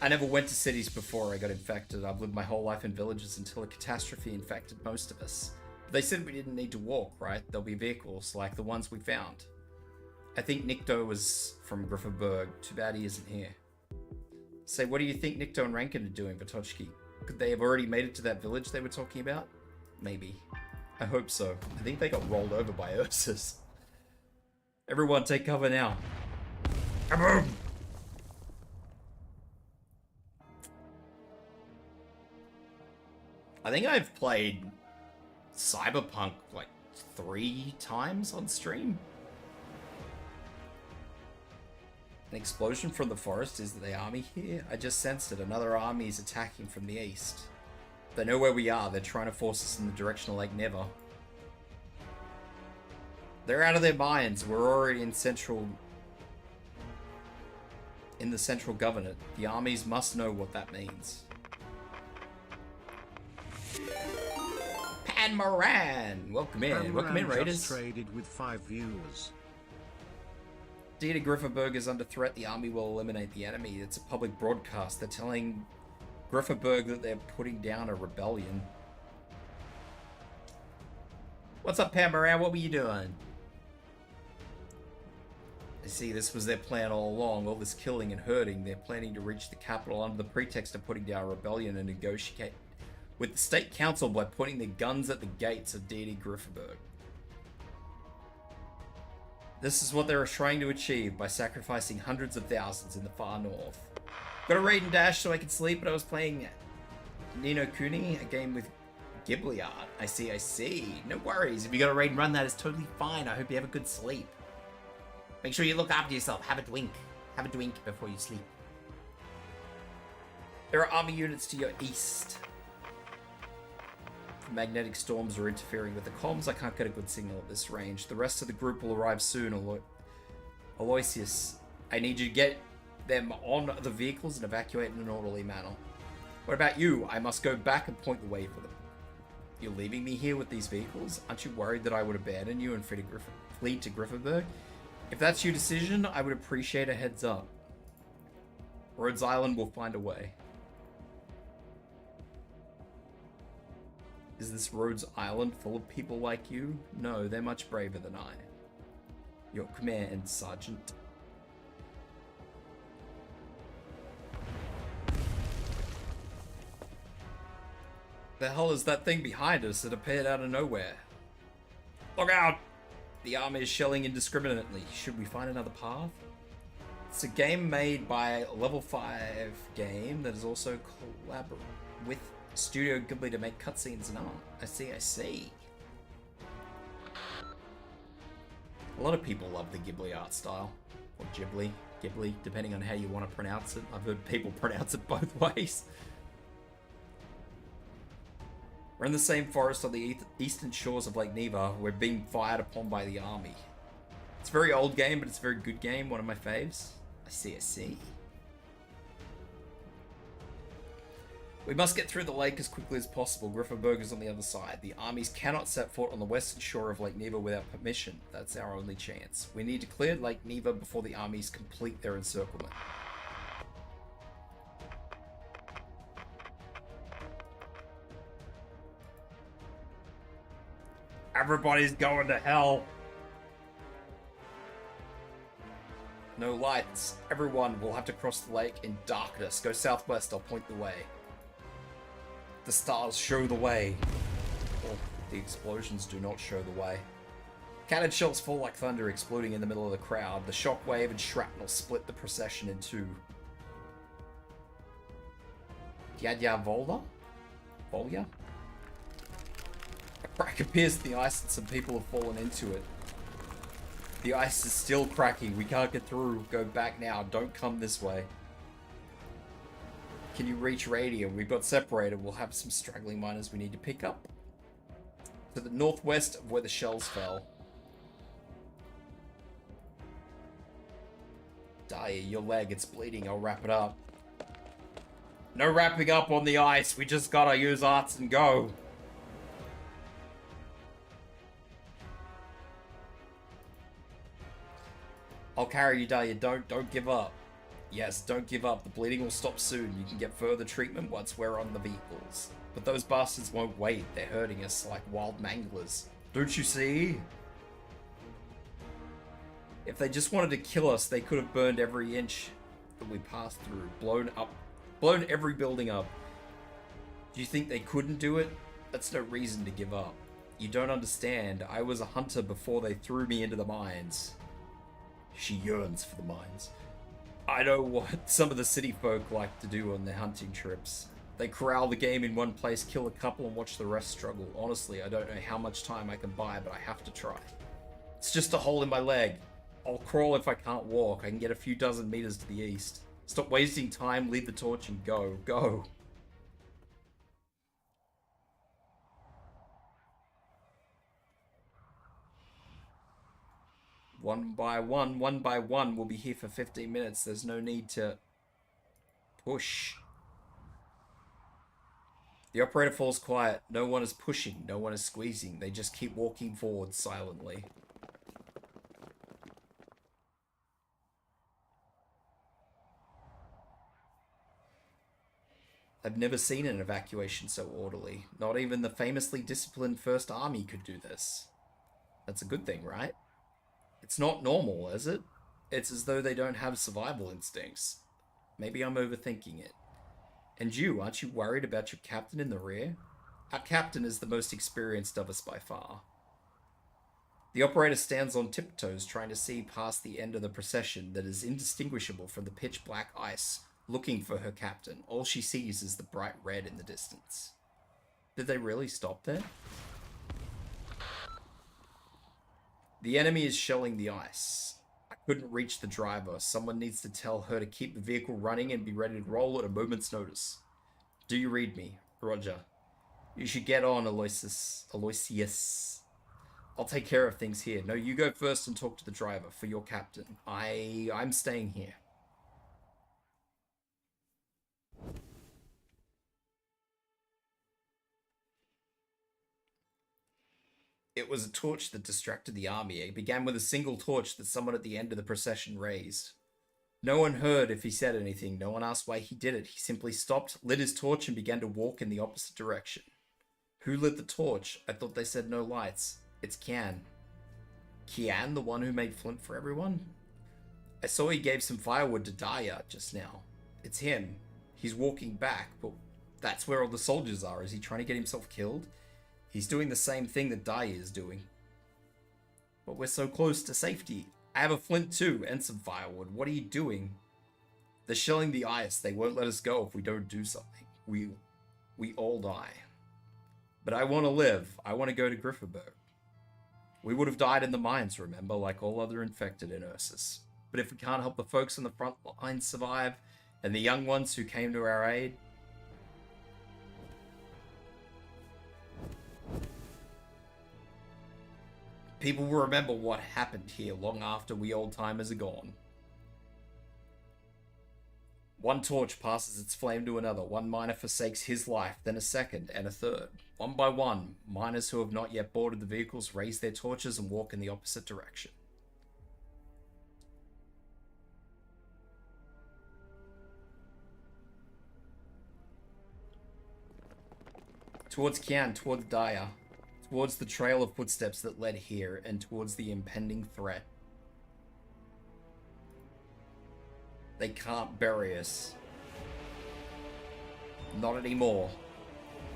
I never went to cities before I got infected. I've lived my whole life in villages until a catastrophe infected most of us. But they said we didn't need to walk, right? There'll be vehicles like the ones we found. I think Nikto was from Grifferberg. Too bad he isn't here. Say, what do you think Nikto and Rankin are doing, Vatochki? Could they have already made it to that village they were talking about? Maybe. I hope so. I think they got rolled over by Ursus. Everyone take cover now. Kaboom! I think I've played Cyberpunk like 3 times on stream. An explosion from the forest. Is the army here? I just sensed it. Another army is attacking from the east. They know where we are. They're trying to force us in the direction of Lake Never. They're out of their minds. We're already in the central government. The armies must know what that means. Pan Moran! Welcome in. Welcome in, Raiders. Traded with 5 viewers. Dita Grifferberg is under threat. The army will eliminate the enemy. It's a public broadcast. They're telling Grifferberg that they're putting down a rebellion. What's up, Pan Moran? What were you doing? I see this was their plan all along. All this killing and hurting. They're planning to reach the capital under the pretext of putting down a rebellion and negotiate with the state council by putting their guns at the gates of Dita Grifferberg. This is what they were trying to achieve by sacrificing hundreds of thousands in the far north. Got a raid and dash so I could sleep, but I was playing Nino Kuni, a game with Ghibliard. I see. No worries. If you got a raid and run, that is totally fine. I hope you have a good sleep. Make sure you look after yourself. Have a drink. Have a drink before you sleep. There are army units to your east. Magnetic storms are interfering with the comms. I can't get a good signal at this range. The rest of the group will arrive soon. Aloysius, I need you to get them on the vehicles and evacuate in an orderly manner. What about you? I must go back and point the way for them. You're leaving me here with these vehicles? Aren't you worried that I would abandon you and flee to Grifferberg? If that's your decision, I would appreciate a heads up. Rhodes Island will find a way. Is this Rhodes Island full of people like you? No, they're much braver than I. Your command, Sergeant. The hell is that thing behind us that appeared out of nowhere? Look out! The army is shelling indiscriminately. Should we find another path? It's a game made by a level 5 game that is also collaborative with Studio Ghibli to make cutscenes and art. I see. A lot of people love the Ghibli art style. Or Ghibli, depending on how you want to pronounce it. I've heard people pronounce it both ways. We're in the same forest on the eastern shores of Lake Neva. We're being fired upon by the army. It's a very old game, but it's a very good game. One of my faves. I see. We must get through the lake as quickly as possible. Grifferberg is on the other side. The armies cannot set foot on the western shore of Lake Neva without permission. That's our only chance. We need to clear Lake Neva before the armies complete their encirclement. Everybody's going to hell. No lights. Everyone will have to cross the lake in darkness. Go southwest, I'll point the way. The stars show the way. Or the explosions do not show the way. Cannon shells fall like thunder, exploding in the middle of the crowd. The shockwave and shrapnel split the procession in two. Yadya Volya? A crack appears in the ice and some people have fallen into it. The ice is still cracking. We can't get through. Go back now. Don't come this way. Can you reach Raidian? We've got separated. We'll have some struggling miners we need to pick up. To the northwest of where the shells fell. Daya, your leg, it's bleeding. I'll wrap it up. No wrapping up on the ice. We just gotta use arts and go. I'll carry you, Dahlia. Don't give up. Yes, don't give up. The bleeding will stop soon. You can get further treatment once we're on the vehicles. But those bastards won't wait. They're hurting us like wild manglers. Don't you see? If they just wanted to kill us, they could have burned every inch that we passed through. Blown every building up. Do you think they couldn't do it? That's no reason to give up. You don't understand. I was a hunter before they threw me into the mines. She yearns for the mines. I know what some of the city folk like to do on their hunting trips. They corral the game in one place, kill a couple, and watch the rest struggle. Honestly, I don't know how much time I can buy, but I have to try. It's just a hole in my leg. I'll crawl if I can't walk. I can get a few dozen meters to the east. Stop wasting time, leave the torch, and go. Go. One by one, we'll be here for 15 minutes. There's no need to push. The operator falls quiet. No one is pushing, no one is squeezing. They just keep walking forward silently. I've never seen an evacuation so orderly. Not even the famously disciplined First Army could do this. That's a good thing, right? It's not normal, is it? It's as though they don't have survival instincts. Maybe I'm overthinking it. And you, aren't you worried about your captain in the rear? Our captain is the most experienced of us by far. The operator stands on tiptoes, trying to see past the end of the procession that is indistinguishable from the pitch black ice, looking for her captain. All she sees is the bright red in the distance. Did they really stop there? The enemy is shelling the ice. I couldn't reach the driver. Someone needs to tell her to keep the vehicle running and be ready to roll at a moment's notice. Do you read me? Roger. You should get on, Aloysius. I'll take care of things here. No, you go first and talk to the driver for your captain. I'm staying here. It was a torch that distracted the army. It began with a single torch that someone at the end of the procession raised. No one heard if he said anything. No one asked why he did it. He simply stopped, lit his torch, and began to walk in the opposite direction. Who lit the torch? I thought they said no lights. It's Kian. Kian, the one who made flint for everyone? I saw he gave some firewood to Daya just now. It's him. He's walking back, but that's where all the soldiers are. Is he trying to get himself killed? He's doing the same thing that Daya is doing. But we're so close to safety. I have a flint too, and some firewood. What are you doing? They're shelling the ice. They won't let us go if we don't do something. We all die. But I want to live. I want to go to Grifferberg. We would have died in the mines, remember, like all other infected in Ursus. But if we can't help the folks on the front lines survive, and the young ones who came to our aid, people will remember what happened here long after we old-timers are gone. One torch passes its flame to another. One miner forsakes his life, then a second, and a third. One by one, miners who have not yet boarded the vehicles raise their torches and walk in the opposite direction. Towards Kian, towards Daya. Towards the trail of footsteps that led here, and towards the impending threat. They can't bury us. Not anymore.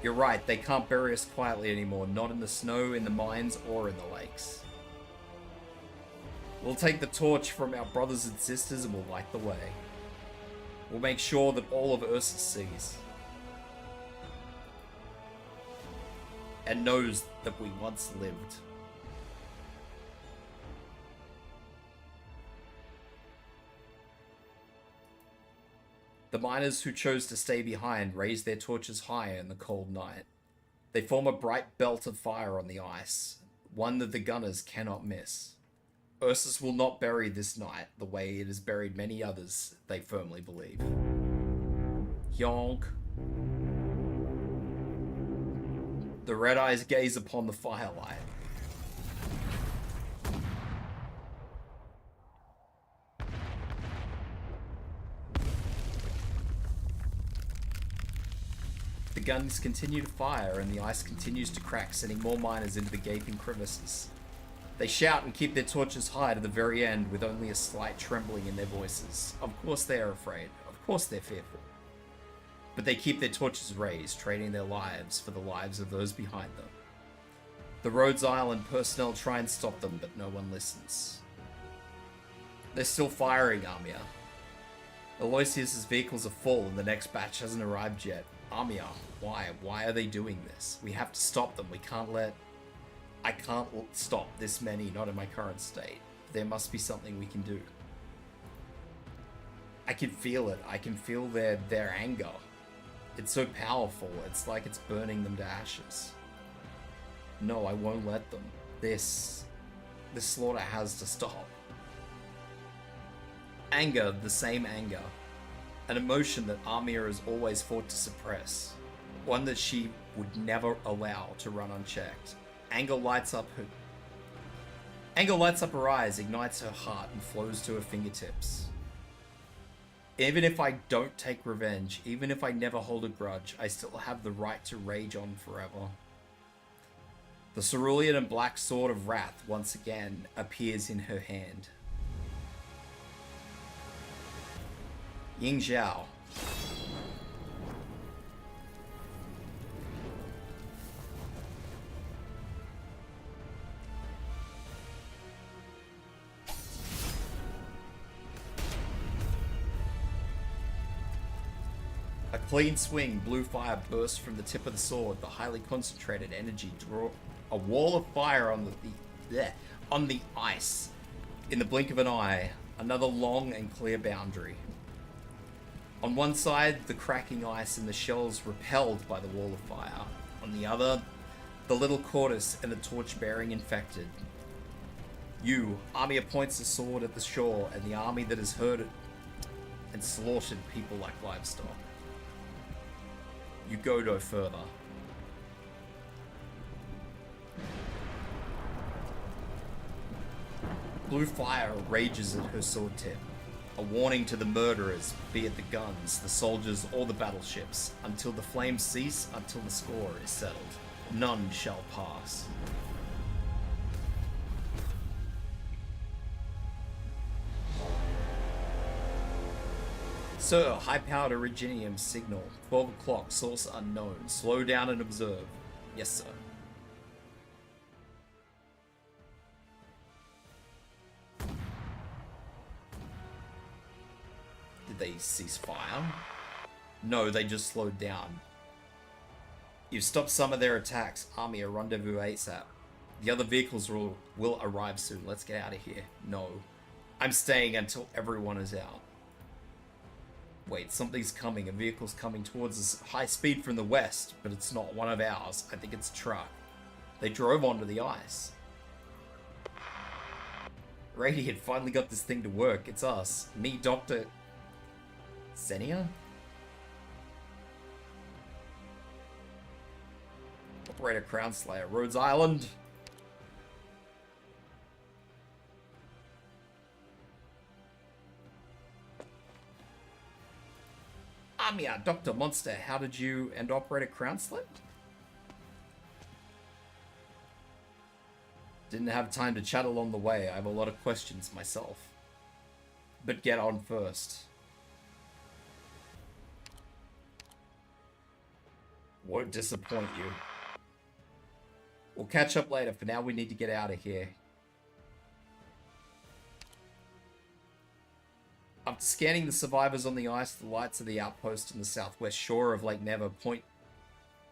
You're right, they can't bury us quietly anymore. Not in the snow, in the mines, or in the lakes. We'll take the torch from our brothers and sisters and we'll light the way. We'll make sure that all of Ursus sees. And knows that we once lived. The miners who chose to stay behind raise their torches higher in the cold night. They form a bright belt of fire on the ice, one that the gunners cannot miss. Ursus will not bury this night the way it has buried many others, they firmly believe. Yonk. The red eyes gaze upon the firelight. guns continue to fire and the ice continues to crack, sending more miners into the gaping crevices. They shout and keep their torches high to the very end with only a slight trembling in their voices. Of course they are afraid. Of course they're fearful. But they keep their torches raised, trading their lives for the lives of those behind them. The Rhodes Island personnel try and stop them, but no one listens. They're still firing, Amia. Aloysius's vehicles are full and the next batch hasn't arrived yet. Amia, why? Why are they doing this? We have to stop them. I can't stop this many, not in my current state. There must be something we can do. I can feel it. I can feel their anger. It's so powerful. It's like it's burning them to ashes. No, I won't let them. This slaughter has to stop. Anger, the same anger. An emotion that Amia has always fought to suppress. One that she would never allow to run unchecked. Anger lights up her eyes, ignites her heart, and flows to her fingertips. Even if I don't take revenge, even if I never hold a grudge, I still have the right to rage on forever. The cerulean and black sword of wrath once again appears in her hand. Ying Zhao. A clean swing, blue fire bursts from the tip of the sword. The highly concentrated energy draw a wall of fire on the ice. In the blink of an eye, another long and clear boundary. On one side, the cracking ice and the shells repelled by the wall of fire. On the other, the little Cordis and the torch-bearing infected. You, Amia points the sword at the shore and the army that has herded and slaughtered people like livestock. You go no further. Blue fire rages at her sword tip. A warning to the murderers, be it the guns, the soldiers, or the battleships. Until the flames cease, until the score is settled. None shall pass. Sir, high-powered Originium signal. 12 o'clock, source unknown. Slow down and observe. Yes, sir. Did they cease fire? No, they just slowed down. You've stopped some of their attacks. Army, a rendezvous ASAP. The other vehicles will arrive soon. Let's get out of here. No. I'm staying until everyone is out. Wait, something's coming. A vehicle's coming towards us. High speed from the west, but it's not one of ours. I think it's a truck. They drove onto the ice. Radian finally got this thing to work. It's us. Me, Dr. Xenia? Operator Crownslayer, Rhodes Island. Amia, Dr. Monster, how did you and Operator Crownslayer? Didn't have time to chat along the way. I have a lot of questions myself. But get on first. Won't disappoint you. We'll catch up later. For now, we need to get out of here. After scanning the survivors on the ice, the lights of the outpost in the southwest shore of Lake Never point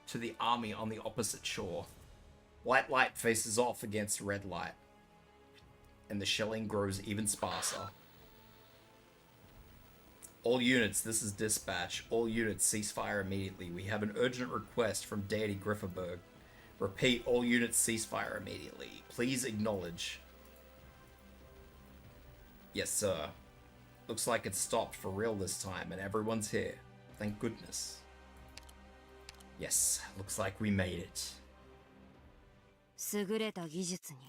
to the army on the opposite shore. White light faces off against red light, and the shelling grows even sparser. All units, this is dispatch. All units, cease fire immediately. We have an urgent request from Deity Grifferberg. Repeat, all units, cease fire immediately. Please acknowledge. Yes, sir. Looks like it's stopped for real this time, and everyone's here. Thank goodness. Yes, looks like we made it. 優れた技術に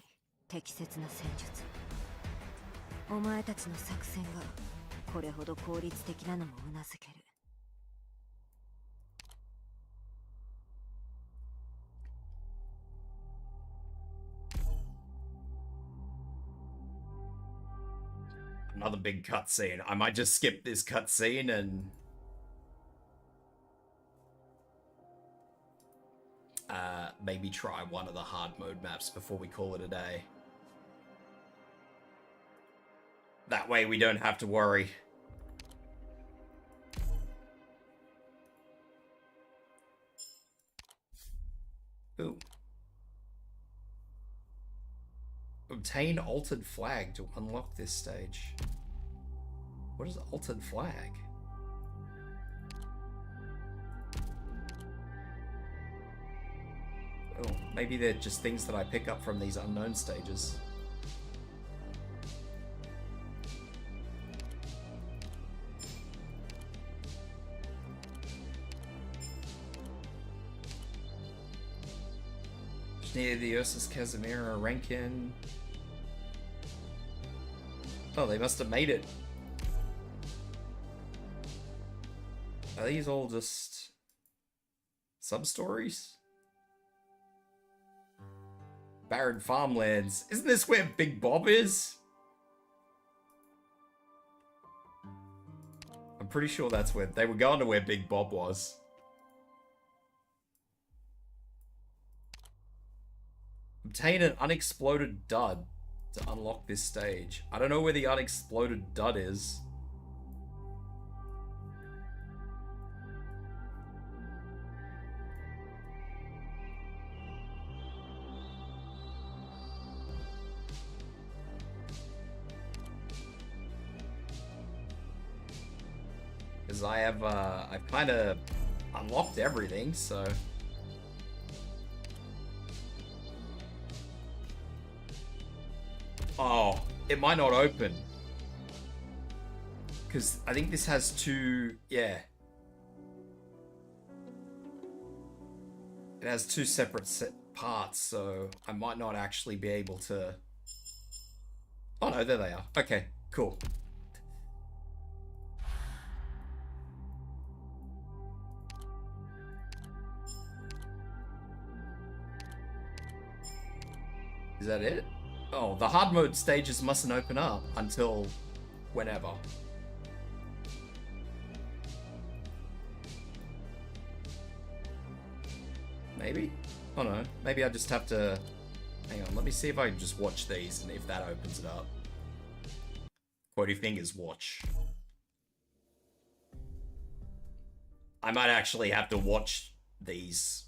適切な戦術。お前たちの作戦がこれほど効率的なのもうなずける。Another big cutscene. I might just skip this cutscene and... maybe try one of the hard mode maps before we call it a day. That way we don't have to worry. Ooh. Obtain altered flag to unlock this stage. What is altered flag? Oh, maybe they're just things that I pick up from these unknown stages. Near the Ursus Casimira Rankin. Oh, they must have made it. Are these all just sub-stories? Barren farmlands. Isn't this where Big Bob is? I'm pretty sure that's where they were going to where Big Bob was. Obtain an unexploded dud to unlock this stage. I don't know where the unexploded dud is. Because I've kind of unlocked everything, so... Oh, it might not open. Because I think this has two... Yeah. It has two separate parts, so I might not actually be able to... Oh no, there they are. Okay, cool. Is that it? Oh, the hard mode stages mustn't open up until whenever. Maybe? Oh no, maybe I just have to... Hang on, let me see if I can just watch these and if that opens it up. Quotey fingers watch. I might actually have to watch these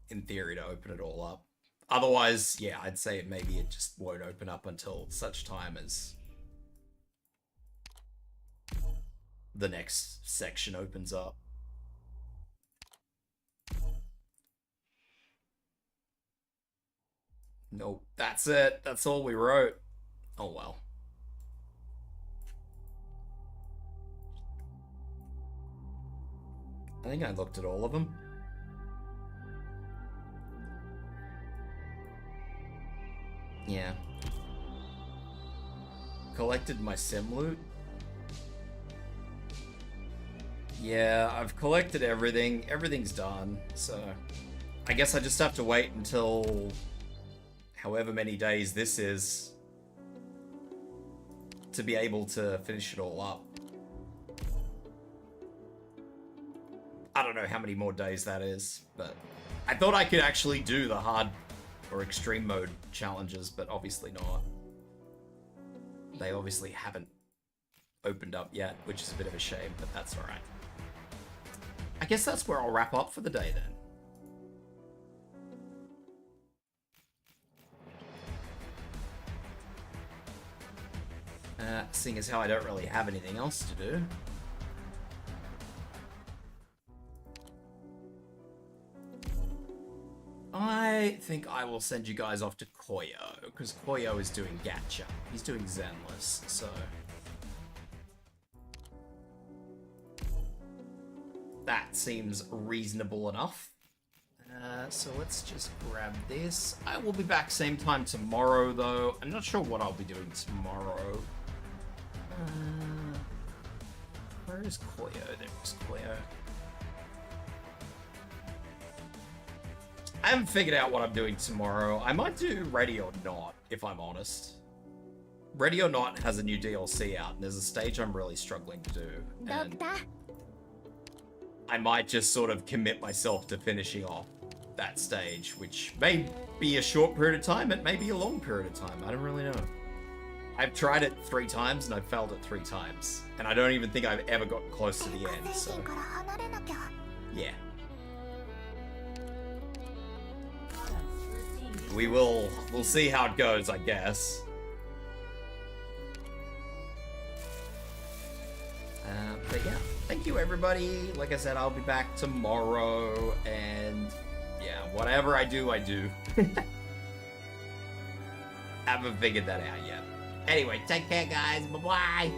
in theory to open it all up. Otherwise, yeah, I'd say maybe it just won't open up until such time as the next section opens up. Nope, that's it. That's all we wrote. Oh well. I think I looked at all of them. Yeah. Collected my sim loot. Yeah, I've collected everything. Everything's done. So I guess I just have to wait until however many days this is to be able to finish it all up. I don't know how many more days that is, but I thought I could actually do the hard or extreme mode challenges, but obviously not. They obviously haven't opened up yet, which is a bit of a shame, but that's alright. I guess that's where I'll wrap up for the day then. Seeing as how I don't really have anything else to do. I think I will send you guys off to Koyo, because Koyo is doing gacha. He's doing Zenless, so... That seems reasonable enough. So let's just grab this. I will be back same time tomorrow, though. I'm not sure what I'll be doing tomorrow. Where is Koyo? There's Koyo. I haven't figured out what I'm doing tomorrow. I might do ready or not, if I'm honest. Ready or Not has a new DLC out, and there's a stage I'm really struggling to do. And I might just sort of commit myself to finishing off that stage, which may be a short period of time, it may be a long period of time, I don't really know. I've tried it 3 times and I've failed it 3 times, and I don't even think I've ever got close to the end, so yeah. We'll see how it goes, I guess. But yeah, thank you everybody. Like I said, I'll be back tomorrow, and yeah, whatever I do, I do. Haven't figured that out yet. Anyway, take care guys, bye-bye.